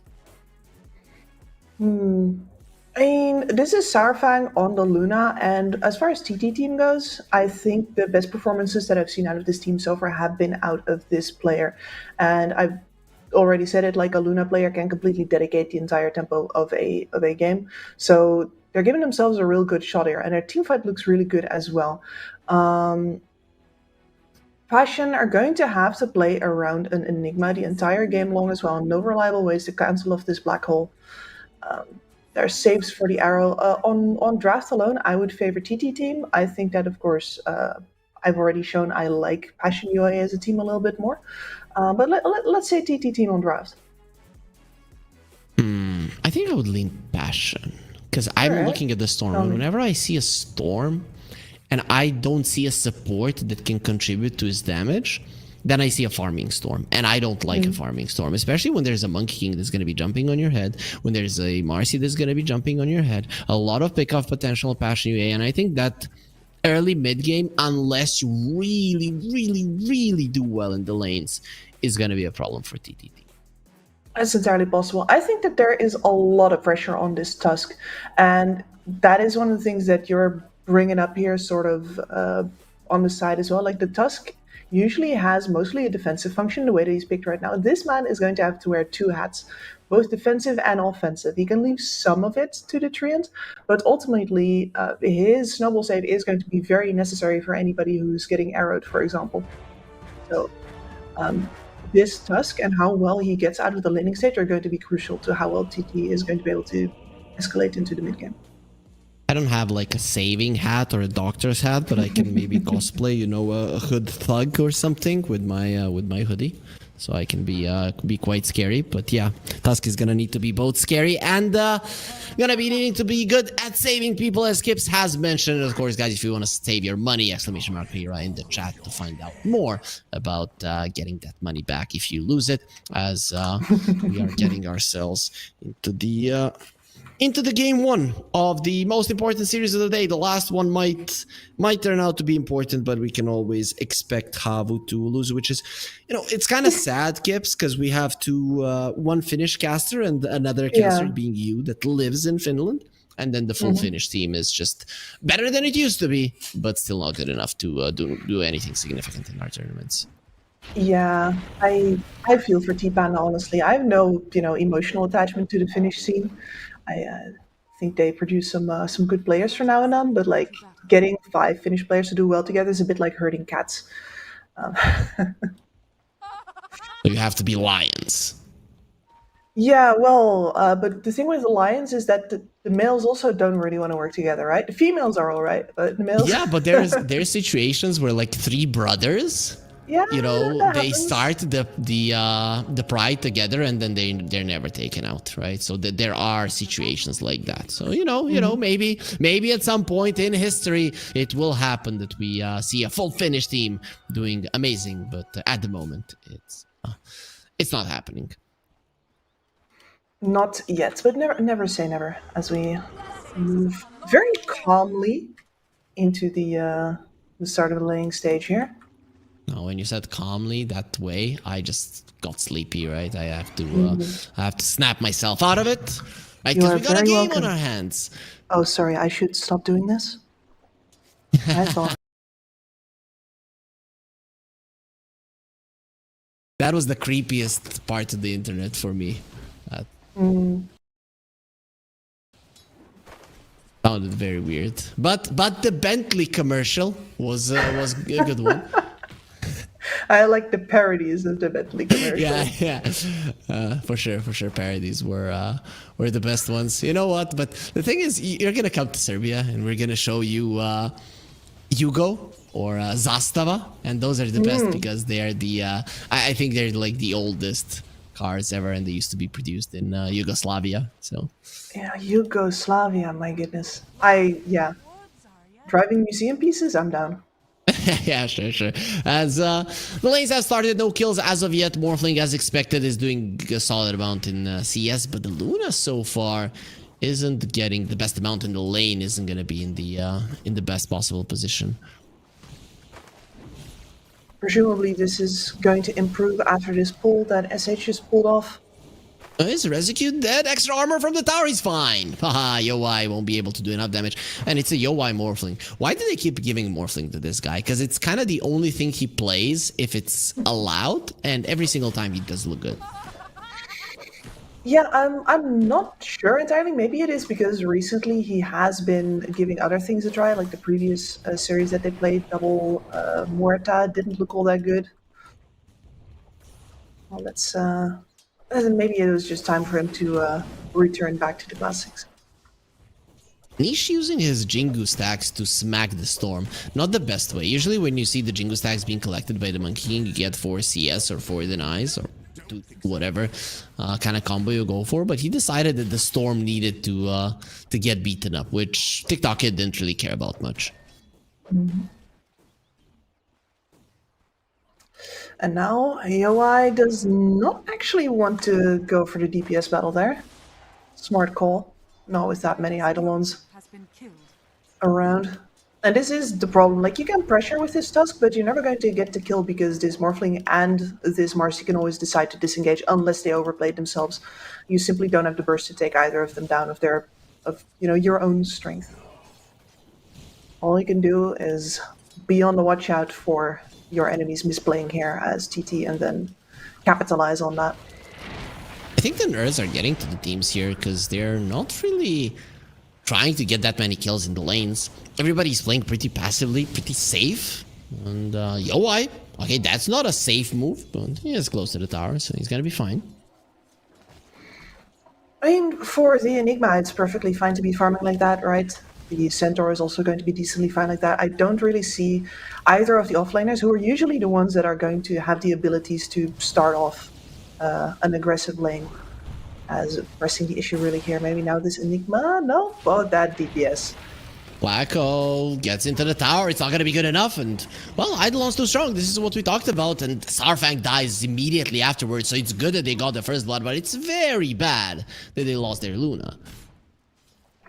S12: I mean, this is Sarfang on the Luna, and as far as TT team goes, I think the best performances that I've seen out of this team so far have been out of this player. And I've already said it, like, a Luna player can completely dedicate the entire tempo of a game. So they're giving themselves a real good shot here, and their team fight looks really good as well. Passion are going to have to play around an Enigma the entire game long as well. No reliable ways to cancel off this black hole. There are saves for the arrow. On draft alone, I would favor TT team. I think that, of course, I've already shown I like Passion UA as a team a little bit more. But let's say TT team on draft.
S2: I think I would lean Passion, because I'm looking at the Storm. And whenever I see a Storm and I don't see a support that can contribute to his damage, then I see a farming storm. And I don't like a farming storm, especially when there's a Monkey King that's going to be jumping on your head, when there's a Marcy that's going to be jumping on your head, a lot of pick-off potential Passion UA. And I think that early mid-game, unless you really do well in the lanes, is going to be a problem for TTT.
S12: That's entirely possible. I think that there is a lot of pressure on this Tusk, and that is one of the things that you're bringing up here, sort of on the side as well. Like the Tusk usually has mostly a defensive function, the way that he's picked right now. This man is going to have to wear two hats, both defensive and offensive. He can leave some of it to the Treant, but ultimately his snowball save is going to be very necessary for anybody who's getting arrowed, for example. So this Tusk and how well he gets out of the laning stage are going to be crucial to how well TT is going to be able to escalate into the mid game.
S2: I don't have like a saving hat or a doctor's hat, but I can maybe cosplay, you know, a hood thug or something with my hoodie, so I can be quite scary. But yeah, Tusk is gonna need to be both scary and gonna be needing to be good at saving people, as Kips has mentioned. Of course, guys, if you want to save your money, exclamation mark here in the chat to find out more about getting that money back if you lose it, as we are getting ourselves into the game one of the most important series of the day. The last one might turn out to be important, but we can always expect Havu to lose, which is, you know, it's kind of sad, Kips, because we have one Finnish caster and another caster being you that lives in Finland. And then the full Finnish team is just better than it used to be, but still not good enough to do anything significant in our tournaments.
S12: Yeah, I feel for T-Panda, honestly. I have no, emotional attachment to the Finnish scene. I think they produce some good players from now and on, but like getting 5 Finnish players to do well together is a bit like herding cats.
S2: You have to be lions.
S12: Yeah, well, but the thing with the lions is that the males also don't really want to work together, right? The females are all right, but the males...
S2: Yeah, but there's situations where like 3 brothers...
S12: Yeah,
S2: you know, they
S12: happens.
S2: start the pride together and then they're never taken out, right? So there are situations like that. So you know, maybe at some point in history it will happen that we see a full Finnish team doing amazing, but at the moment it's not happening.
S12: Not yet, but never say never. As we move very calmly into the start of the laying stage here.
S2: Now, when you said calmly that way, I just got sleepy, right? I have to snap myself out of it, right? Because we got a game on our hands.
S12: Oh, sorry, I should stop doing this. I thought
S2: that was the creepiest part of the internet for me. Sounded very weird, but the Bentley commercial was a good one.
S12: I like the parodies of the Bentley commercial.
S2: Yeah. For sure. Parodies were the best ones. You know what? But the thing is, you're gonna come to Serbia, and we're gonna show you Jugo or Zastava, and those are the best because they are the. I think they're like the oldest cars ever, and they used to be produced in Yugoslavia. So. Yeah,
S12: Yugoslavia. My goodness. Driving museum pieces. I'm down.
S2: Yeah, sure. As the lanes have started, no kills as of yet. Morphling, as expected, is doing a solid amount in CS, but the Luna so far isn't getting the best amount in the lane. Isn't going to be in the best possible position.
S12: Presumably, this is going to improve after this pull that SH just pulled off.
S2: Is Resecute dead? Extra armor from the tower, he's fine. Haha, Yowai won't be able to do enough damage. And it's a Yowai Morphling. Why do they keep giving Morphling to this guy? Because it's kind of the only thing he plays if it's allowed, and every single time he does look good.
S12: Yeah, I'm not sure entirely. Maybe it is because recently he has been giving other things a try, like the previous series that they played, Double Morta, didn't look all that good. Well, let's... maybe it was just time for him to return back to the classics.
S2: Niche using his Jingu stacks to smack the storm. Not the best way. Usually when you see the Jingu stacks being collected by the Monkey King, you get 4 CS or 4 denies or 2 whatever kind of combo you go for. But he decided that the storm needed to get beaten up, which TikTok Kid didn't really care about much.
S12: And now Yoi does not actually want to go for the DPS battle there. Smart call. Not with that many Eidolons
S6: Has been killed.
S12: around. And this is the problem. Like, you can pressure with this Tusk, but you're never going to get the kill because this Morphling and this Marcy can always decide to disengage unless they overplayed themselves. You simply don't have the burst to take either of them down of your own strength. All you can do is be on the watch out for your enemies misplaying here as TT and then capitalize on that.
S2: I think the nerds are getting to the teams here because they're not really trying to get that many kills in the lanes. Everybody's playing pretty passively, pretty safe. And Yoi, okay, that's not a safe move, but he is close to the tower, so he's gonna be fine.
S12: I mean, for the Enigma, it's perfectly fine to be farming like that, right? The Centaur is also going to be decently fine like that. I don't really see either of the offlaners, who are usually the ones that are going to have the abilities to start off an aggressive lane, as pressing the issue really here. Maybe now this Enigma? No? Oh, that DPS.
S2: Wacko gets into the tower. It's not going to be good enough. And, well, Eidolon's too strong. This is what we talked about. And Sarfang dies immediately afterwards. So it's good that they got the first blood, but it's very bad that they lost their Luna.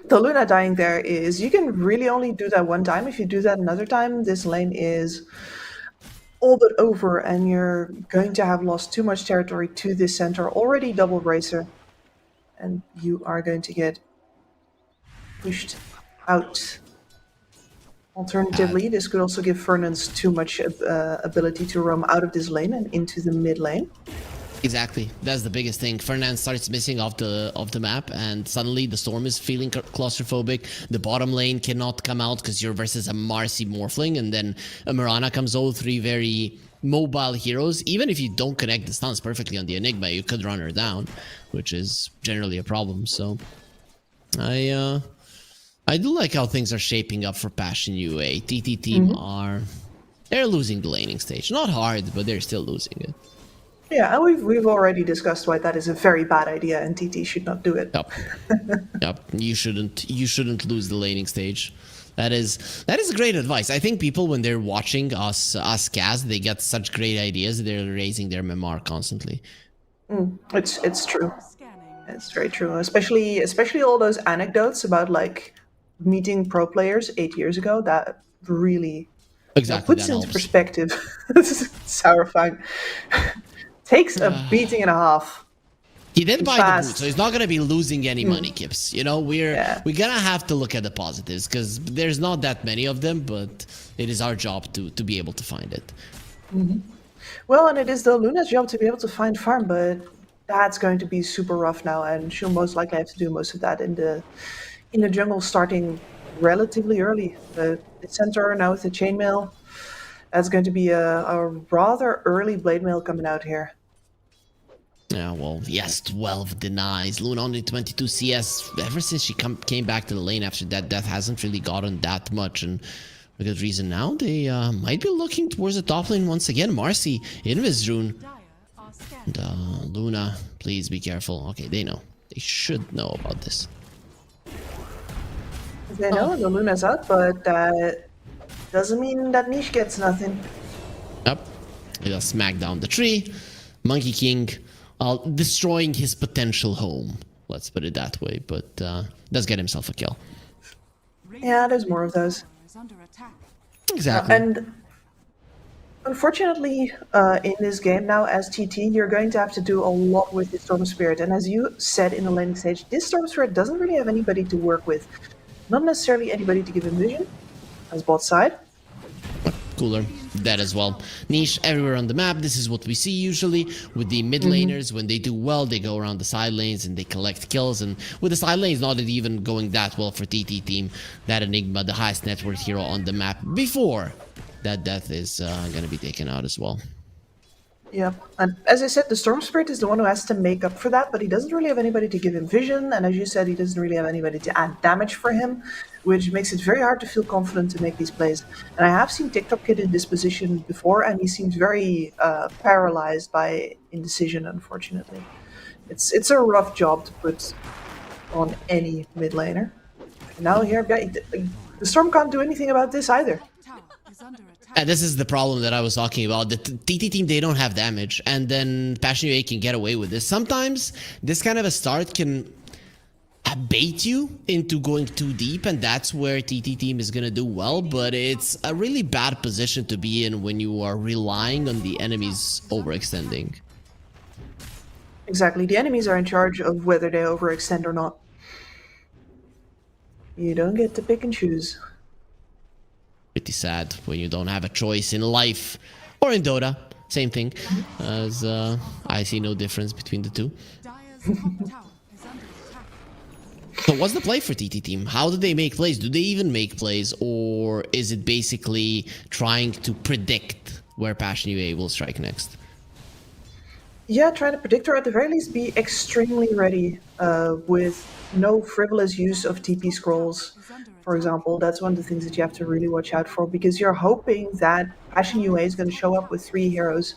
S12: The Luna dying there is, you can really only do that one time. If you do that another time, this lane is all but over, and you're going to have lost too much territory to this center, already double bracer, and you are going to get pushed out. Alternatively, this could also give Fernance too much ability to roam out of this lane and into the mid lane.
S2: Exactly, that's the biggest thing. Fernand starts missing off the map, and suddenly the Storm is feeling claustrophobic. The bottom lane cannot come out because you're versus a Marcy Morphling, and then a Mirana comes over, three very mobile heroes. Even if you don't connect the stuns perfectly on the Enigma, you could run her down, which is generally a problem. So I do like how things are shaping up for Passion UA. TT team they're losing the laning stage. Not hard, but they're still losing it.
S12: Yeah, and we've already discussed why that is a very bad idea, and TT should not do it.
S2: Yep. Yep. You shouldn't lose the laning stage. That is great advice. I think people, when they're watching us cast, they get such great ideas. They're raising their memoir constantly.
S12: It's true. It's very true. Especially all those anecdotes about like meeting pro players 8 years ago. That really puts into perspective. Sourfang takes a beating and a half.
S2: He did buy the boot, so he's not going to be losing any money, Kips. You know, we're gonna have to look at the positives because there's not that many of them, but it is our job to be able to find it.
S12: Well, and it is the Luna's job to be able to find farm, but that's going to be super rough now, and she'll most likely have to do most of that in the jungle, starting relatively early. The center now with the chainmail. That's going to be a rather early blade mail coming out here.
S2: Yeah, well, yes, 12 denies. Luna only 22 CS. Ever since she came back to the lane after that death, hasn't really gotten that much. And for good reason now, they might be looking towards the top lane once again. Marcy, Invis Rune. And Luna, please be careful. Okay, they know. They should know about this.
S12: They know the Luna's out, but that doesn't mean that Niche gets nothing.
S2: Yep. He just smack down the tree. Monkey King destroying his potential home. Let's put it that way. But does get himself a kill.
S12: Yeah, there's more of those.
S2: Exactly.
S12: And unfortunately, in this game now, as TT, you're going to have to do a lot with the Storm Spirit. And as you said in the laning stage, this Storm Spirit doesn't really have anybody to work with. Not necessarily anybody to give him vision, as bot side.
S2: Cooler, that as well. Niche everywhere on the map. This is what we see usually with the mid laners. When they do well, they go around the side lanes and they collect kills. And with the side lanes not even going that well for TT team, that Enigma, the highest net worth hero on the map before that death is going to be taken out as well.
S12: Yeah, and as I said, the Storm Spirit is the one who has to make up for that, but he doesn't really have anybody to give him vision, and as you said, he doesn't really have anybody to add damage for him, which makes it very hard to feel confident to make these plays. And I have seen TikTok Kid in this position before, and he seems very paralyzed by indecision, unfortunately. It's a rough job to put on any mid laner. Now here, the Storm can't do anything about this either.
S6: is under attack.
S2: And this is the problem that I was talking about. The TT team, they don't have damage, and then Passion UA can get away with this. Sometimes this kind of a start can bait you into going too deep, and that's where TT team is gonna do well, but it's a really bad position to be in when you are relying on the enemies overextending.
S12: Exactly. The enemies are in charge of whether they overextend or not. You don't get to pick and choose.
S2: Pretty sad when you don't have a choice in life or in Dota. Same thing, as I see no difference between the two.
S6: Dire's top tower is under attack.
S2: So what's the play for TT team? How do they make plays? Do they even make plays, or is it basically trying to predict where Passion UA will strike next?
S12: Yeah, trying to predict, or at the very least be extremely ready with no frivolous use of TP scrolls, for example. That's one of the things that you have to really watch out for, because you're hoping that Passion UA is going to show up with 3 heroes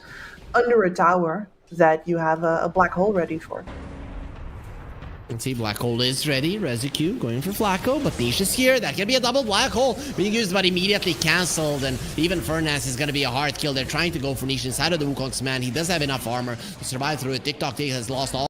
S12: under a tower that you have a black hole ready for.
S2: You can see Black Hole is ready. Reziq going for Flacco, but Niche is here. That can be a double Black Hole. Being used but immediately cancelled, and even Furnace is going to be a hard kill. They're trying to go for Niche inside of the Wukong's man. He does have enough armor to survive through it. TikTok has lost all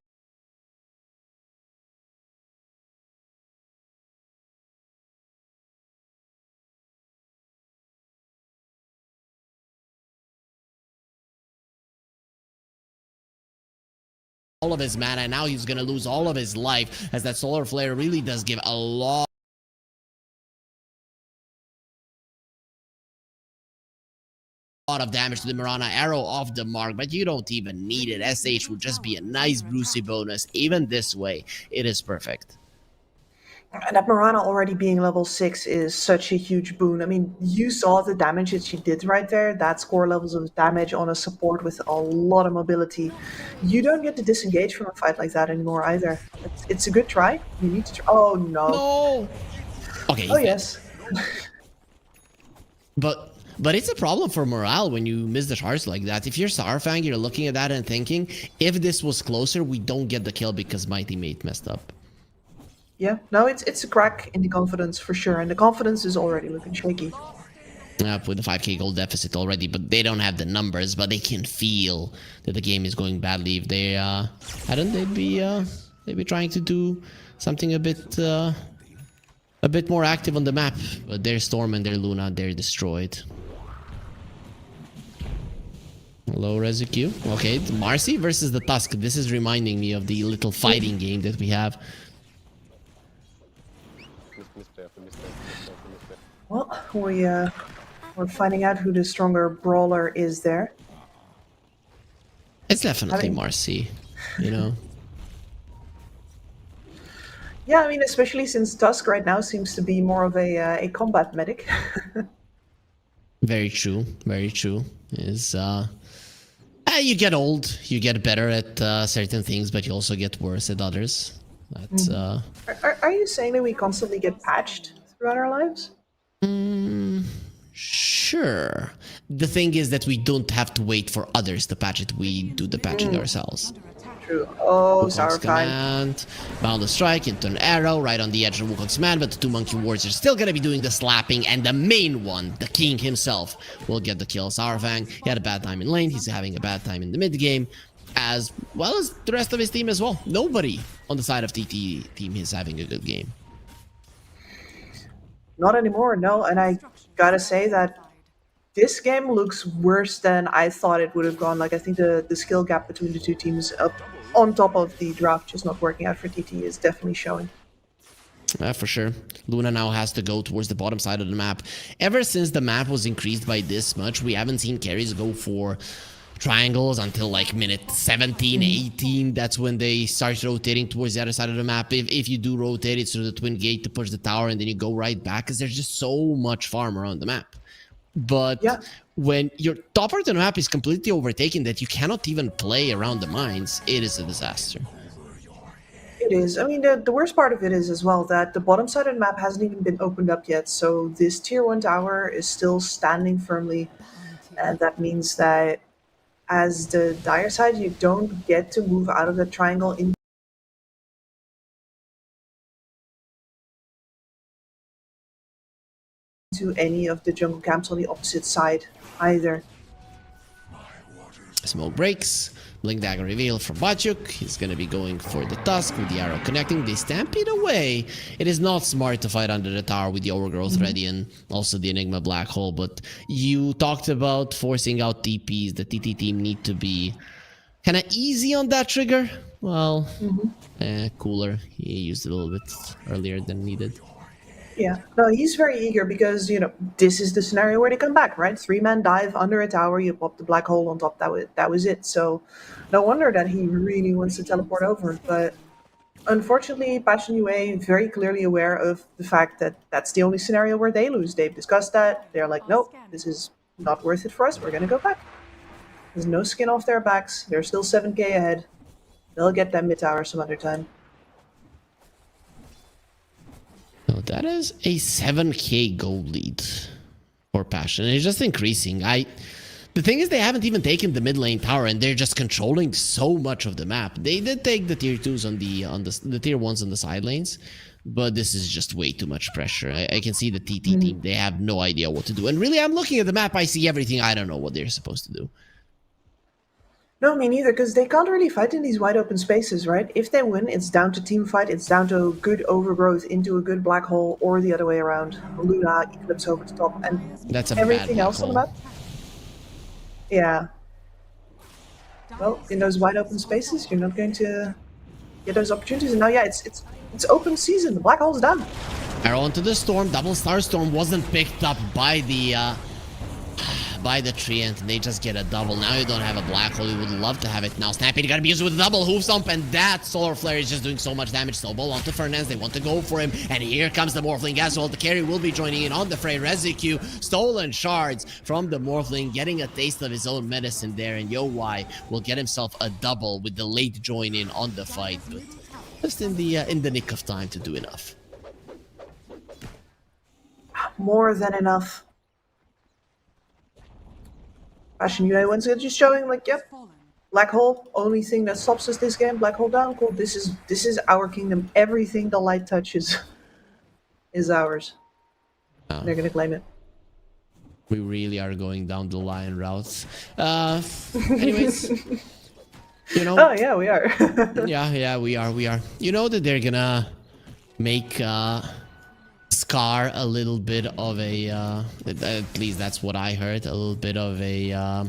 S2: of his mana, and now he's gonna lose all of his life, as that solar flare really does give a lot of damage to the Mirana. Arrow off the mark, but you don't even need it. SH would just be a nice Brucey bonus. Even this way, it is perfect.
S12: And that Mirana already being level 6 is such a huge boon. I mean, you saw the damage that she did right there. That score levels of damage on a support with a lot of mobility. You don't get to disengage from a fight like that anymore either. It's a good try. You need to try. Oh, no.
S2: No! Okay.
S12: Oh, yes.
S2: But it's a problem for morale when you miss the charge like that. If you're Sarfang, you're looking at that and thinking, if this was closer, we don't get the kill because my teammate messed up.
S12: Yeah, no, it's a crack in the confidence for sure, and the confidence is already looking shaky.
S2: With the 5k gold deficit already, but they don't have the numbers, but they can feel that the game is going badly. If they hadn't, they'd be trying to do something a bit more active on the map. But their Storm and their Luna, they're destroyed. Hello, Reziq. Okay, Marcy versus the Tusk. This is reminding me of the little fighting game that we have.
S12: Well, we're finding out who the stronger brawler is there.
S2: It's definitely Marcy, you know.
S12: Yeah, I mean, especially since Tusk right now seems to be more of a combat medic.
S2: Very true. Very true. Is you get old, you get better at certain things, but you also get worse at others. That's
S12: Are you saying that we constantly get patched throughout our lives?
S2: Sure. The thing is that we don't have to wait for others to patch it. We do the patching ourselves.
S12: True. Oh,
S2: Wukong's command, bound a strike into an arrow right on the edge of Wukong's command, but the 2 monkey wards are still gonna be doing the slapping, and the main one, the king himself, will get the kill. Saurfang, he had a bad time in lane, he's having a bad time in the mid game, as well as the rest of his team as well. Nobody on the side of TT team is having a good game.
S12: Not anymore, no, and I gotta say that this game looks worse than I thought it would have gone. Like, I think the skill gap between the two teams up on top of the draft just not working out for TT is definitely showing.
S2: For sure. Luna now has to go towards the bottom side of the map. Ever since the map was increased by this much, we haven't seen carries go for triangles until like minute 17, 18. That's when they start rotating towards the other side of the map. If you do rotate it through the twin gate to push the tower, and then you go right back, because there's just so much farm around the map. But when your top part of the map is completely overtaken that you cannot even play around the mines, it is a disaster.
S12: It is. I mean, the worst part of it is as well that the bottom side of the map hasn't even been opened up yet. So this tier 1 tower is still standing firmly. And that means that as the dire side, you don't get to move out of the triangle into into any of the jungle camps on the opposite side either.
S2: Smoke breaks. Blink Dagger reveal from Bachuk. He's going to be going for the Tusk with the arrow connecting. They stampede away. It is not smart to fight under the tower with the Overgrowth ready and also the Enigma Black Hole. But you talked about forcing out TPs. The TT team need to be kind of easy on that trigger. Well, cooler. He used it a little bit earlier than needed.
S12: Yeah, no, he's very eager because, you know, this is the scenario where they come back, right? 3-man dive under a tower, you pop the black hole on top, that was it. So no wonder that he really wants to teleport over. But unfortunately, Passion UA very clearly aware of the fact that that's the only scenario where they lose. They've discussed that. They're like, nope, this is not worth it for us. We're going to go back. There's no skin off their backs. They're still 7k ahead. They'll get that mid tower some other time.
S2: So that is a 7k gold lead for Passion. It's just increasing. The thing is, they haven't even taken the mid lane tower, and they're just controlling so much of the map. They did take the tier 2s on the tier 1s on the side lanes, but this is just way too much pressure. I can see the TT team. They have no idea what to do. And really, I'm looking at the map. I see everything. I don't know what they're supposed to do.
S12: No, me neither, because they can't really fight in these wide open spaces, right? If they win, it's down to team fight, it's down to a good overgrowth into a good black hole, or the other way around. Luna, Eclipse over the top, and
S2: that's
S12: everything else on the map. Yeah. Well, in those wide open spaces, you're not going to get those opportunities. And now, yeah, it's open season. The black hole's done.
S2: Arrow onto the storm. Double star storm wasn't picked up by the tree, and they just get a double. Now you don't have a black hole. You would love to have it now. Stampede gotta be used with a double hoof stomp, and that solar flare is just doing so much damage. Snowball onto Fernandez. They want to go for him, and here comes the Morphling as well. The carry will be joining in on the fray. Rezicu, stolen shards from the Morphling, getting a taste of his own medicine there, and Yo-Wai will get himself a double with the late join in on the fight, but just in the nick of time to do enough.
S12: More than enough. Passion UA once again just showing like, yep, black hole, only thing that stops us this game, black hole down, cool. This is our kingdom. Everything the light touches is ours.
S2: Oh.
S12: They're gonna claim it.
S2: We really are going down the lion routes. Anyways, you know.
S12: Oh yeah, we are.
S2: yeah, we are. You know that they're gonna make Scar a little bit of a at least that's what I heard, a little bit of a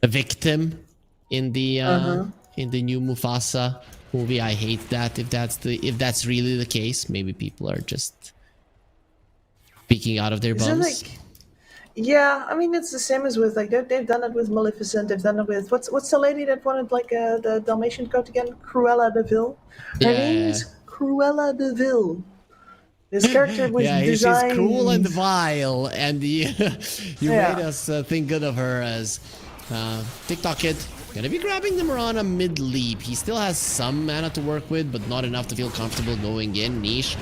S2: victim in the new Mufasa movie. I hate that if that's really the case. Maybe people are just speaking out of their bums.
S12: Yeah, I mean it's the same as with like they've done it with Maleficent. They've done it with what's the lady that wanted like the Dalmatian coat again? Cruella de Vil. Her name is Cruella de Vil. This character was designed...
S2: she's cruel and vile, and you made us think good of her as TikTok kid. Gonna be grabbing the Mirana mid-leap. He still has some mana to work with, but not enough to feel comfortable going in. Niche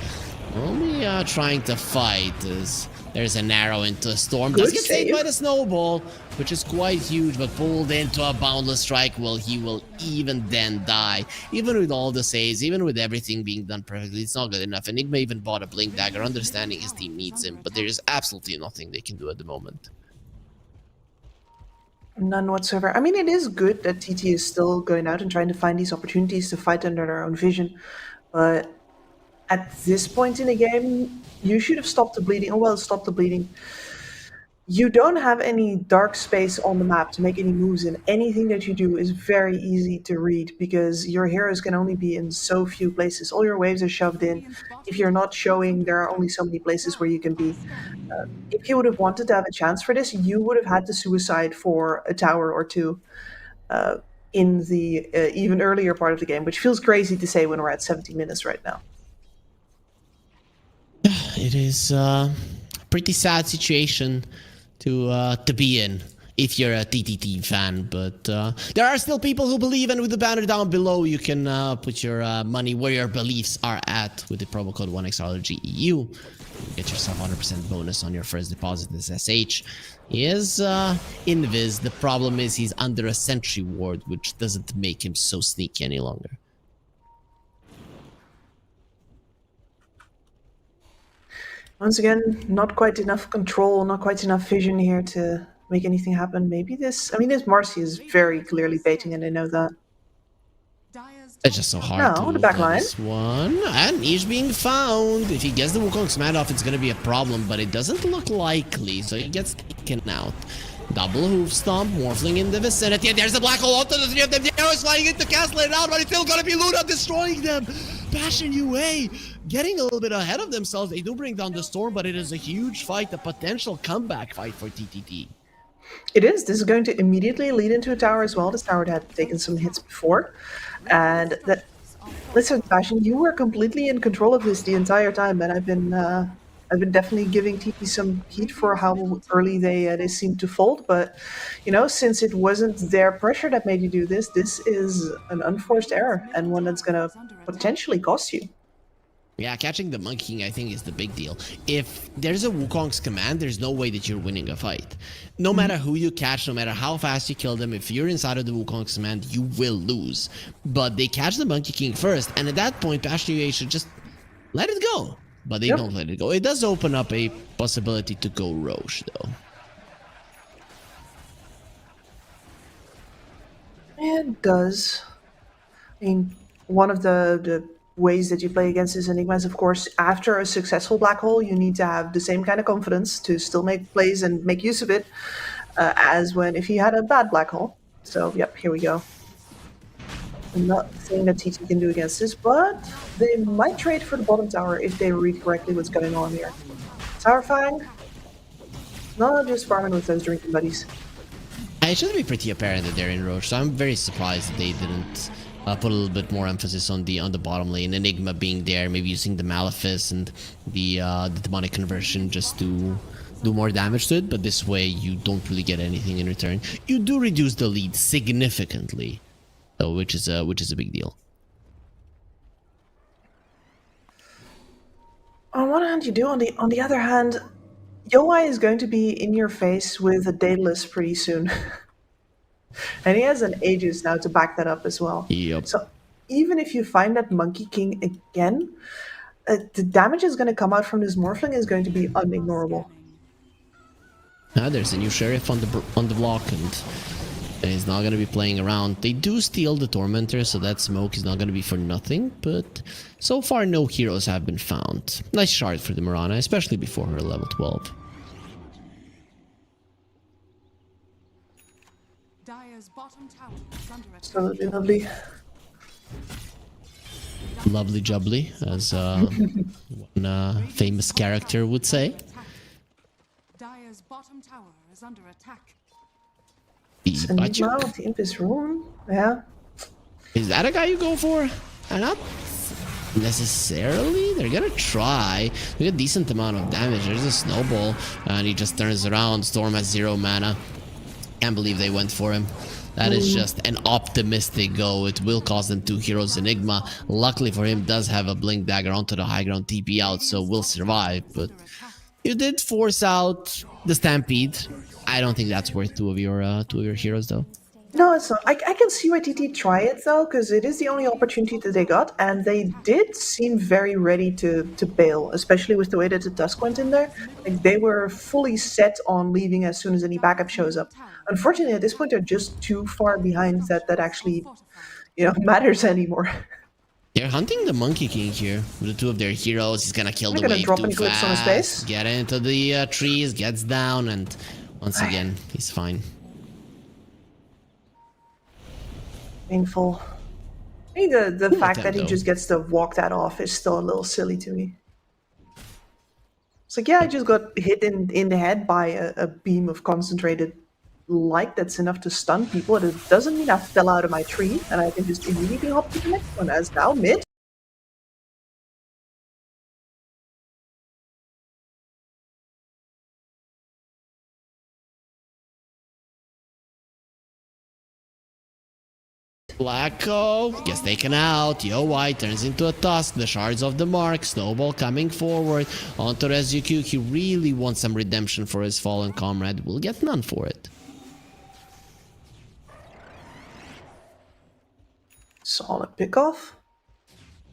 S2: only trying to fight as there's an arrow into a storm. Does get saved by the snowball, which is quite huge, but pulled into a boundless strike. Well, he will even then die. Even with all the saves, even with everything being done perfectly, it's not good enough. Enigma even bought a Blink Dagger, understanding his team needs him, but there is absolutely nothing they can do at the moment.
S12: None whatsoever. I mean, it is good that TT is still going out and trying to find these opportunities to fight under their own vision, but at this point in the game, you should have stopped the bleeding. Oh, well, stop the bleeding. You don't have any dark space on the map to make any moves, and anything that you do is very easy to read because your heroes can only be in so few places. All your waves are shoved in. If you're not showing, there are only so many places where you can be. If you would have wanted to have a chance for this, you would have had to suicide for a tower or two in the even earlier part of the game, which feels crazy to say when we're at 70 minutes right now.
S2: It is a pretty sad situation to be in if you're a TTT fan, but there are still people who believe, and with the banner down below, you can put your money where your beliefs are at with the promo code 1XRLGEU. Get yourself 100% bonus on your first deposit. This SH is Invis. The problem is he's under a sentry ward, which doesn't make him so sneaky any longer.
S12: Once again, not quite enough control, not quite enough vision here to make anything happen. Maybe this... I mean, this Marcy is very clearly baiting, and they know that.
S2: It's just so hard
S12: No,
S2: to
S12: the back
S2: play
S12: line.
S2: this one. And he's being found. If he gets the Wukong's command off, it's going to be a problem, but it doesn't look likely, so he gets taken out. Double hoof stomp, Morphling in the vicinity, and there's the black hole onto the three of them. The arrow is flying into castle it out, but it's still going to be Luna destroying them. Passion UA getting a little bit ahead of themselves. They do bring down the storm, but it is a huge fight, a potential comeback fight for TTT.
S12: It is. This is going to immediately lead into a tower as well. This tower had taken some hits before. And that... Listen, Passion, you were completely in control of this the entire time, and I've been definitely giving TP some heat for how early they seemed to fold, but, you know, since it wasn't their pressure that made you do this, this is an unforced error, and one that's gonna potentially cost you.
S2: Yeah, catching the Monkey King, I think, is the big deal. If there's a Wukong's command, there's no way that you're winning a fight. No matter who you catch, no matter how fast you kill them, if you're inside of the Wukong's command, you will lose. But they catch the Monkey King first, and at that point, Passion UA should just let it go. But they don't let it go. It does open up a possibility to go Roche, though.
S12: It does. I mean, one of the ways that you play against this Enigma is, of course, after a successful black hole, you need to have the same kind of confidence to still make plays and make use of it as when if you had a bad black hole. So, yep, here we go. I'm not saying that TT can do against this, but they might trade for the bottom tower if they read correctly what's going on here. Tower Fang, not just farming with those drinking buddies.
S2: It should be pretty apparent that they're in Roche, so I'm very surprised that they didn't put a little bit more emphasis on the bottom lane. Enigma being there, maybe using the Malefice and the demonic conversion just to do more damage to it. But this way, you don't really get anything in return. You do reduce the lead significantly, though, which is a big deal.
S12: On one hand, you do. On the other hand, Yoai is going to be in your face with a Daedalus pretty soon. And he has an Aegis now to back that up as well.
S2: Yep.
S12: So even if you find that Monkey King again, the damage is going to come out from this Morphling is going to be unignorable.
S2: There's a new Sheriff on the block, and he's not going to be playing around. They do steal the Tormentor, so that smoke is not going to be for nothing, but so far no heroes have been found. Nice shard for the Mirana, especially before her level 12.
S12: Absolutely lovely.
S2: Lovely jubbly, as one famous character would say.
S6: Dire's bottom tower is under attack.
S12: Enigma with the Impus Rune, yeah.
S2: Is that a guy you go for? Not necessarily. They're gonna try. We get a decent amount of damage. There's a snowball, and he just turns around. Storm has 0 mana. Can't believe they went for him. That is just an optimistic go. It will cost them 2 heroes. Enigma, luckily for him, does have a Blink Dagger onto the high ground TP out, so will survive. But you did force out the Stampede. I don't think that's worth two of your heroes, though.
S12: No, it's not. I can see why TT try it, though, because it is the only opportunity that they got, and they did seem very ready to bail, especially with the way that the Tusk went in there. Like, they were fully set on leaving as soon as any backup shows up. Unfortunately, at this point, they're just too far behind that actually, matters anymore.
S2: They're hunting the Monkey King here with the 2 of their heroes. He's gonna kill the wave
S12: drop
S2: too
S12: any clips
S2: fast.
S12: on his face.
S2: Get into the trees, gets down, and once again, he's fine.
S12: Painful. I mean, the fact that he just gets to walk that off is still a little silly to me. It's like, yeah, I just got hit in the head by a beam of concentrated light that's enough to stun people. It doesn't mean I fell out of my tree and I can just immediately hop to the next one, as now mid.
S2: Blacko gets taken out. Yo White turns into a Tusk. The shards of the mark. Snowball coming forward. Onto Rezuku. He really wants some redemption for his fallen comrade. Will get none for it.
S12: Solid pickoff.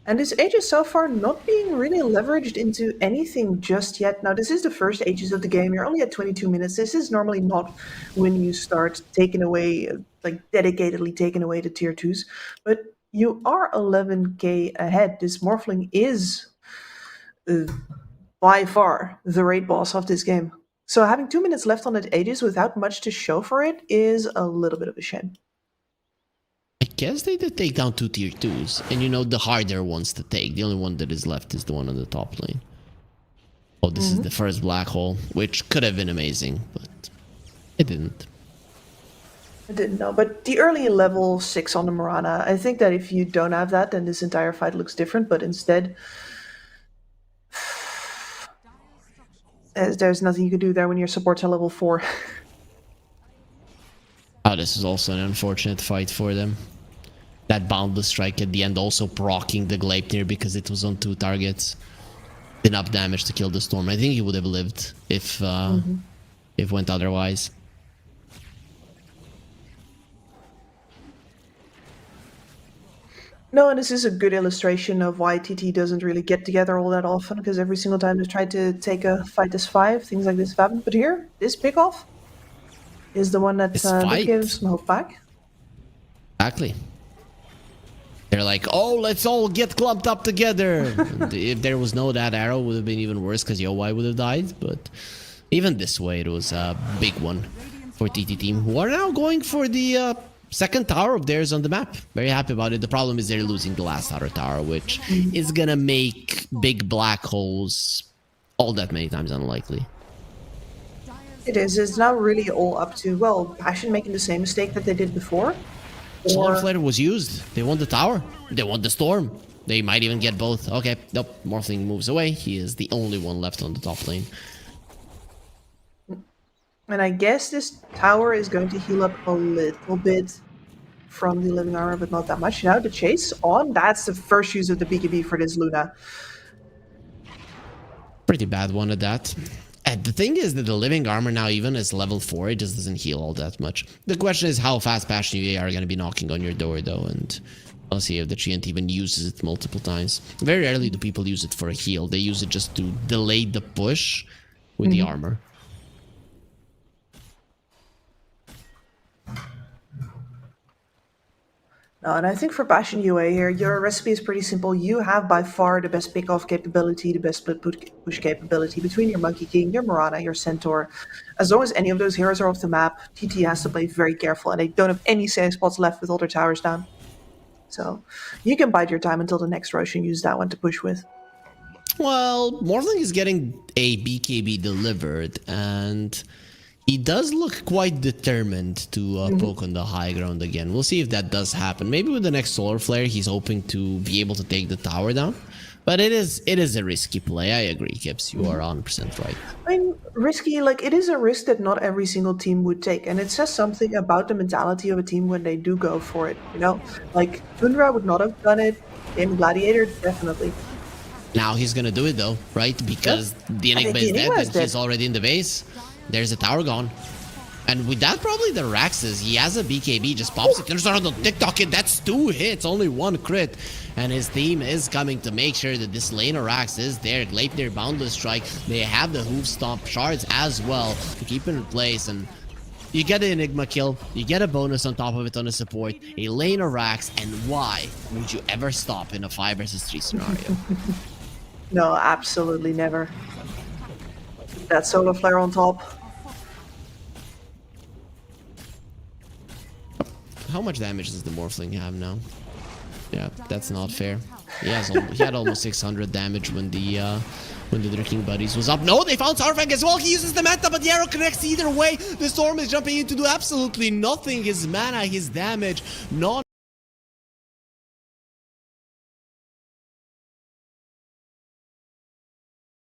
S12: And this Aegis so far not being really leveraged into anything just yet. Now, this is the first Aegis of the game. You're only at 22 minutes. This is normally not when you start taking away, like dedicatedly taking away the tier 2s. But you are 11k ahead. This Morphling is by far the raid boss of this game. So having 2 minutes left on that Aegis without much to show for it is a little bit of a shame.
S2: I guess they did take down 2 tier 2s, and you know the harder ones to take. The only one that is left is the one on the top lane. Oh, this is the first black hole, which could have been amazing, but it didn't.
S12: I didn't know, but the early level 6 on the Mirana, I think that if you don't have that, then this entire fight looks different, but instead, there's nothing you can do there when your supports are level 4.
S2: Oh, this is also an unfortunate fight for them. That boundless strike at the end also proccing the Gleipnir because it was on 2 targets. Enough damage to kill the Storm. I think he would have lived if it went otherwise.
S12: No, and this is a good illustration of why TT doesn't really get together all that often, because every single time they've tried to take a fight as 5, things like this have happened. But here, this pickoff is the one that gives some hope back.
S2: Exactly. They're like, oh, let's all get clumped up together. If there was no that arrow, it would have been even worse because Yowai would have died. But even this way, it was a big one for TT team, who are now going for the second tower of theirs on the map. Very happy about it. The problem is they're losing the last outer tower, which is going to make big black holes all that many times unlikely.
S12: It is. It's now really all up to, well, Passion making the same mistake that they did before.
S2: Solar Flare was used. They won the tower. They won the Storm. They might even get both. Okay, nope. Morphling moves away. He is the only one left on the top lane.
S12: And I guess this tower is going to heal up a little bit from the living armor, but not that much. Now the chase on. That's the first use of the BKB for this Luna.
S2: Pretty bad one at that. And the thing is that the living armor now, even as level 4, it just doesn't heal all that much. The question is how fast Passion UA are going to be knocking on your door, though, and I'll see if the Treant even uses it multiple times. Very rarely do people use it for a heal. They use it just to delay the push with the armor.
S12: And I think for Passion UA here, your recipe is pretty simple. You have by far the best pick-off capability, the best split push capability between your Monkey King, your Mirana, your Centaur. As long as any of those heroes are off the map, TT has to play very careful, and they don't have any safe spots left with all their towers down. So you can bide your time until the next rush and use that one to push with.
S2: Well, Morphling is getting a BKB delivered, and he does look quite determined to poke on the high ground again. We'll see if that does happen. Maybe with the next Solar Flare, he's hoping to be able to take the tower down. But it is a risky play. I agree, Kips. You are 100% right.
S12: I mean, risky, like, it is a risk that not every single team would take. And it says something about the mentality of a team when they do go for it, you know? Like, Tundra would not have done it. Game Gladiator, definitely.
S2: Now he's gonna do it, though, right? Because the Enigma is dead and he's already in the base. There's a tower gone. And with that, probably the Raxes. He has a BKB, just pops it. There's another TikTok hit. That's 2 hits, only 1 crit. And his team is coming to make sure that this lane of Rax is there. Gleipnir Boundless Strike. They have the Hoof Stomp shards as well to keep it in place. And you get an Enigma kill. You get a bonus on top of it on a support. A lane of Rax. And why would you ever stop in a 5 versus 3 scenario?
S12: No, absolutely never. That Solar Flare on top.
S2: How much damage does the Morphling have now? Yeah, that's not fair. He had almost 600 damage when the Drinking Buddies was up. No, they found Sarfang as well. He uses the Manta, but the arrow connects either way. The Storm is jumping in to do absolutely nothing. His mana, his damage, not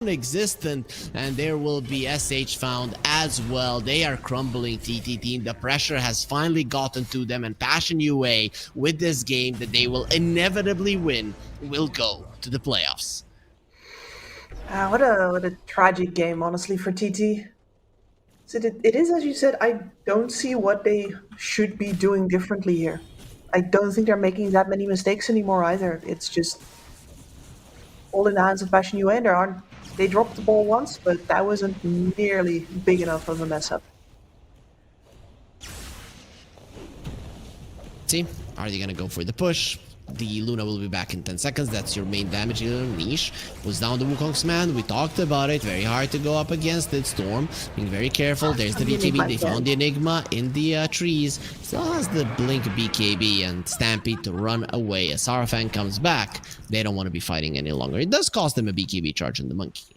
S2: non-existent, and there will be SH found as well. They are crumbling, TT team. The pressure has finally gotten to them, and Passion UA with this game that they will inevitably win will go to the playoffs.
S12: What a tragic game, honestly, for TT. So it is, as you said, I don't see what they should be doing differently here. I don't think they're making that many mistakes anymore either. It's just all in the hands of Passion UA, and they dropped the ball once, but that wasn't nearly big enough of a mess up.
S2: See, are they gonna go for the push? The Luna will be back in 10 seconds. That's your main damage dealer. Niche was down the Wukong's man. We talked about it. Very hard to go up against it. Storm being very careful. There's the BKB. They found the Enigma in the trees. Still has the Blink BKB and Stampede to run away. As Sarafang comes back, they don't want to be fighting any longer. It does cost them a BKB charge on the Monkey.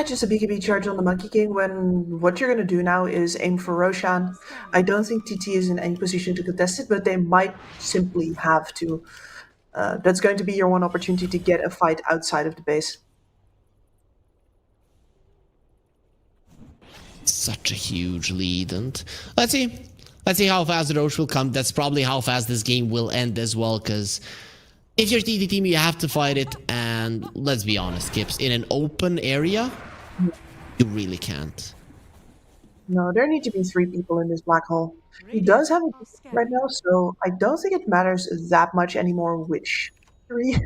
S12: Just a BKB charge on the Monkey King when what you're going to do now is aim for Roshan. I don't think TT is in any position to contest it, but they might simply have to. That's going to be your one opportunity to get a fight outside of the base.
S2: Such a huge lead, and let's see how fast the Roche will come. That's probably how fast this game will end as well, because if you're TT team, you have to fight it, and let's be honest, Kips, in an open area, you really can't.
S12: No, there need to be 3 people in this black hole. He does have a right now, so I don't think it matters that much anymore which 3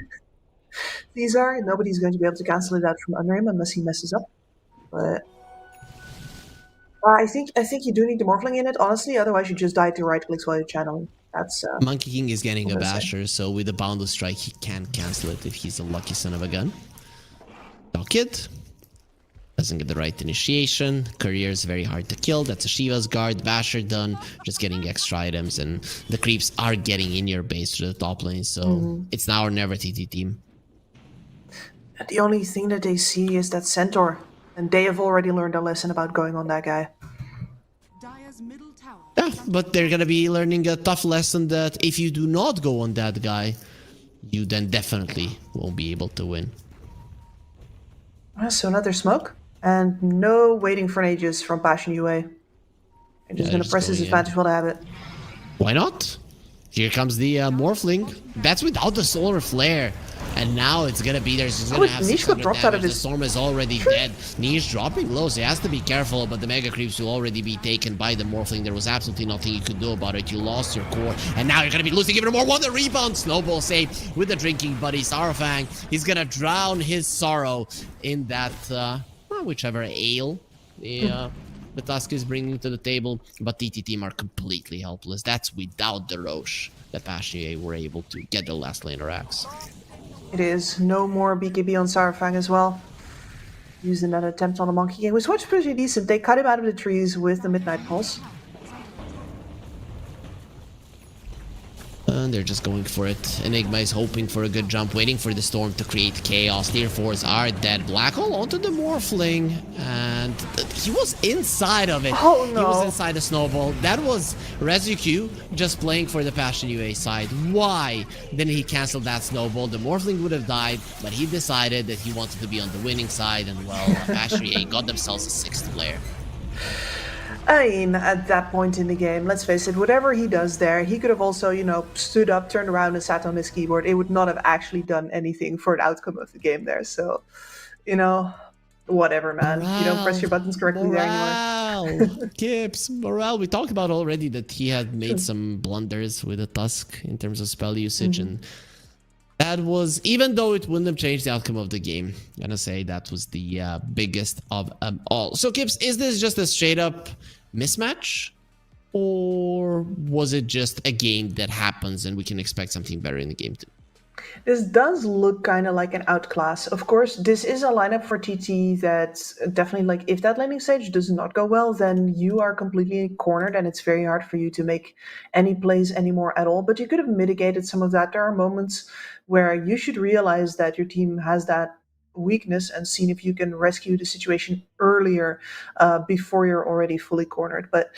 S12: these are. Nobody's going to be able to cancel it out from under him unless he messes up. But I think you do need the Morphling in it, honestly, otherwise you just die to right clicks while you're channeling. That's
S2: Monkey King is getting a basher, so with a boundless strike he can cancel it if he's a lucky son of a gun. Kid doesn't get the right initiation. Courier is very hard to kill. That's a Shiva's guard. Basher done. Just getting extra items, and the creeps are getting in your base to the top lane, so it's now or never TT team.
S12: The only thing that they see is that Centaur, and they have already learned a lesson about going on that guy.
S2: Yeah, but they're gonna be learning a tough lesson that if you do not go on that guy, you then definitely won't be able to win.
S12: So another smoke, and no waiting for ages from Passion UA. They're just gonna press his advantage while they have it.
S2: Why not? Here comes the Morphling. That's without the solar flare. And now it's gonna be there's gonna have
S12: Niche got dropped out of his...
S2: The Storm is already dead. Niche dropping low, so he has to be careful, but the Mega Creeps will already be taken by the Morphling. There was absolutely nothing you could do about it. You lost your core, and now you're gonna be losing even more. What a rebound! Snowball save with the drinking buddy. Sarafang, he's gonna drown his sorrow in that whichever ale the Tusk is bringing to the table, but TT team are completely helpless. That's without the Roche that Passion were able to get the last laner axe.
S12: It is. No more BKB on Sarafang as well. Using that attempt on the Monkey King, which was pretty decent. They cut him out of the trees with the Midnight Pulse.
S2: And they're just going for it. Enigma is hoping for a good jump, waiting for the Storm to create chaos. Tier 4s are dead. Black Hole onto the Morphling, and he was inside of it.
S12: Oh no.
S2: He was inside the Snowball. That was Rezuq just playing for the Passion UA side. Why didn't he cancel that Snowball? The Morphling would have died, but he decided that he wanted to be on the winning side, and well, Passion UA got themselves a 6th player.
S12: I mean, at that point in the game, let's face it, whatever he does there, he could have also, you know, stood up, turned around, and sat on his keyboard. It would not have actually done anything for the outcome of the game there. So, you know, whatever, man. Morale, you don't press your buttons correctly there anymore.
S2: Kips, morale. We talked about already that he had made some blunders with the Tusk in terms of spell usage, and that was, even though it wouldn't have changed the outcome of the game, I'm gonna say that was the biggest of all. So, Kips, is this just a straight up mismatch, or was it just a game that happens and we can expect something better in the game too?
S12: This does look kind of like an outclass. Of course, this is a lineup for TT that's definitely like, if that landing stage does not go well, then you are completely cornered and it's very hard for you to make any plays anymore at all. But you could have mitigated some of that. There are moments where you should realize that your team has that weakness and seen if you can rescue the situation earlier before you're already fully cornered. But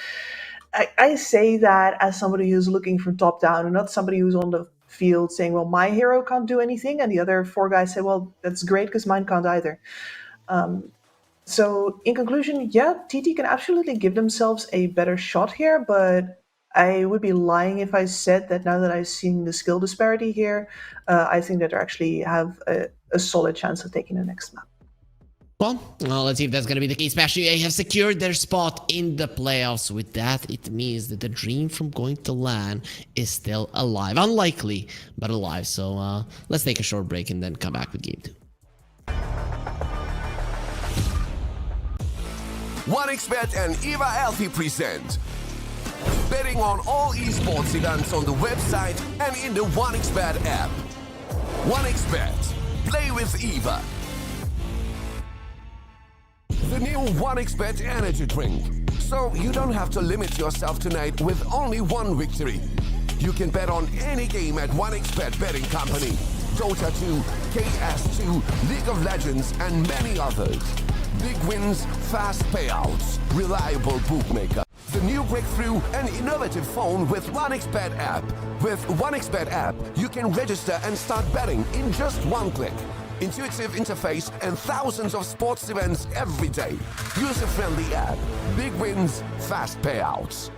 S12: I say that as somebody who's looking from top down and not somebody who's on the field saying, well, my hero can't do anything, and the other 4 guys say, well, that's great because mine can't either. So in conclusion, yeah, TT can absolutely give themselves a better shot here, but I would be lying if I said that now that I've seen the skill disparity here, I think that they actually have a solid chance of taking the next map.
S2: Well, let's see if that's going to be the case. Smash UA have secured their spot in the playoffs. With that, it means that the dream from going to LAN is still alive. Unlikely, but alive. So let's take a short break and then come back with Game 2.
S3: 1xBet and Eva Alfie present betting on all esports events on the website and in the 1xBet app. 1xBet. Play with Eva. The new 1xBet energy drink. So you don't have to limit yourself tonight with only one victory. You can bet on any game at 1xBet betting company. Dota2, KS2, League of Legends, and many others. Big wins, fast payouts, reliable bookmaker. The new breakthrough and innovative phone with 1xBet app. With 1xBet app, you can register and start betting in just one click. Intuitive interface and thousands of sports events every day. User-friendly app. Big wins, fast payouts.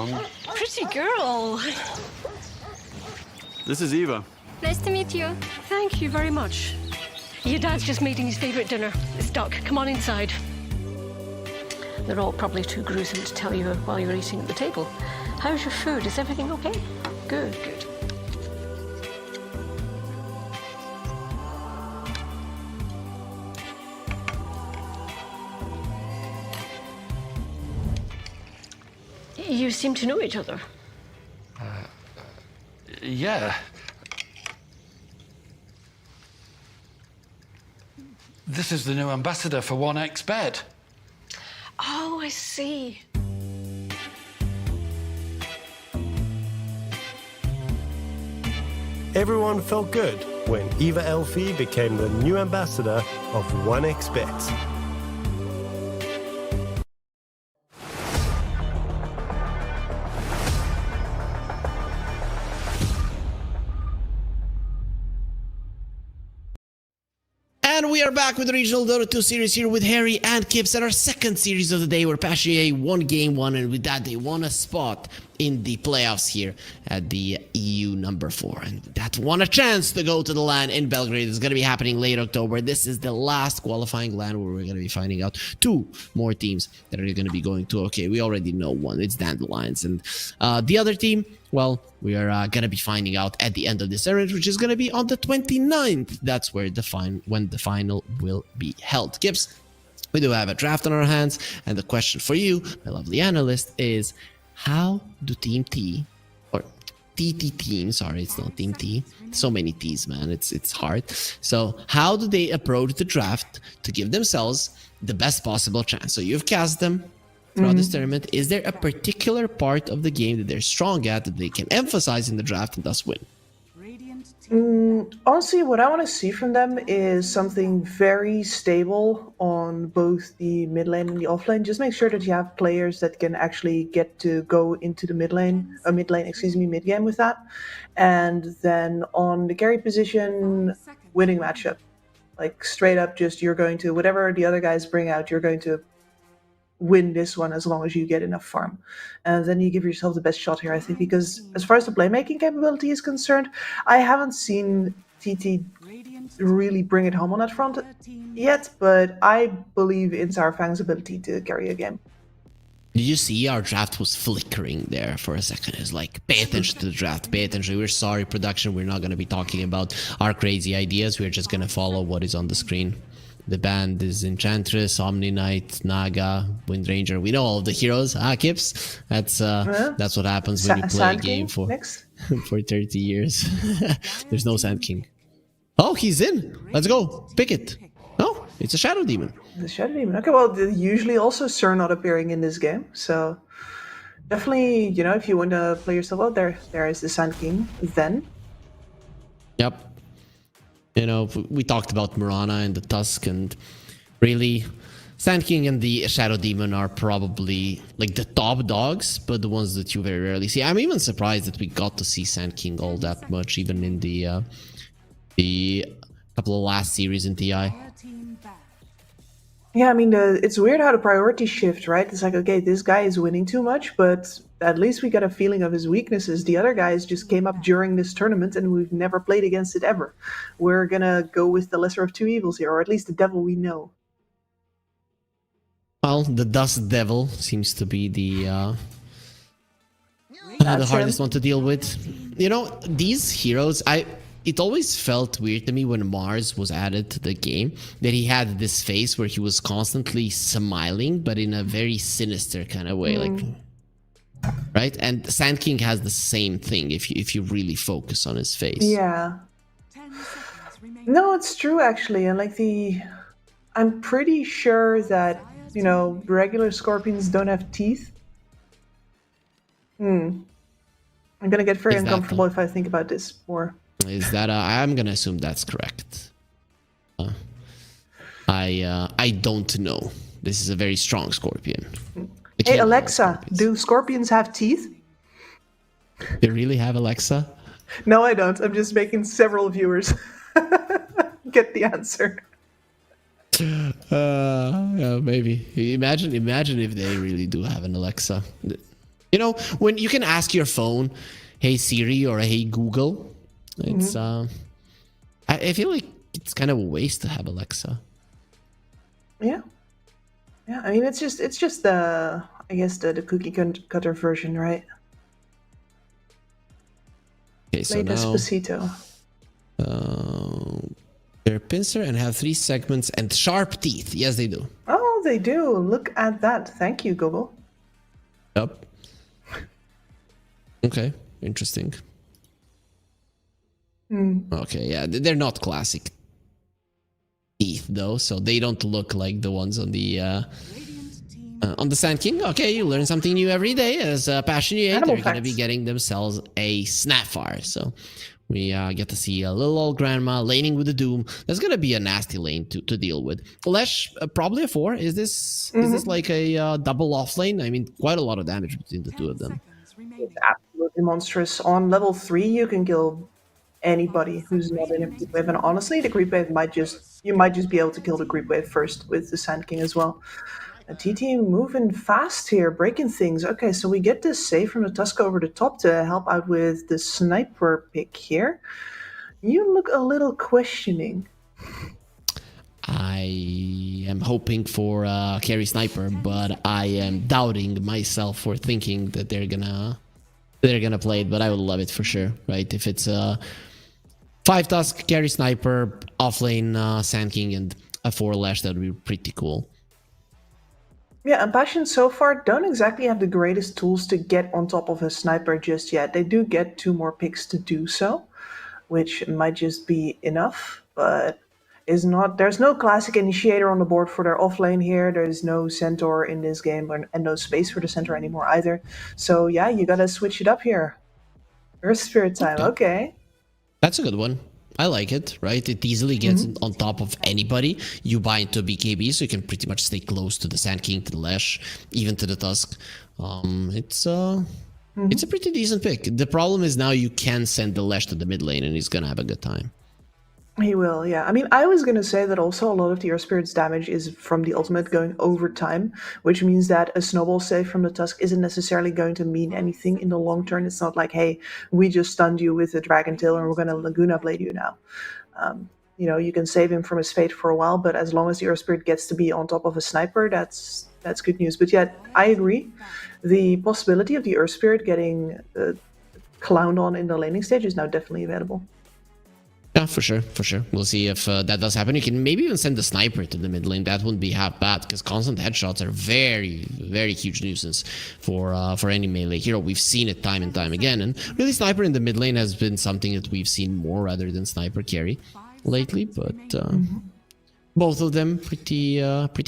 S10: Mom.
S4: Pretty girl.
S10: This is Eva.
S11: Nice to meet you.
S4: Thank you very much. Your dad's just making his favorite dinner. It's duck. Come on inside. They're all probably too gruesome to tell you while you're eating at the table. How's your food? Is everything okay? Good, good. You seem to know each other.
S5: Yeah. This is the new ambassador for 1xBet.
S4: Oh, I see.
S7: Everyone felt good when Eva Elfie became the new ambassador of 1xBet.
S2: And we are back with the regional Dota 2 series here with Harry and Kips at our second series of the day where Pachier won game 1, and with that they won a spot in the playoffs here at the EU number 4, and that won a chance to go to the LAN in Belgrade. It's going to be happening late October. This is the last qualifying LAN where we're going to be finding out 2 more teams that are going to be going to. Okay, we already know one. It's Dandelions, and the other team, well, we are going to be finding out at the end of this tournament, which is going to be on the 29th. That's where when the final will be held. Gibbs, we do have a draft on our hands, and the question for you, my lovely analyst, is how do Team T, or TT team, sorry, it's not Team T, so many T's, man, it's hard. So how do they approach the draft to give themselves the best possible chance? So you've cast them throughout this tournament. Is there a particular part of the game that they're strong at that they can emphasize in the draft and thus win?
S12: Honestly, what I want to see from them is something very stable on both the mid lane and the off lane. Just make sure that you have players that can actually get to go into the mid game with that. And then on the carry position, winning matchup. Like straight up, just you're going to, whatever the other guys bring out, you're going to win this one as long as you get enough farm. And then you give yourself the best shot here, I think, because as far as the playmaking capability is concerned, I haven't seen TT really bring it home on that front yet, but I believe in Zarfang's ability to carry a game.
S2: Did you see our draft was flickering there for a second? It's like, pay attention to the draft, pay attention. We're sorry, production, we're not going to be talking about our crazy ideas. We're just going to follow what is on the screen. The band is Enchantress, Omni Knight, Naga, Wind Ranger. We know all of the heroes. Kips. That's what happens when you play a game for 30 years. There's no Sand King. Oh, he's in. Let's go. Pick it. No, it's a Shadow Demon.
S12: The Shadow Demon. Okay, well, usually also Sir not appearing in this game. So definitely, you know, if you want to play yourself out there is the Sand King then.
S2: Yep. You know, we talked about Murana and the Tusk, and really, Sand King and the Shadow Demon are probably like the top dogs, but the ones that you very rarely see. I'm even surprised that we got to see Sand King all that much, even in the couple of last series in TI.
S12: Yeah, I mean, it's weird how the priorities shift, right? It's like, okay, this guy is winning too much, but at least we got a feeling of his weaknesses. The other guys just came up during this tournament, and we've never played against it ever. We're gonna go with the lesser of two evils here, or at least the devil we know.
S2: Well, the Dust Devil seems to be the hardest one to deal with. You know, these heroes, it always felt weird to me when Mars was added to the game that he had this face where he was constantly smiling, but in a very sinister kind of way, like, right? And Sand King has the same thing if you really focus on his face.
S12: Yeah. No, it's true actually, and like I'm pretty sure that, you know, regular scorpions don't have teeth. I'm gonna get very uncomfortable if I think about this more.
S2: Is that I'm gonna assume that's correct. I don't know. This is a very strong scorpion.
S12: Hey Alexa, do scorpions have teeth?
S2: They really have Alexa?
S12: No, I don't. I'm just making several viewers get the answer.
S2: Yeah, maybe. Imagine if they really do have an Alexa. You know, when you can ask your phone, "Hey Siri" or "Hey Google," it's I feel like it's kind of a waste to have Alexa.
S12: Yeah. Yeah, I mean, it's just the, I guess, the cookie cutter version, right?
S2: Okay, so
S12: Play
S2: now
S12: Despacito.
S2: they're pincer and have 3 segments and sharp teeth. Yes, they do.
S12: Oh, they do. Look at that. Thank you, Google.
S2: Yep. Okay, interesting. Okay, yeah, they're not classic teeth though, so they don't look like the ones on the Sand King. Okay, you learn something new every day. As Passionate,
S12: Animal
S2: they're going to be
S12: facts.
S2: getting themselves a Snapfire. So we get to see a little old grandma laning with the Doom. That's going to be a nasty lane to deal with. Lesh, probably a 4. Is this like a double off lane? I mean, quite a lot of damage between the two of them.
S12: It's absolutely monstrous. On level 3, you can kill anybody who's not in a creep wave, and honestly, the creep wave you might just be able to kill the creep wave first with the Sand King as well. A TT moving fast here, breaking things. Okay, so we get this save from the Tusk over the top to help out with the sniper pick here. You look a little questioning.
S2: I am hoping for carry sniper, but I am doubting myself for thinking that they're gonna play it. But I would love it for sure, right? If it's a 5 Tusk, carry sniper, offlane Sand King, and a 4 Lash, that would be pretty cool.
S12: Yeah, and Passion so far don't exactly have the greatest tools to get on top of a sniper just yet. They do get 2 more picks to do so, which might just be enough, but is not. There's no classic initiator on the board for their offlane here. There's no centaur in this game, and no space for the centaur anymore either. So yeah, you gotta switch it up here. Earth Spirit time, okay.
S2: That's a good one. I like it, right? It easily gets on top of anybody. You buy into BKB, so you can pretty much stay close to the Sand King, to the Lash, even to the Tusk. It's a pretty decent pick. The problem is now you can send the Lash to the mid lane, and he's gonna have a good time.
S12: He will, yeah. I mean, I was going to say that also a lot of the Earth Spirit's damage is from the ultimate going over time, which means that a snowball save from the Tusk isn't necessarily going to mean anything in the long term. It's not like, hey, we just stunned you with a Dragon Tail and we're going to Laguna Blade you now. You know, you can save him from his fate for a while, but as long as the Earth Spirit gets to be on top of a sniper, that's good news. But yet, I agree. The possibility of the Earth Spirit getting clowned on in the laning stage is now definitely available.
S2: Yeah, for sure. We'll see if that does happen. You can maybe even send the sniper to the mid lane. That wouldn't be half bad, because constant headshots are very, very huge nuisance for any melee hero. We've seen it time and time again, and really sniper in the mid lane has been something that we've seen more rather than sniper carry lately. But both of them pretty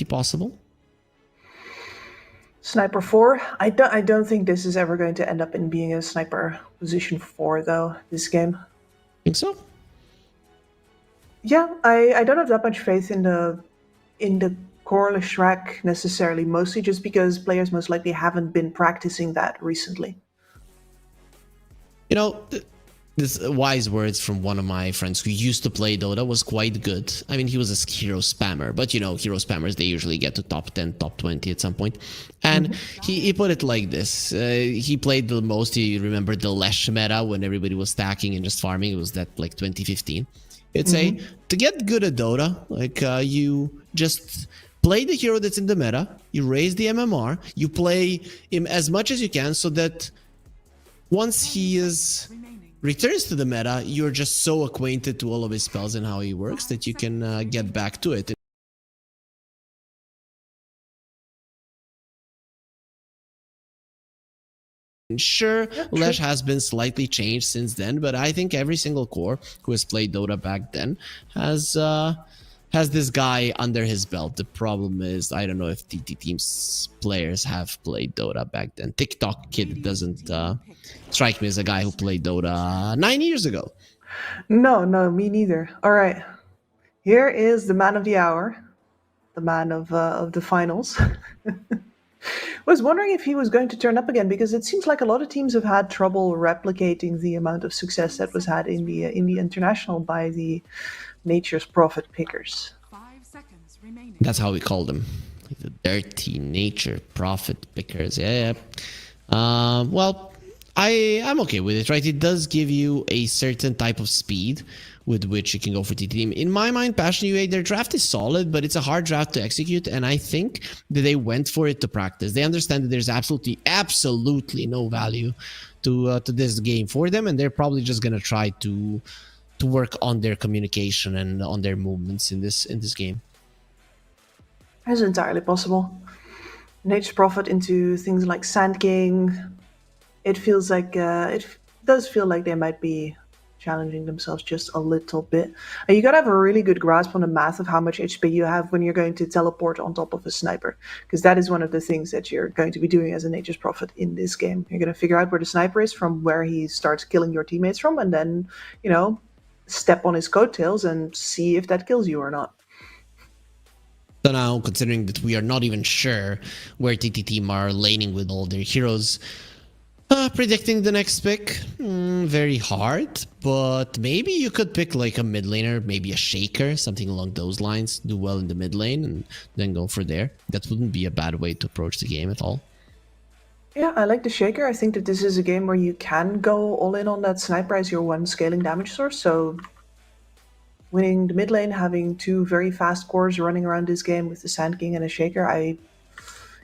S2: possible.
S12: Sniper 4. I don't think this is ever going to end up in being a sniper position 4 though. This game.
S2: Think so?
S12: Yeah, I don't have that much faith in the coreless track necessarily, mostly just because players most likely haven't been practicing that recently.
S2: You know, this wise words from one of my friends who used to play Dota was quite good. I mean, he was a hero spammer, but you know, hero spammers, they usually get to top 10, top 20 at some point. And he put it like this. He played the most, you remember the Lash meta when everybody was stacking and just farming. It was that like 2015. It's to get good at Dota, like you just play the hero that's in the meta, you raise the MMR, you play him as much as you can so that once he returns to the meta, you're just so acquainted to all of his spells and how he works that you can get back to it. Sure, Lash has been slightly changed since then, but I think every single core who has played Dota back then has this guy under his belt. The problem is, I don't know if TT Team's players have played Dota back then. TikTok Kid doesn't strike me as a guy who played Dota 9 years ago.
S12: No, me neither. All right, here is the man of the hour, the man of the finals. Was wondering if he was going to turn up again, because it seems like a lot of teams have had trouble replicating the amount of success that was had in the international by the Nature's Prophet pickers.
S6: 5 seconds remaining.
S2: That's how we call them, like the dirty Nature Prophet pickers. Yeah. Well, I'm okay with it, right? It does give you a certain type of speed with which you can go for TT team. In my mind, Passion UA, their draft is solid, but it's a hard draft to execute, and I think that they went for it to practice. They understand that there's absolutely no value to this game for them, and they're probably just gonna try to work on their communication and on their movements in this game.
S12: That's entirely possible. Nature's Prophet into things like Sand King. It feels like it does feel like they might be challenging themselves just a little bit. And you gotta have a really good grasp on the math of how much HP you have when you're going to teleport on top of a sniper, because that is one of the things that you're going to be doing as a Nature's Prophet in this game. You're gonna figure out where the sniper is from where he starts killing your teammates from, and then, you know, step on his coattails and see if that kills you or not.
S2: So now, considering that we are not even sure where TT team are laning with all their heroes, predicting the next pick, very hard, but maybe you could pick like a mid laner, maybe a shaker, something along those lines, do well in the mid lane and then go for there. That wouldn't be a bad way to approach the game at all.
S12: Yeah, I like the shaker. I think that this is a game where you can go all in on that sniper as your one scaling damage source, so winning the mid lane, having two very fast cores running around this game with the Sand King and a shaker,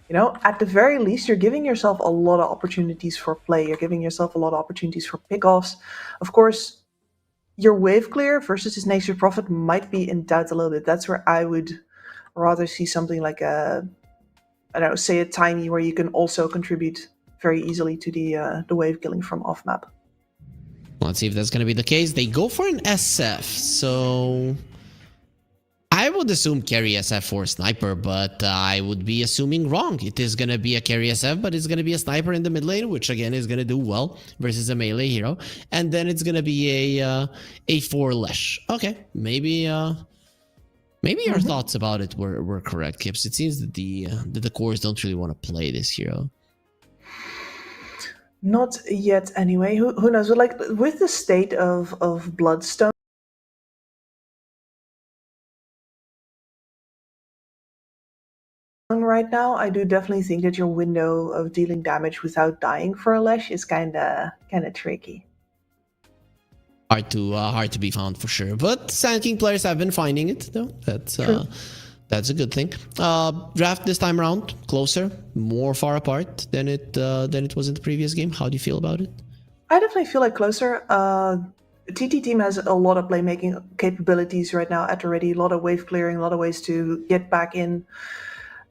S12: you know, at the very least, you're giving yourself a lot of opportunities for play. You're giving yourself a lot of opportunities for pickoffs. Of course, your wave clear versus his Nature's Prophet might be in doubt a little bit. That's where I would rather see something like I don't know, say a Tiny, where you can also contribute very easily to the wave killing from off map.
S2: Let's see if that's going to be the case. They go for an SF, so I would assume carry SF for sniper, but I would be assuming wrong. It is going to be a carry SF, but it's going to be a sniper in the mid lane, which again is going to do well versus a melee hero. And then it's going to be a 4 Lesh. Okay, maybe your thoughts about it were correct, Kips. It seems that the cores don't really want to play this hero.
S12: Not yet, anyway. Who knows? But like with the state of Bloodstone right now, I do definitely think that your window of dealing damage without dying for a Lesh is kind of tricky.
S2: Hard to be found for sure. But Sand King players have been finding it though. That's a good thing. Draft this time around closer, more far apart than it was in the previous game. How do you feel about it?
S12: I definitely feel like closer. TT team has a lot of playmaking capabilities right now at the ready. A lot of wave clearing, a lot of ways to get back in.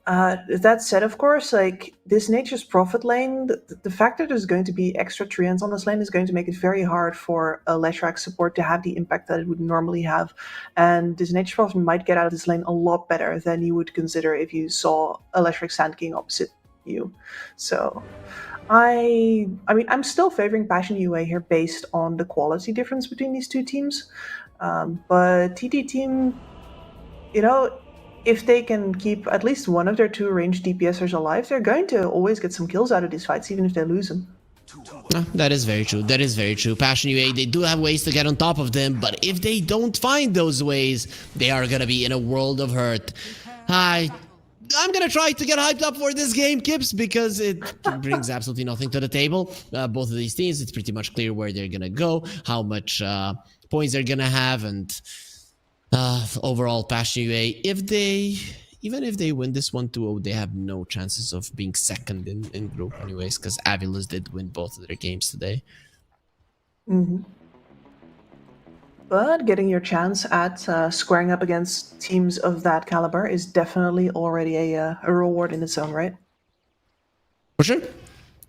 S12: That said, of course, like this Nature's Prophet lane, the fact that there's going to be extra treants on this lane is going to make it very hard for a Leshrac support to have the impact that it would normally have. And this Nature's Prophet might get out of this lane a lot better than you would consider if you saw a Leshrac Sand King opposite you. So I mean, I'm still favoring Passion UA here based on the quality difference between these two teams. But TT team, you know, if they can keep at least one of their two ranged DPSers alive, they're going to always get some kills out of these fights, even if they lose them.
S2: That is very true. That is very true. Passion UA, they do have ways to get on top of them, but if they don't find those ways, they are going to be in a world of hurt. I'm going to try to get hyped up for this game, Kips, because it brings absolutely nothing to the table. Both of these teams, it's pretty much clear where they're going to go, how much points they're going to have, and overall, Passion UA, even if they win this 1-2-0, they have no chances of being second in group anyways, because Avilas did win both of their games today.
S12: But getting your chance at squaring up against teams of that caliber is definitely already a reward in its own right.
S2: For sure.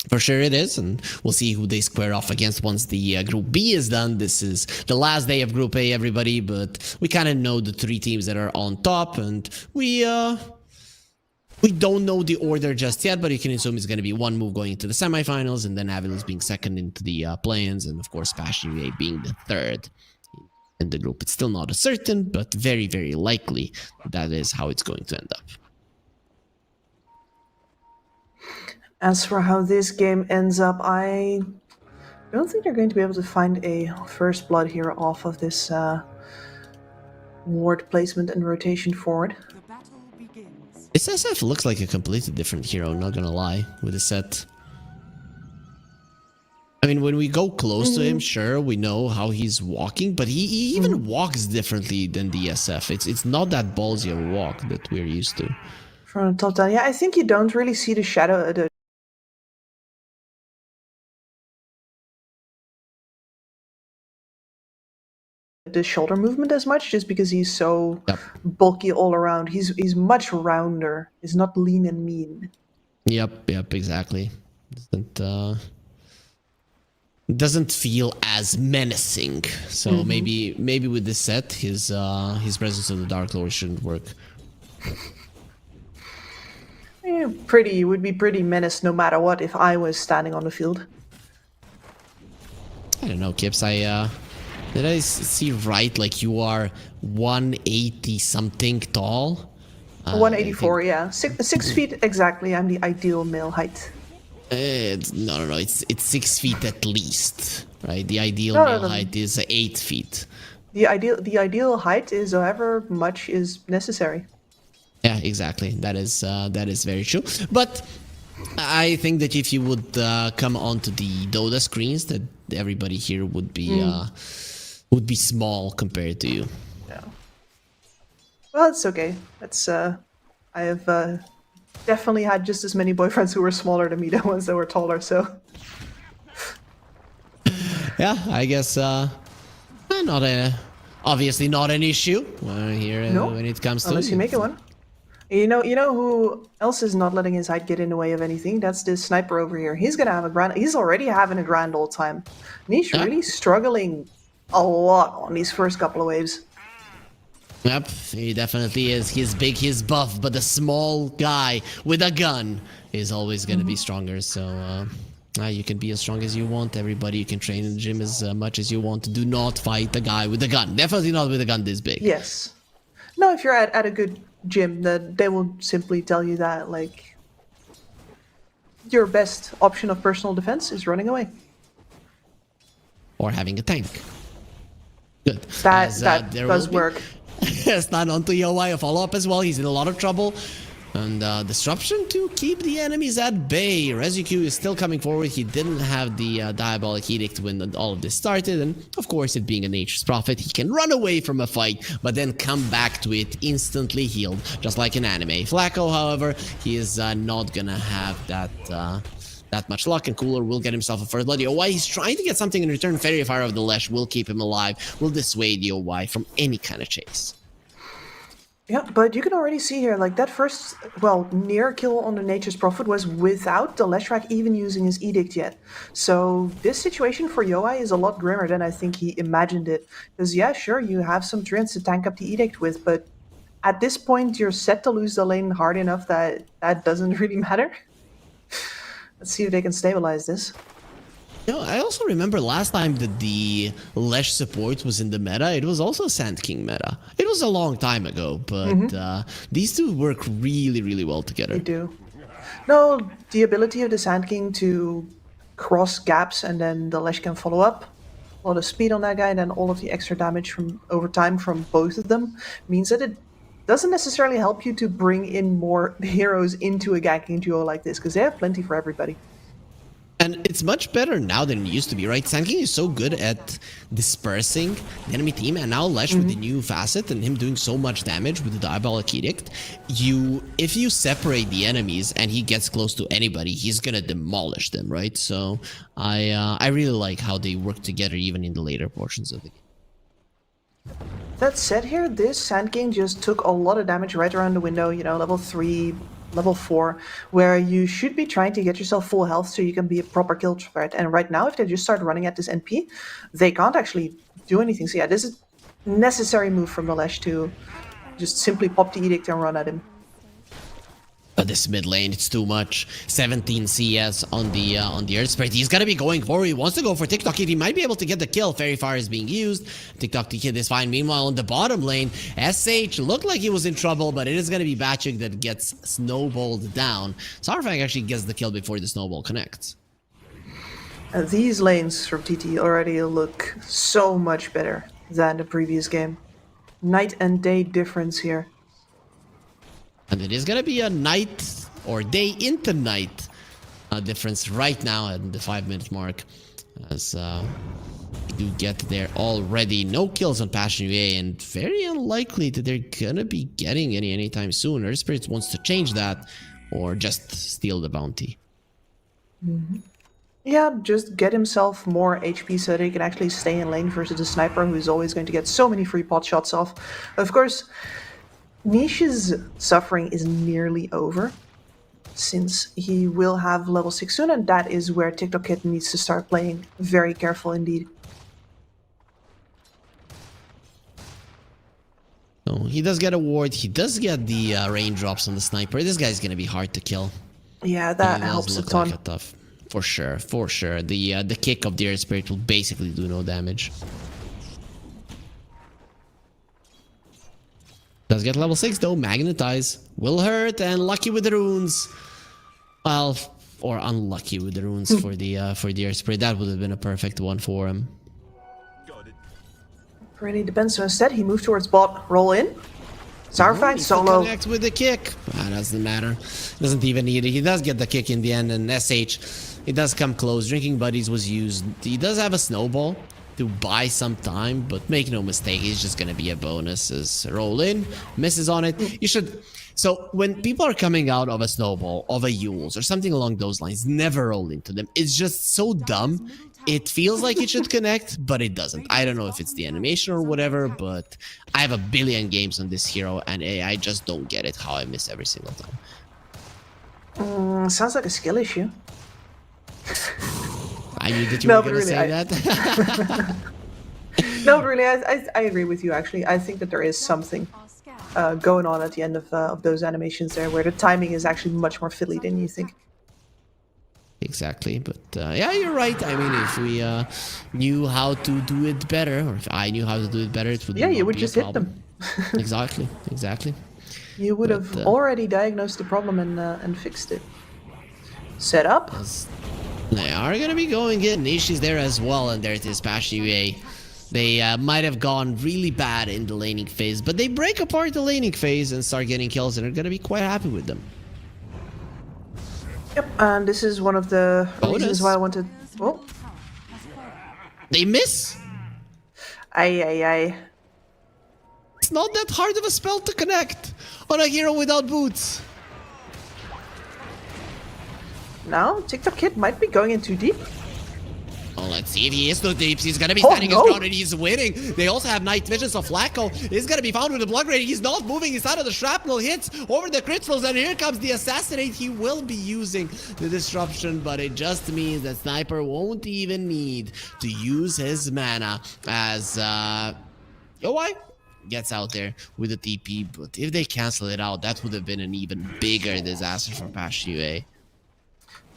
S2: For sure it is, and we'll see who they square off against once the Group B is done. This is the last day of Group A, everybody, but we kind of know the 3 teams that are on top, and we don't know the order just yet, but you can assume it's going to be one move going into the semifinals, and then Avilas being second into the play-ins, and of course Passion UA being the third in the group. It's still not a certain, but very, very likely that is how it's going to end up.
S12: As for how this game ends up, I don't think they're going to be able to find a first blood here off of this ward placement and rotation forward.
S6: The battle begins.
S2: This SF looks like a completely different hero, not gonna lie, with the set. I mean, when we go close to him, sure, we know how he's walking, but he even walks differently than the SF. It's not that ballsy a walk that we're used to.
S12: From the top down, yeah, I think you don't really see the shadow, the shoulder movement as much, just because he's so bulky all around. He's much rounder. He's not lean and mean.
S2: Yep, exactly. Doesn't feel as menacing. So maybe with this set, his presence of the Dark Lord shouldn't work.
S12: Yeah, would be pretty menaced no matter what if I was standing on the field.
S2: I don't know, Kips. Did I see right? Like you are 180 something tall.
S12: 184, yeah, 6 feet exactly. I'm the ideal male height.
S2: No. It's 6 feet at least, right? The ideal male height is 8 feet.
S12: The ideal height is however much is necessary.
S2: Yeah, exactly. That is very true. But I think that if you would come onto the Dota screens, that everybody here would be small compared to you.
S12: Yeah. Well, it's okay. That's I have definitely had just as many boyfriends who were smaller than me than ones that were taller. So.
S2: Yeah, I guess obviously not an issue here when it comes to
S12: unless you make it one. You know who else is not letting his height get in the way of anything? That's this sniper over here. He's gonna have he's already having a grand old time. And he's really struggling a lot on these first couple of waves.
S2: Yep, he definitely is. He's big, he's buff, but the small guy with a gun is always gonna be stronger. So you can be as strong as you want, everybody. You can train in the gym as much as you want. Do not fight the guy with the gun. Definitely not with a gun this big.
S12: Yes. No, if you're at a good gym, that they will simply tell you that, like, your best option of personal defense is running away.
S2: Or having a tank. Good.
S12: That does work.
S2: Stand onto Yowai, a follow-up as well. He's in a lot of trouble. And disruption to keep the enemies at bay. Rezuku is still coming forward. He didn't have the Diabolic Edict when all of this started. And of course, it being a Nature's Prophet, he can run away from a fight, but then come back to it instantly healed, just like in anime. Flacco, however, he is not gonna have that much luck, and Cooler will get himself a first blood. Yowai, he's trying to get something in return. Fairy Fire of the Lesh will keep him alive, will dissuade Yowai from any kind of chase.
S12: Yeah, but you can already see here, like, that first, near kill on the Nature's Prophet was without the Leshrac even using his Edict yet. So this situation for Yowai is a lot grimmer than I think he imagined it. Because, yeah, sure, you have some treants to tank up the Edict with, but at this point, you're set to lose the lane hard enough that that doesn't really matter. Let's see if they can stabilize this.
S2: You know, I also remember last time that the Lesh support was in the meta, it was also Sand King meta. It was a long time ago, but these two work really, really well together.
S12: They do. No, the ability of the Sand King to cross gaps and then the Lesh can follow up. A lot of speed on that guy, and then all of the extra damage from over time from both of them means that it doesn't necessarily help you to bring in more heroes into a ganking duo like this, because they have plenty for everybody.
S2: And it's much better now than it used to be, right? Sand King is so good at dispersing the enemy team, and now Lesh with the new facet and him doing so much damage with the Diabolic Edict, if you separate the enemies and he gets close to anybody, he's gonna demolish them, right? So I really like how they work together even in the later portions of the game.
S12: That said here, this Sand King just took a lot of damage right around the window, you know, level 3, level 4, where you should be trying to get yourself full health so you can be a proper kill threat. And right now, if they just start running at this NP, they can't actually do anything. So yeah, this is a necessary move from the Lesh to just simply pop the Edict and run at him.
S2: But this mid lane, it's too much. 17 CS on the Earth Spirit. He's gonna be going forward. He wants to go for TikTok. He might be able to get the kill. Fairy Fire is being used. TikTok to kid is fine. Meanwhile, on the bottom lane, SH looked like he was in trouble, but it is gonna be Batchik that gets snowballed down. Sarfang actually gets the kill before the snowball connects.
S12: These lanes from TT already look so much better than the previous game. Night and day difference here.
S2: And it is going to be a night or day into night difference right now at the 5-minute mark. As we do get there already. No kills on Passion UA, and very unlikely that they're gonna be getting any anytime soon. Earth Spirits wants to change that, or just steal the bounty.
S12: Yeah, just get himself more HP so that he can actually stay in lane versus the sniper, who is always going to get so many free pot shots off. Of course, Nish's suffering is nearly over, since he will have level 6 soon, and that is where TikTok Kid needs to start playing very careful indeed.
S2: So he does get a ward. He does get the raindrops on the sniper. This guy's gonna be hard to kill.
S12: Yeah, that
S2: He does
S12: helps a
S2: look
S12: ton.
S2: like a tough, for sure, for sure. The kick of the Earth Spirit will basically do no damage. Does get level 6 though. Magnetize will hurt, and lucky with the runes. Well, or unlucky with the runes for the Earth Spirit. That would have been a perfect one for him.
S12: Really depends. So instead, he moved towards bot. Roll in. Sourfang solo.
S2: Connect with the kick. Doesn't matter. Doesn't even need it. He does get the kick in the end, and SH, it does come close. Drinking Buddies was used. He does have a snowball to buy some time, but make no mistake, he's just gonna be a bonus. As roll in, misses on it. You should. So when people are coming out of a snowball, of a Yules, or something along those lines, never roll into them. It's just so dumb. It feels like it should connect, but it doesn't. I don't know if it's the animation or whatever, but I have a billion games on this hero, and I just don't get it how I miss every single time.
S12: Sounds like a skill issue.
S2: I knew that you
S12: No,
S2: were
S12: but
S2: going to
S12: really,
S2: say that.
S12: No, but really, I agree with you, actually. I think that there is something going on at the end of those animations there, where the timing is actually much more fiddly than you think.
S2: Exactly, but yeah, you're right. I mean, if we knew how to do it better, or if I knew how to do it better, it would
S12: you would
S2: be
S12: just
S2: a
S12: hit
S2: problem.
S12: them.
S2: Exactly.
S12: You would have already diagnosed the problem and fixed it. Set up.
S2: They are gonna be going in. Nish is there as well, and there it is, Passion UA. They might have gone really bad in the laning phase, but they break apart the laning phase and start getting kills, and are gonna be quite happy with them.
S12: Yep, and this is one of the reasons why I wanted. Oh,
S2: they miss.
S12: Aye.
S2: It's not that hard of a spell to connect on a hero without boots.
S12: Now TikTok Kid might be going in too deep.
S2: Oh, let's see if he is too deep. He's gonna be standing his ground and he's winning. They also have night vision, so Flacco is gonna be found with a blood rating. He's not moving. He's out of the shrapnel hits over the crystals, and here comes the assassinate. He will be using the disruption, but it just means that Sniper won't even need to use his mana as Yowai gets out there with a TP. But if they cancel it out, that would have been an even bigger disaster for Passion UA.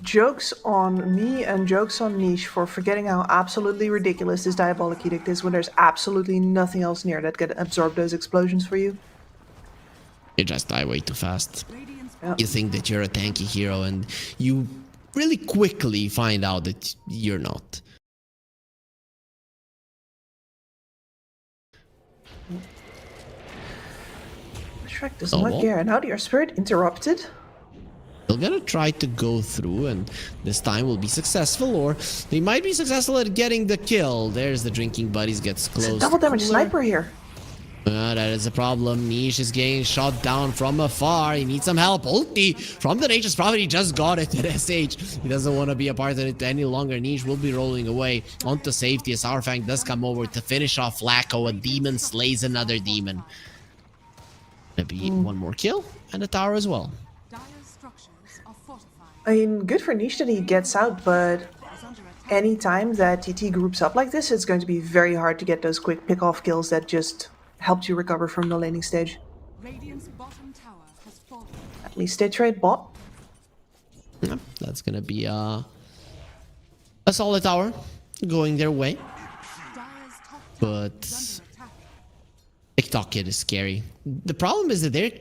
S12: Jokes on me and jokes on Niche for forgetting how absolutely ridiculous this Diabolic Edict is when there's absolutely nothing else near that can absorb those explosions for you.
S2: You just die way too fast.
S12: Yep.
S2: You think that you're a tanky hero, and you really quickly find out that you're not.
S12: Shrek does not care, and how did your spirit interrupted?
S2: They're gonna try to go through, and this time will be successful, or they might be successful at getting the kill. There's the Drinking Buddies, gets close.
S12: It's a double damage sniper here.
S2: That is a problem. Niche is getting shot down from afar. He needs some help. Ulti from the Nature's Prophet. He just got it at SH. He doesn't want to be a part of it any longer. Niche will be rolling away onto safety as Sourfang does come over to finish off Flacco. A demon slays another demon. Gonna be one more kill and a tower as well.
S12: I mean, good for Niche that he gets out, but anytime that TT groups up like this, it's going to be very hard to get those quick pick-off kills that just helped you recover from the laning stage. At least they trade bot.
S2: Yeah, that's gonna be a solid tower going their way. But TikTok Kid is scary. The problem is that they're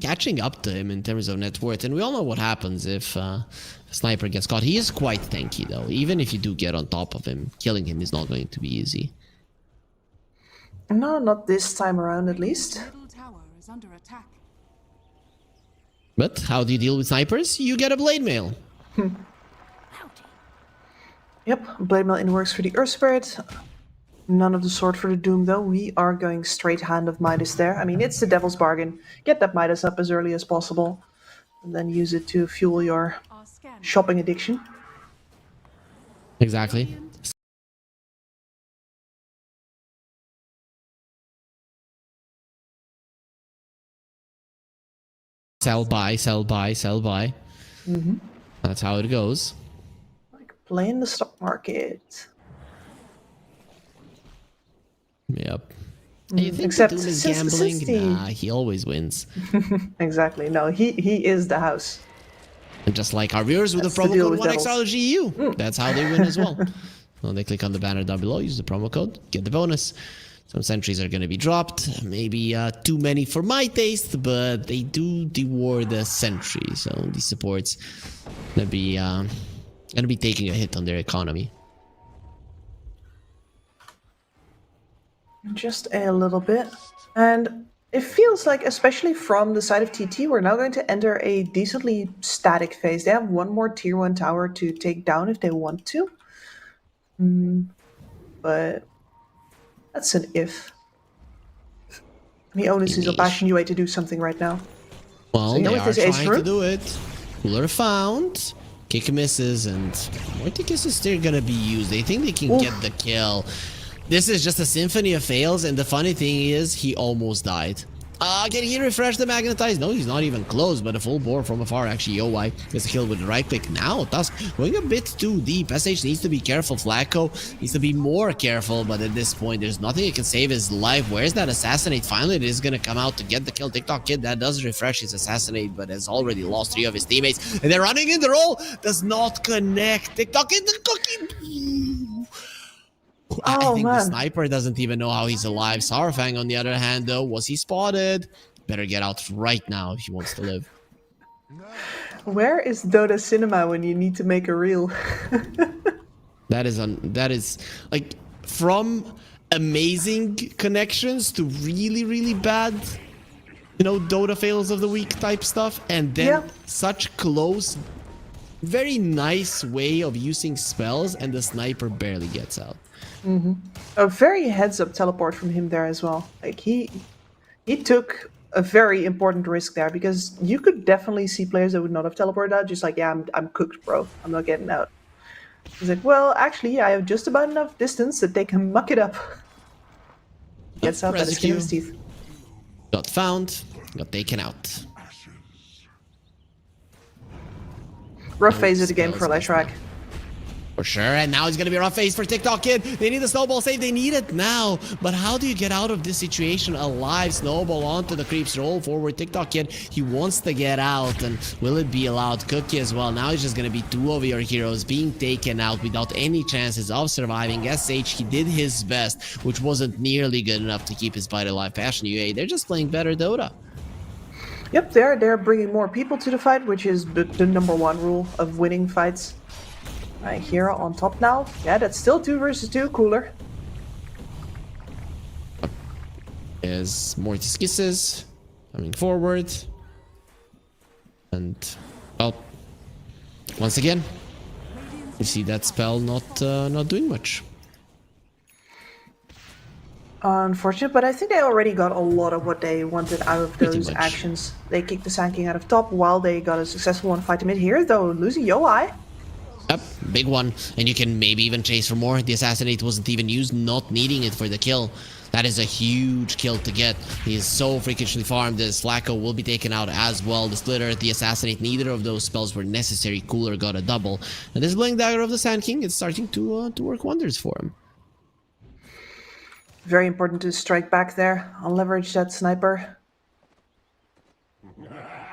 S2: catching up to him in terms of net worth, and we all know what happens if a Sniper gets caught. He is quite tanky though. Even if you do get on top of him, killing him is not going to be easy.
S12: No, not this time around at least.
S2: But how do you deal with snipers? You get a blade mail.
S12: Yep, Blade Mail in works for the Earth Spirit. None of the Sword for the Doom, though. We are going straight Hand of Midas there. I mean, it's the devil's bargain. Get that Midas up as early as possible, and then use it to fuel your shopping addiction.
S2: Exactly. Sell, buy, sell, buy, sell, buy. That's how it goes.
S12: Like playing the stock market.
S2: Yep. And you think
S12: Except
S2: Doom is
S12: since
S2: gambling?
S12: the...
S2: Nah, he always wins.
S12: Exactly. No, he is the house.
S2: And just like our viewers with
S12: That's
S2: the
S12: the
S2: promo
S12: deal
S2: code
S12: with
S2: 1XRGU. That's how they win as well. Well, they click on the banner down below, use the promo code, get the bonus. Some sentries are going to be dropped. Maybe too many for my taste, but they do devour the sentry. So these supports going to be taking a hit on their economy.
S12: Just a little bit. And it feels like, especially from the side of TT, we're now going to enter a decently static phase. They have one more tier 1 tower to take down if they want to. But that's an if. The onus is on Passion UA to do something right now.
S2: Well,
S12: So
S2: they
S12: with
S2: are
S12: this ace
S2: trying to
S12: room,
S2: do it. Cooler found. Kick misses, and Morticus is still gonna be used. They think they can get the kill. This is just a symphony of fails, and the funny thing is, he almost died. Can he refresh the magnetize? No, he's not even close, but a full bore from afar. Actually, OY gets a kill with the right click. Now, Tusk going a bit too deep. SH needs to be careful. Flacco needs to be more careful, but at this point, there's nothing that can save his life. Where's that assassinate? Finally, it is going to come out to get the kill. TikTok Kid, that does refresh his assassinate, but has already lost 3 of his teammates. And they're running in the roll. Does not connect. TikTok Kid, the cookie. I think the sniper doesn't even know how he's alive. Sarfang, on the other hand, though, was he spotted? Better get out right now if he wants to live.
S12: Where is Dota Cinema when you need to make a reel?
S2: That is like from amazing connections to really, really bad, you know, Dota fails of the week type stuff, and then such close, very nice way of using spells, and the sniper barely gets out.
S12: A very heads-up teleport from him there as well. Like he took a very important risk there, because you could definitely see players that would not have teleported out, just like, yeah, I'm cooked, bro. I'm not getting out. He's like, well, actually, I have just about enough distance that they can muck it up. Gets out by the skin of his teeth.
S2: Got found, got taken out.
S12: Rough phase of the game for Leshrac.
S2: For sure, and now it's gonna be a rough phase for TikTok Kid. They need a snowball save, they need it now. But how do you get out of this situation alive? Snowball onto the creeps, roll forward. TikTok Kid, he wants to get out, and will it be allowed? Cookie as well. Now it's just gonna be 2 of your heroes being taken out without any chances of surviving. SH, he did his best, which wasn't nearly good enough to keep his bite alive. Passion UA, they're just playing better Dota.
S12: Yep, they're bringing more people to the fight, which is the #1 rule of winning fights. Right, Hero on top now. Yeah, that's still 2 versus 2, cooler.
S2: Is Mortis Kisses coming forward. And, well, once again, you see that spell not doing much.
S12: Unfortunate, but I think they already got a lot of what they wanted out of those actions. They kicked the Sand King out of top while they got a successful one fight to mid. Here, though, losing Yoai.
S2: Yep, big one. And you can maybe even chase for more. The assassinate wasn't even used, not needing it for the kill. That is a huge kill to get. He is so freakishly farmed. This Flacco will be taken out as well. The Splitter, the assassinate, neither of those spells were necessary. Cooler got a double. And this Blink Dagger of the Sand King is starting to work wonders for him.
S12: Very important to strike back there. I'll leverage that sniper.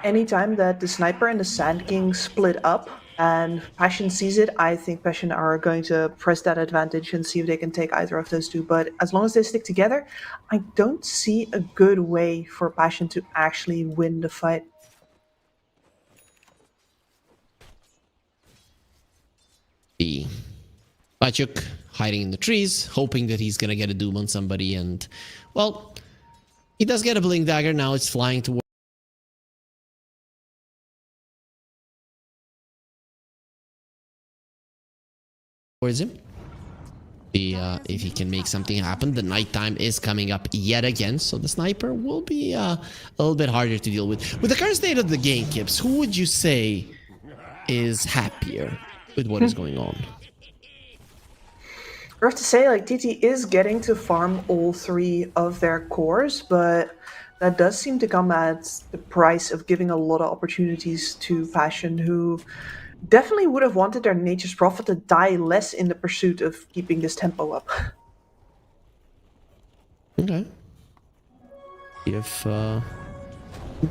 S12: Anytime that the sniper and the Sand King split up and Passion sees it, I think Passion are going to press that advantage and see if they can take either of those two. But as long as they stick together, I don't see a good way for Passion to actually win the fight.
S2: The Bachuk hiding in the trees, hoping that he's gonna get a doom on somebody, and, well, he does get a Blink Dagger. Now it's flying towards towards him. See if he can make something happen. The nighttime is coming up yet again, so the sniper will be a little bit harder to deal with. With the current state of the game, Kips, who would you say is happier with what is going on?
S12: I have to say, like, TT is getting to farm all 3 of their cores, but that does seem to come at the price of giving a lot of opportunities to Passion, who definitely would have wanted their Nature's Prophet to die less in the pursuit of keeping this tempo up.
S2: Okay. If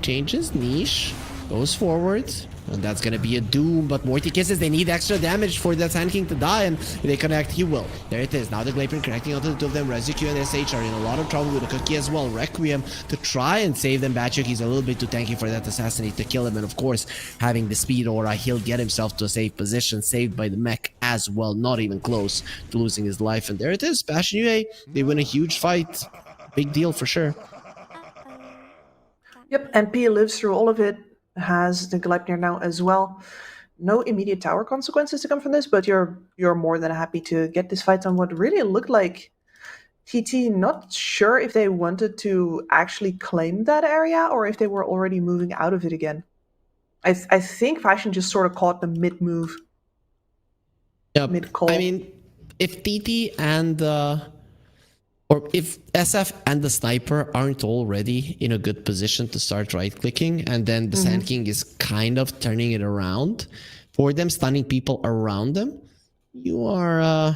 S2: changes, Niche goes forward. And that's gonna be a doom, but Morty kisses, they need extra damage for that Sand King to die, and if they connect, he will. There it is, now the Glapion connecting onto the 2 of them. Rezuq and SH are in a lot of trouble with the Cookie as well. Requiem to try and save them. Batchuk, he's a little bit too tanky for that Assassinate to kill him, and of course, having the speed aura, he'll get himself to a safe position, saved by the mech as well, not even close to losing his life. And there it is, Passion UA, they win a huge fight. Big deal for sure.
S12: Yep, NP lives through all of it. Has the Gleipnir now as well. No immediate tower consequences to come from this, but you're more than happy to get this fight on what really looked like TT. Not sure if they wanted to actually claim that area or if they were already moving out of it again. I think Passion just sort of caught the mid-move.
S2: Yep.
S12: Mid-call.
S2: I mean, if TT and or if SF and the sniper aren't already in a good position to start right-clicking, and then the Sand King is kind of turning it around for them, stunning people around them, you're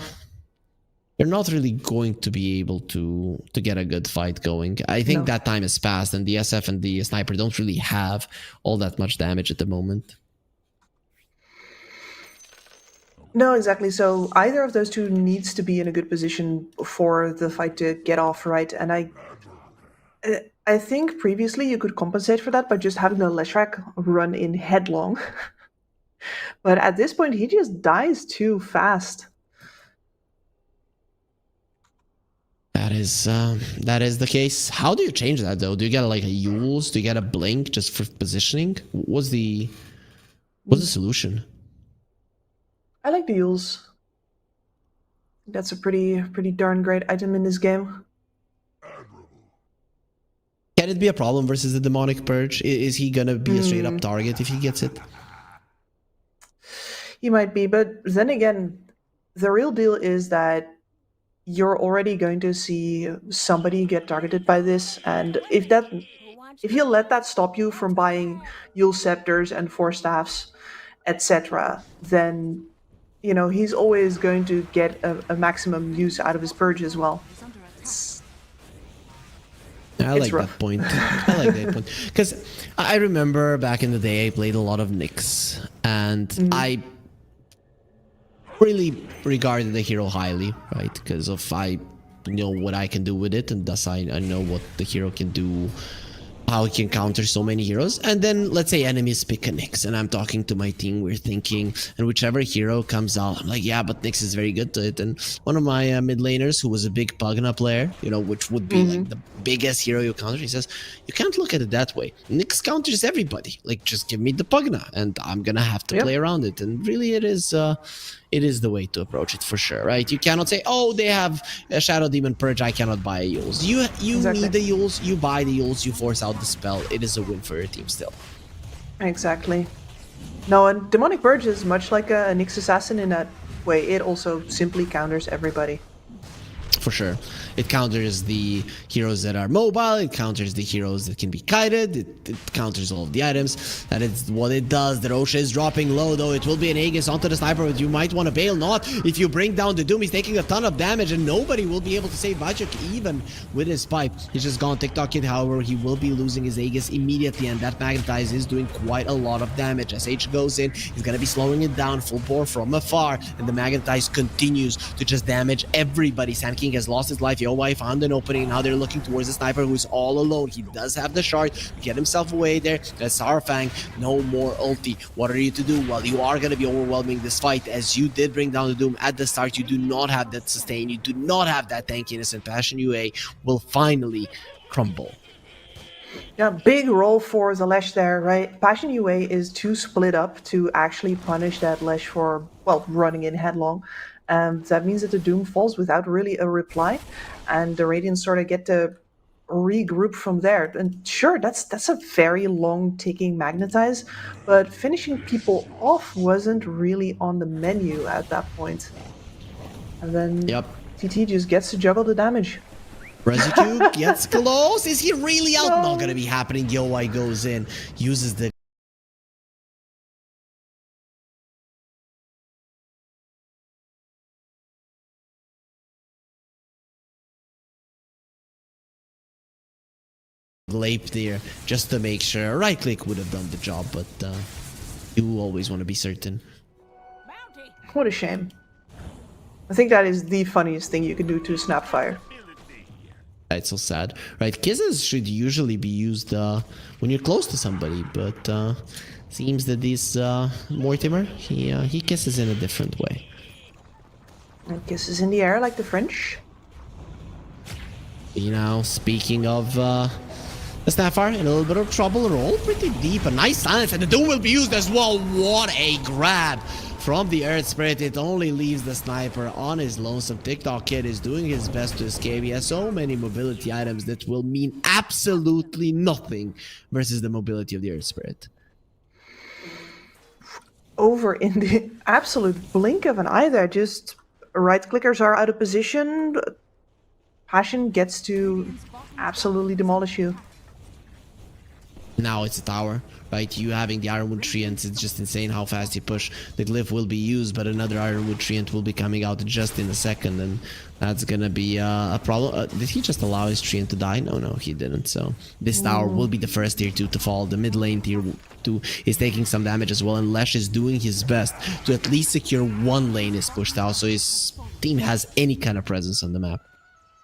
S2: not really going to be able to get a good fight going. I think that time has passed, and the SF and the sniper don't really have all that much damage at the moment.
S12: No, exactly. So either of those 2 needs to be in a good position for the fight to get off right. And I think previously you could compensate for that by just having the Leshrac run in headlong. But at this point, he just dies too fast.
S2: That is the case. How do you change that though? Do you get like a Yules? Do you get a blink just for positioning? What's the solution?
S12: I like the Yules. That's a pretty darn great item in this game.
S2: Can it be a problem versus the Demonic Purge? Is he gonna be a straight up target if he gets it?
S12: He might be, but then again, the real deal is that you're already going to see somebody get targeted by this, and if you let that stop you from buying Yule Scepters and 4 staffs, etc., then he's always going to get a maximum use out of his purge as well.
S2: I like that point. I like that point. Because I remember back in the day, I played a lot of Nyx, and I really regarded the hero highly, right? Because I know what I can do with it, and thus I know what the hero can do, how he can counter so many heroes. And then let's say enemies pick a Nyx, and I'm talking to my team, we're thinking, and whichever hero comes out, I'm like, yeah, but Nyx is very good to it. And one of my mid laners, who was a big Pugna player, which would be like the biggest hero you counter, he says, you can't look at it that way. Nyx counters everybody. Like, just give me the Pugna, and I'm gonna have to play around it. And really, it is the way to approach it for sure, right? You cannot say, oh, they have a Shadow Demon Purge, I cannot buy a Yules. You exactly. Need the Yules, you buy the Yules, you force out the spell. It is a win for your team still.
S12: Exactly. No, and Demonic Purge is much like a Nyx Assassin in that way. It also simply counters everybody.
S2: For sure. It counters the heroes that are mobile, it counters the heroes that can be kited, it counters all of the items. That is what it does. The Roche is dropping low though. It will be an Aegis onto the sniper, but you might want to bail not. If you bring down the Doom, he's taking a ton of damage and nobody will be able to save Vajik even with his pipe. He's just gone TikTok Kid, however, he will be losing his Aegis immediately, and that Magnetize is doing quite a lot of damage. SH goes in, he's gonna be slowing it down, full bore from afar, and the Magnetize continues to just damage everybody. Sand King has lost his life. Yoai found an opening. Now they're looking towards the sniper who's all alone. He does have the shard to get himself away there. That's Sarfang. No more ulti. What are you to do? Well, you are going to be overwhelming this fight, as you did bring down the Doom at the start. You do not have that sustain. You do not have that tankiness, and Passion UA will finally crumble.
S12: Yeah, big role for the Lesh there, right? Passion UA is too split up to actually punish that Lesh for, well, running in headlong. And that means that the Doom falls without really a reply, and the Radiants sort of get to regroup from there. And sure, that's a very long ticking magnetize, but finishing people off wasn't really on the menu at that point. And then TT just gets to juggle the damage.
S2: Residue gets close. Is he really out? No. Not gonna be happening. Yowai goes in, uses the Glape there just to make sure. Right click would have done the job, but you always want to be certain.
S12: What a shame. I think that is the funniest thing you can do to Snapfire.
S2: It's so sad. Right, kisses should usually be used when you're close to somebody, but seems that this Mortimer, he kisses in a different way.
S12: And kisses in the air like the French.
S2: You know, speaking of the Snapfire, in a little bit of trouble, roll pretty deep, a nice silence, and the Doom will be used as well. What a grab from the Earth Spirit. It only leaves the sniper on his lonesome. TikTok Kid is doing his best to escape. He has so many mobility items that will mean absolutely nothing versus the mobility of the Earth Spirit.
S12: Over in the absolute blink of an eye there, just right clickers are out of position. Passion gets to absolutely demolish you.
S2: Now it's a tower, right? You having the Ironwood Treant, it's just insane how fast you push. The glyph will be used, but another Ironwood Treant will be coming out just in a second, and that's gonna be a problem. Did he just allow his Treant to die? No, he didn't. So this tower will be the first tier 2 to fall. The mid lane tier 2 is taking some damage as well, and Lesh is doing his best to at least secure one lane is pushed out, so his team has any kind of presence on the map.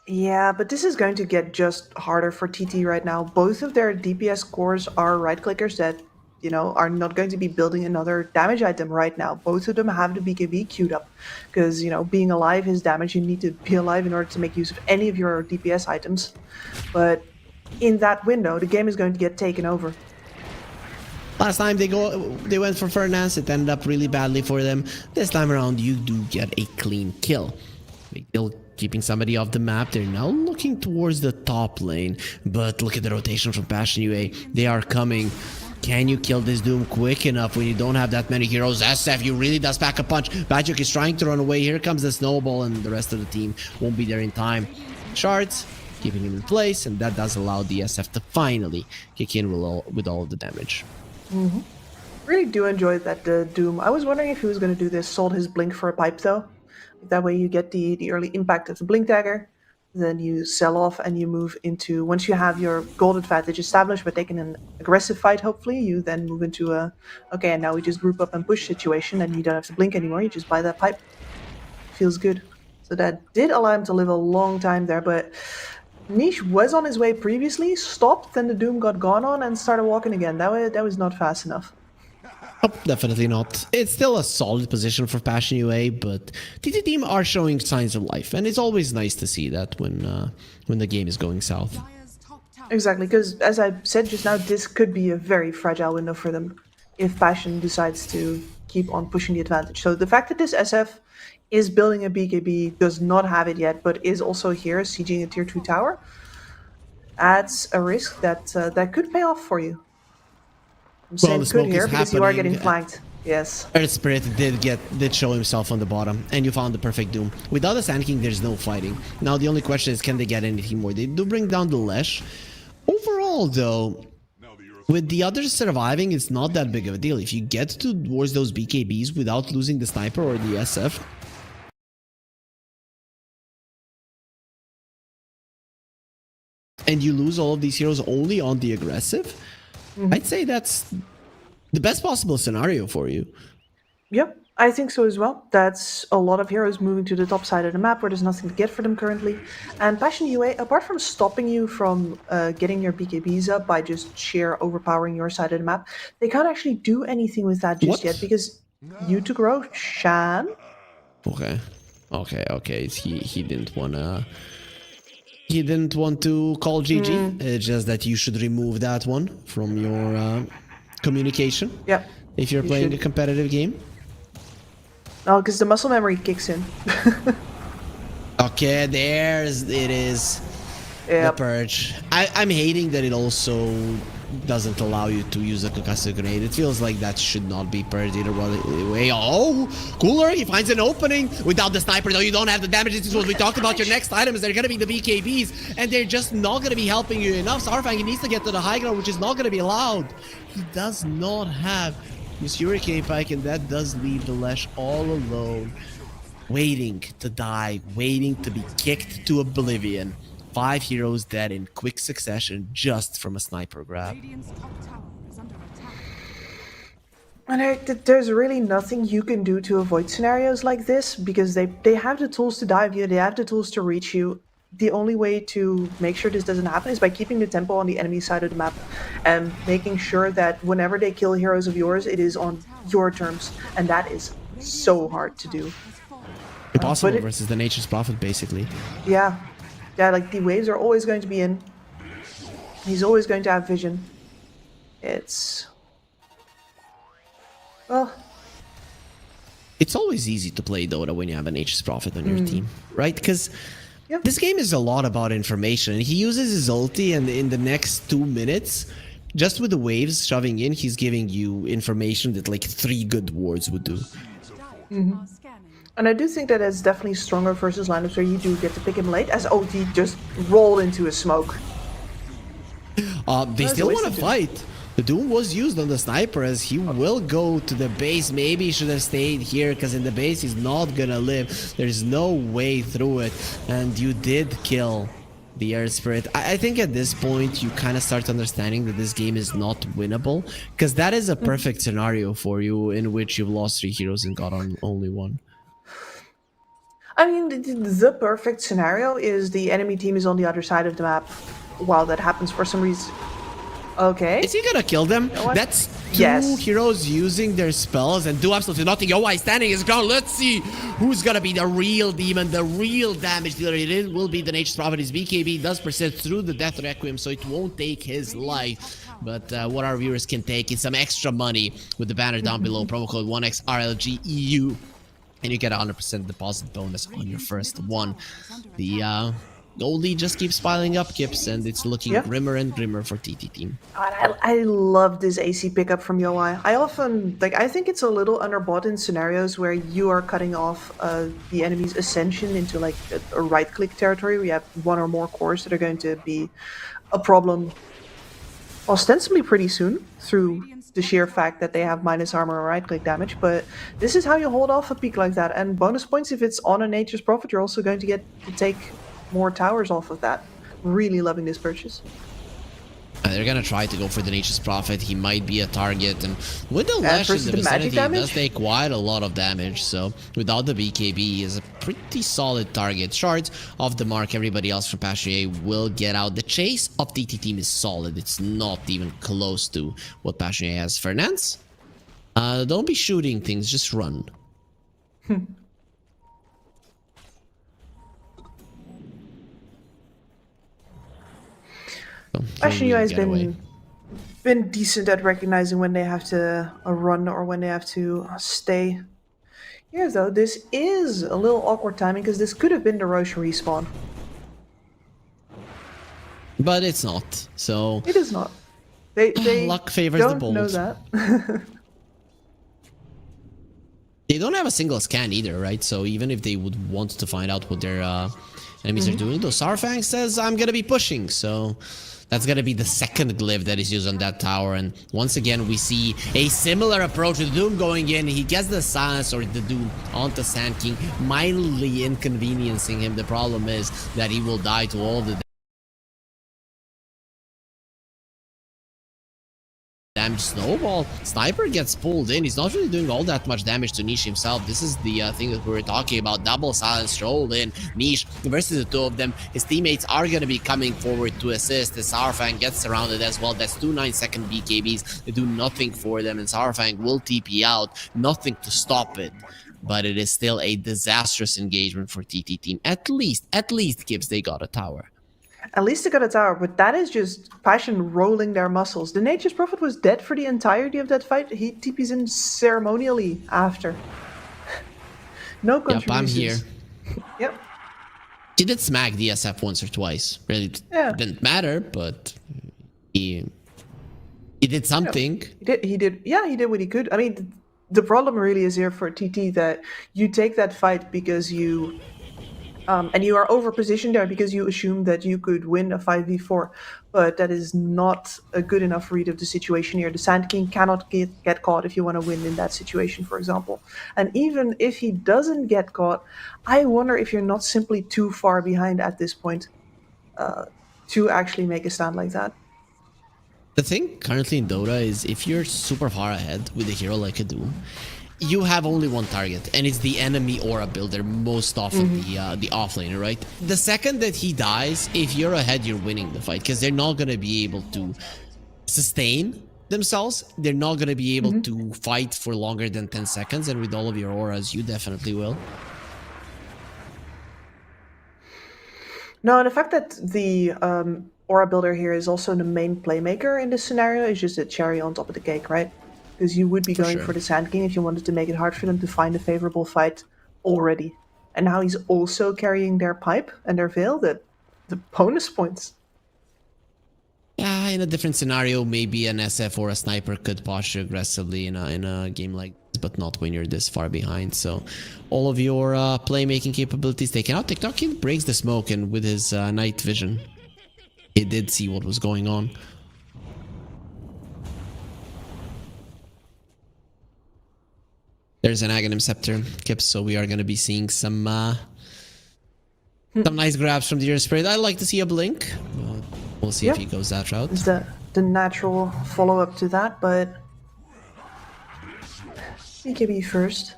S12: Yeah, but this is going to get just harder for TT right now. Both of their DPS cores are right clickers that, you know, are not going to be building another damage item right now. Both of them have the BKB queued up because, you know, being alive is damage. You need to be alive in order to make use of any of your DPS items. But in that window, the game is going to get taken over.
S2: Last time they went for Fernance, it ended up really badly for them. This time around, you do get a clean kill. Big deal. Keeping somebody off the map. They're now looking towards the top lane, but look at the rotation from Passion UA. They are coming. Can you kill this Doom quick enough when you don't have that many heroes? SF, you really does pack a punch. Magic is trying to run away. Here comes the snowball, and the rest of the team won't be there in time. Shards keeping him in place, and that does allow the SF to finally kick in with all of the damage.
S12: Really do enjoy that Doom. I was wondering if he was going to do this, sold his blink for a pipe though. That way you get the early impact of the blink dagger, then you sell off and you move into, once you have your gold advantage established by taking an aggressive fight hopefully, you then move into a, okay, and now we just group up and push situation, and you don't have to blink anymore, you just buy that pipe. Feels good. So that did allow him to live a long time there, but Niche was on his way previously, stopped, then the Doom got gone on and started walking again. That was not fast enough.
S2: Oh, definitely not. It's still a solid position for Passion UA, but TT team are showing signs of life, and it's always nice to see that when the game is going south.
S12: Exactly, because as I said just now, this could be a very fragile window for them if Passion decides to keep on pushing the advantage. So the fact that this SF is building a BKB, does not have it yet, but is also here sieging a tier 2 tower, adds a risk that that could pay off for you. I'm saying could here because you are getting flanked. Yes.
S2: Earth Spirit did show himself on the bottom, and you found the perfect Doom. Without the Sand King, there's no fighting. Now the only question is, can they get anything more? They do bring down the Lesh. Overall, though, with the others surviving, it's not that big of a deal. If you get towards those BKBs without losing the sniper or the SF, and you lose all of these heroes only on the aggressive, I'd say that's the best possible scenario for you.
S12: Yep, I think so as well. That's a lot of heroes moving to the top side of the map where there's nothing to get for them currently. And Passion UA, apart from stopping you from getting your BKBs up by just sheer overpowering your side of the map, they can't actually do anything with that just yet because you took Roshan.
S2: Okay. He didn't wanna. He didn't want to call GG. It's just that you should remove that one from your communication.
S12: Yep.
S2: If you're playing a competitive game.
S12: Oh, because the muscle memory kicks in.
S2: Okay, there's it is.
S12: Yep.
S2: The purge. I'm hating that it also doesn't allow you to use a concussive grenade. It feels like that should not be purged either way. Oh, Cooler, he finds an opening without the sniper, though you don't have the damage. This is what we talked about. Your next items, they're gonna be the BKBs, and they're just not gonna be helping you enough. Starfang, he needs to get to the high ground, which is not gonna be allowed. He does not have his Hurricane Pike, and that does leave the Lesh all alone, waiting to die, waiting to be kicked to oblivion. 5 heroes dead in quick succession just from a sniper grab.
S6: Radiant's top tower is under attack.
S12: And there's really nothing you can do to avoid scenarios like this because they have the tools to dive you, they have the tools to reach you. The only way to make sure this doesn't happen is by keeping the tempo on the enemy side of the map and making sure that whenever they kill heroes of yours, it is on your terms. And that is so hard to do.
S2: Impossible versus the Nature's Prophet, basically.
S12: Yeah. Yeah, like the waves are always going to be in. He's always going to have vision. It's... Well...
S2: It's always easy to play Dota when you have a Nature's Prophet on your team, right? Because this game is a lot about information. And he uses his ulti, and in the next 2 minutes, just with the waves shoving in, he's giving you information that like 3 good wards would do.
S12: And I do think that it's definitely stronger versus lineups where you do get to pick him late, as OT just rolled into a smoke.
S2: They still want to fight. The Doom was used on the sniper as he will go to the base. Maybe he should have stayed here because in the base he's not gonna live. There's no way through it. And you did kill the Air Spirit. I think at this point you kind of start understanding that this game is not winnable because that is a perfect scenario for you in which you've lost 3 heroes and got on only 1.
S12: I mean, the perfect scenario is the enemy team is on the other side of the map while that happens for some reason. Okay.
S2: Is he gonna kill them?
S12: You know what?
S2: That's 2 heroes using their spells and do absolutely nothing. YY standing his ground. Let's see who's gonna be the real demon, the real damage dealer. It will be the Nature's Prophet. His BKB does persist through the Death Requiem, so it won't take his life. But what our viewers can take is some extra money with the banner down below. Promo code 1XRLGEU. And you get a 100% deposit bonus on your first one. The gold lead just keeps piling up, Kips, and it's looking grimmer and grimmer for TT team.
S12: I love this AC pickup from Yoi. I think it's a little underbought in scenarios where you are cutting off the enemy's ascension into like a right-click territory where you have 1 or more cores that are going to be a problem ostensibly pretty soon through the sheer fact that they have minus armor or right-click damage, but this is how you hold off a peak like that. And bonus points, if it's on a Nature's Prophet, you're also going to get to take more towers off of that. Really loving this purchase.
S2: They're gonna try to go for the Nature's Prophet. He might be a target, and with the Lash in the vicinity, he does take quite a lot of damage. So without the BKB, he is a pretty solid target. Shards off the mark. Everybody else from Passionate will get out. The chase of TT team is solid. It's not even close to what Passionate has. Fernance, don't be shooting things. Just run.
S12: Actually, you guys been decent at recognizing when they have to run or when they have to stay. Here, though, this is a little awkward timing because this could have been the Roche respawn.
S2: But it's not. So
S12: it is not. They
S2: luck favors
S12: don't
S2: the bold.
S12: know that.
S2: They don't have a single scan either, right? So even if they would want to find out what their enemies are doing, though Sarfang says, I'm gonna be pushing, so that's gonna be the second glyph that is used on that tower. And once again, we see a similar approach with Doom going in. He gets the silence or the Doom onto Sand King, mildly inconveniencing him. The problem is that he will die to all the damage. Snowball Sniper gets pulled in. He's not really doing all that much damage to Niche himself. This is the thing that we were talking about. Double silence rolled in. Niche versus the 2 of them. His teammates are going to be coming forward to assist. The Sarfang gets surrounded as well. That's 2 9-second BKBs. They do nothing for them, and Sarfang will TP out. Nothing to stop it. But it is still a disastrous engagement for TT team. At least Gibbs, they got a tower.
S12: At least they got a tower, but that is just Passion rolling their muscles. The Nature's Prophet was dead for the entirety of that fight. He TP's in ceremonially after. No
S2: Yep, I'm here.
S12: contributions. Yep.
S2: He did smack DSF once or twice. Really didn't matter, but he did something.
S12: He did. Yeah, he did what he could. I mean, the problem really is here for TT that you take that fight because you, and you are overpositioned there because you assume that you could win a 5v4, but that is not a good enough read of the situation here. The Sand King cannot get caught if you want to win in that situation, for example. And even if he doesn't get caught, I wonder if you're not simply too far behind at this point to actually make a stand like that.
S2: The thing currently in Dota is if you're super far ahead with a hero like a Doom, you have only one target, and it's the enemy aura builder, most often the offlaner, right? The second that he dies, if you're ahead, you're winning the fight, because they're not going to be able to sustain themselves. They're not going to be able to fight for longer than 10 seconds, and with all of your auras, you definitely will.
S12: No, the fact that the aura builder here is also the main playmaker in this scenario is just a cherry on top of the cake, right? Because you would be going for the Sand King if you wanted to make it hard for them to find a favorable fight already. And now he's also carrying their pipe and their veil, the bonus points.
S2: Yeah, in a different scenario, maybe an SF or a sniper could posture aggressively in a game like this, but not when you're this far behind. So all of your playmaking capabilities taken out. TikTok Kid breaks the smoke, and with his night vision, he did see what was going on. There's an Aghanim Scepter, Kip, so we are going to be seeing some nice grabs from the Earth Spirit. I'd like to see a blink. We'll see if he goes that route.
S12: It's the natural follow-up to that, but BKB first.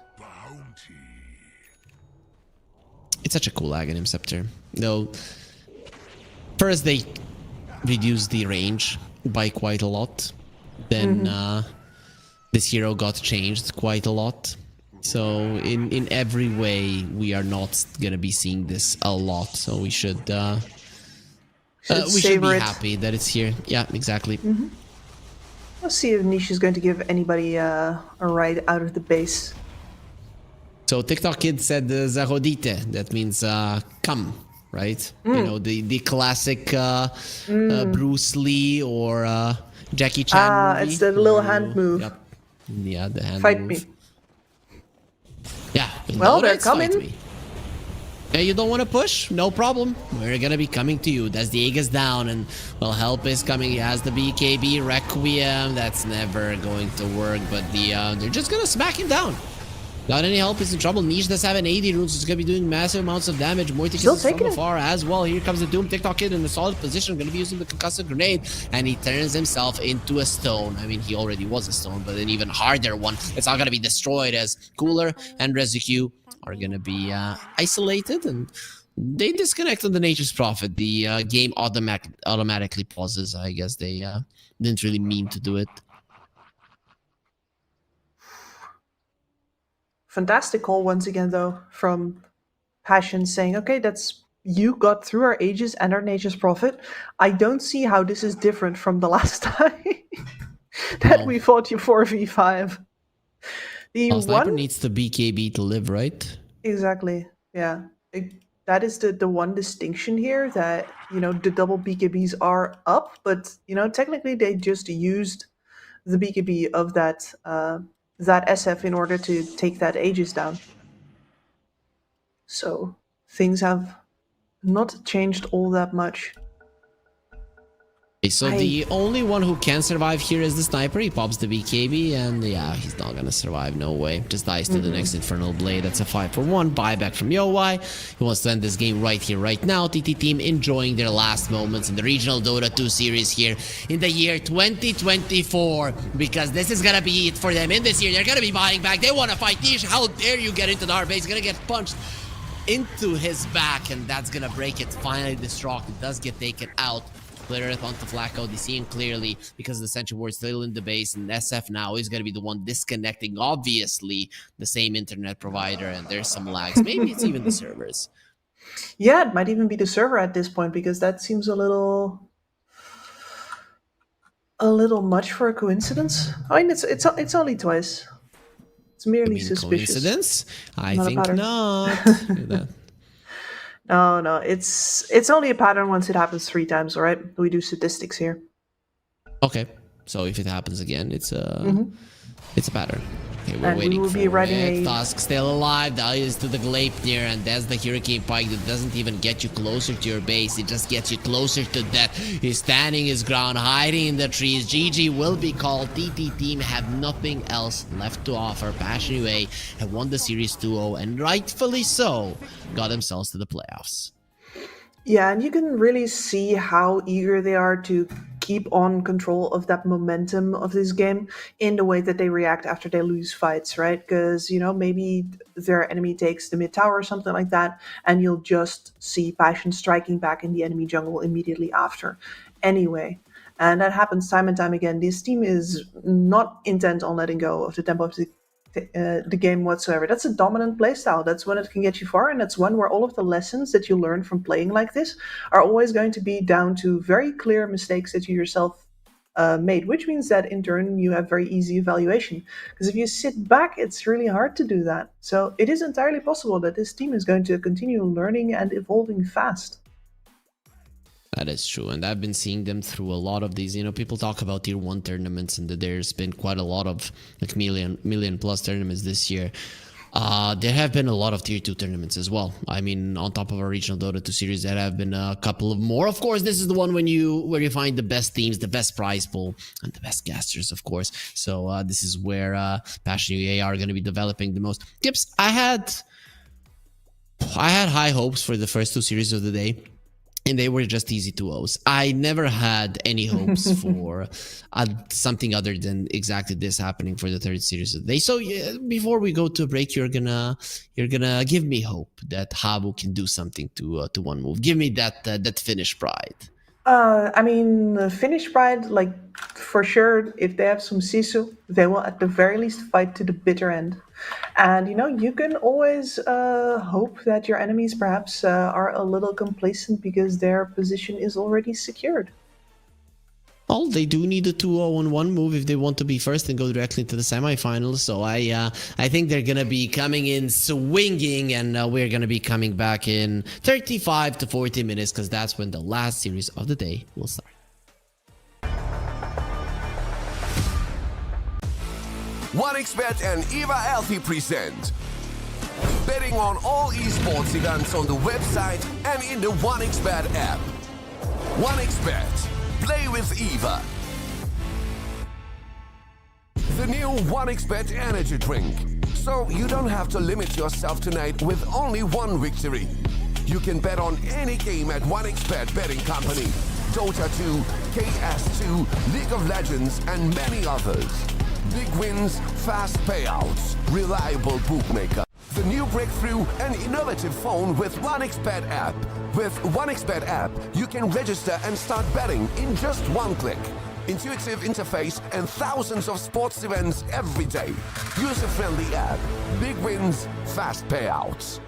S2: It's such a cool Aghanim Scepter. Though, first they reduced the range by quite a lot. Then this hero got changed quite a lot. So in every way, we are not going to be seeing this a lot. So we should be happy that it's here. Yeah, exactly.
S12: Let's see if Niche is going to give anybody a ride out of the base.
S2: So TikTok Kid said Zahodite. That means come, right? You know, the classic Bruce Lee or Jackie Chan movie.
S12: It's the little hand move.
S2: Yep. Yeah, the hand
S12: Fight
S2: move.
S12: me.
S2: Yeah.
S12: Well, they're coming.
S2: Yeah, you don't want to push? No problem. We're gonna be coming to you. That's the Aegis down, and well, help is coming. He has the BKB Requiem. That's never going to work, but they're just gonna smack him down. Without any help, he's in trouble. Niche does have an 80 runes, so it's gonna be doing massive amounts of damage. Moitik is from afar as well. Here comes the Doom. TikTok Kid in a solid position, gonna be using the concussive grenade, and he turns himself into a stone. I mean, he already was a stone, but an even harder one. It's not gonna be destroyed, as Cooler and Rezuq are gonna be isolated, and they disconnect on the Nature's Prophet. The game automatically pauses. I guess they didn't really mean to do it.
S12: Fantastic call once again, though, from Passion saying, okay, you got through our Aegis and our Nature's Prophet. I don't see how this is different from the last time that we fought you 4v5.
S2: Sniper needs the BKB to live, right?
S12: Exactly, yeah. That is the one distinction here, that, you know, the double BKBs are up, but, you know, technically they just used the BKB of that SF in order to take that Aegis down. So things have not changed all that much.
S2: Okay, so the only one who can survive here is the sniper. He pops the BKB, and yeah, he's not gonna survive, no way. Just dies to the next Infernal Blade. That's a 5-for-1 buyback from Yowai. He wants to end this game right here, right now. TT team enjoying their last moments in the regional Dota 2 series here in the year 2024, because this is gonna be it for them in this year. They're gonna be buying back. They want to fight Niche. How dare you get into the hard base? He's gonna get punched into his back, and that's gonna break it. Finally, the Stroke does get taken out. Clear it onto Flacco. They see him clearly because the Sentry Ward's still in the base, and SF now is going to be the one disconnecting, obviously, the same internet provider, and there's some lags. Maybe it's even the servers.
S12: Yeah, it might even be the server at this point, because that seems a little much for a coincidence. I mean, it's only twice. It's merely
S2: Could be a
S12: suspicious.
S2: coincidence? I
S12: Not a
S2: think
S12: pattern.
S2: not. That-
S12: No, it's only a pattern once it happens 3 times. All right, we do statistics here.
S2: Okay, so if it happens again, it's a pattern. Okay, we're
S12: And we
S2: waiting
S12: will be
S2: for
S12: writing
S2: it.
S12: a-
S2: Tusk still alive. Dahlia's to the Gleipnir, and that's the Hurricane Pike that doesn't even get you closer to your base. It just gets you closer to death. He's standing his ground, hiding in the trees. GG will be called. TT team have nothing else left to offer. Passion UA have won the series 2-0, and rightfully so, got themselves to the playoffs.
S12: Yeah, and you can really see how eager they are to keep on control of that momentum of this game in the way that they react after they lose fights, right? Because, maybe their enemy takes the mid tower or something like that, and you'll just see Passion striking back in the enemy jungle immediately after. Anyway, and that happens time and time again. This team is not intent on letting go of the tempo of the game whatsoever. That's a dominant playstyle. That's when it can get you far, and that's one where all of the lessons that you learn from playing like this are always going to be down to very clear mistakes that you yourself made, which means that in turn you have very easy evaluation. Because if you sit back, it's really hard to do that. So it is entirely possible that this team is going to continue learning and evolving fast.
S2: That is true, and I've been seeing them through a lot of these. People talk about tier 1 tournaments, and that there's been quite a lot of like million plus tournaments this year. There have been a lot of tier 2 tournaments as well. I mean, on top of our regional Dota2 series, there have been a couple of more. Of course, this is the one where you find the best teams, the best prize pool, and the best casters, of course. So this is where Passion UA are going to be developing the most. Gibbs, I had high hopes for the first 2 series of the day, and they were just easy 2-0s. I never had any hopes for something other than exactly this happening for the third series of the day. So before we go to a break, you're gonna give me hope that Habu can do something to one move. Give me that Finnish pride.
S12: Finnish pride, like, for sure, if they have some sisu, they will at the very least fight to the bitter end. And, you can always hope that your enemies perhaps are a little complacent because their position is already secured.
S2: Well, they do need a 2-0 on one move if they want to be first and go directly to the semifinals. So I think they're going to be coming in swinging, and we're going to be coming back in 35 to 40 minutes because that's when the last series of the day will start.
S3: OneXBet and Eva Alfie present betting on all esports events on the website and in the OneXBet app. OneXBet. Play with Eva. The new OneXBet energy drink. So you don't have to limit yourself tonight with only one victory. You can bet on any game at OneXBet betting company. Dota2, KS2, League of Legends, and many others. Big wins, fast payouts, reliable bookmaker. The new breakthrough and innovative phone with OneXBet app. With OneXBet app, you can register and start betting in just one click. Intuitive interface and thousands of sports events every day. User-friendly app. Big wins, fast payouts.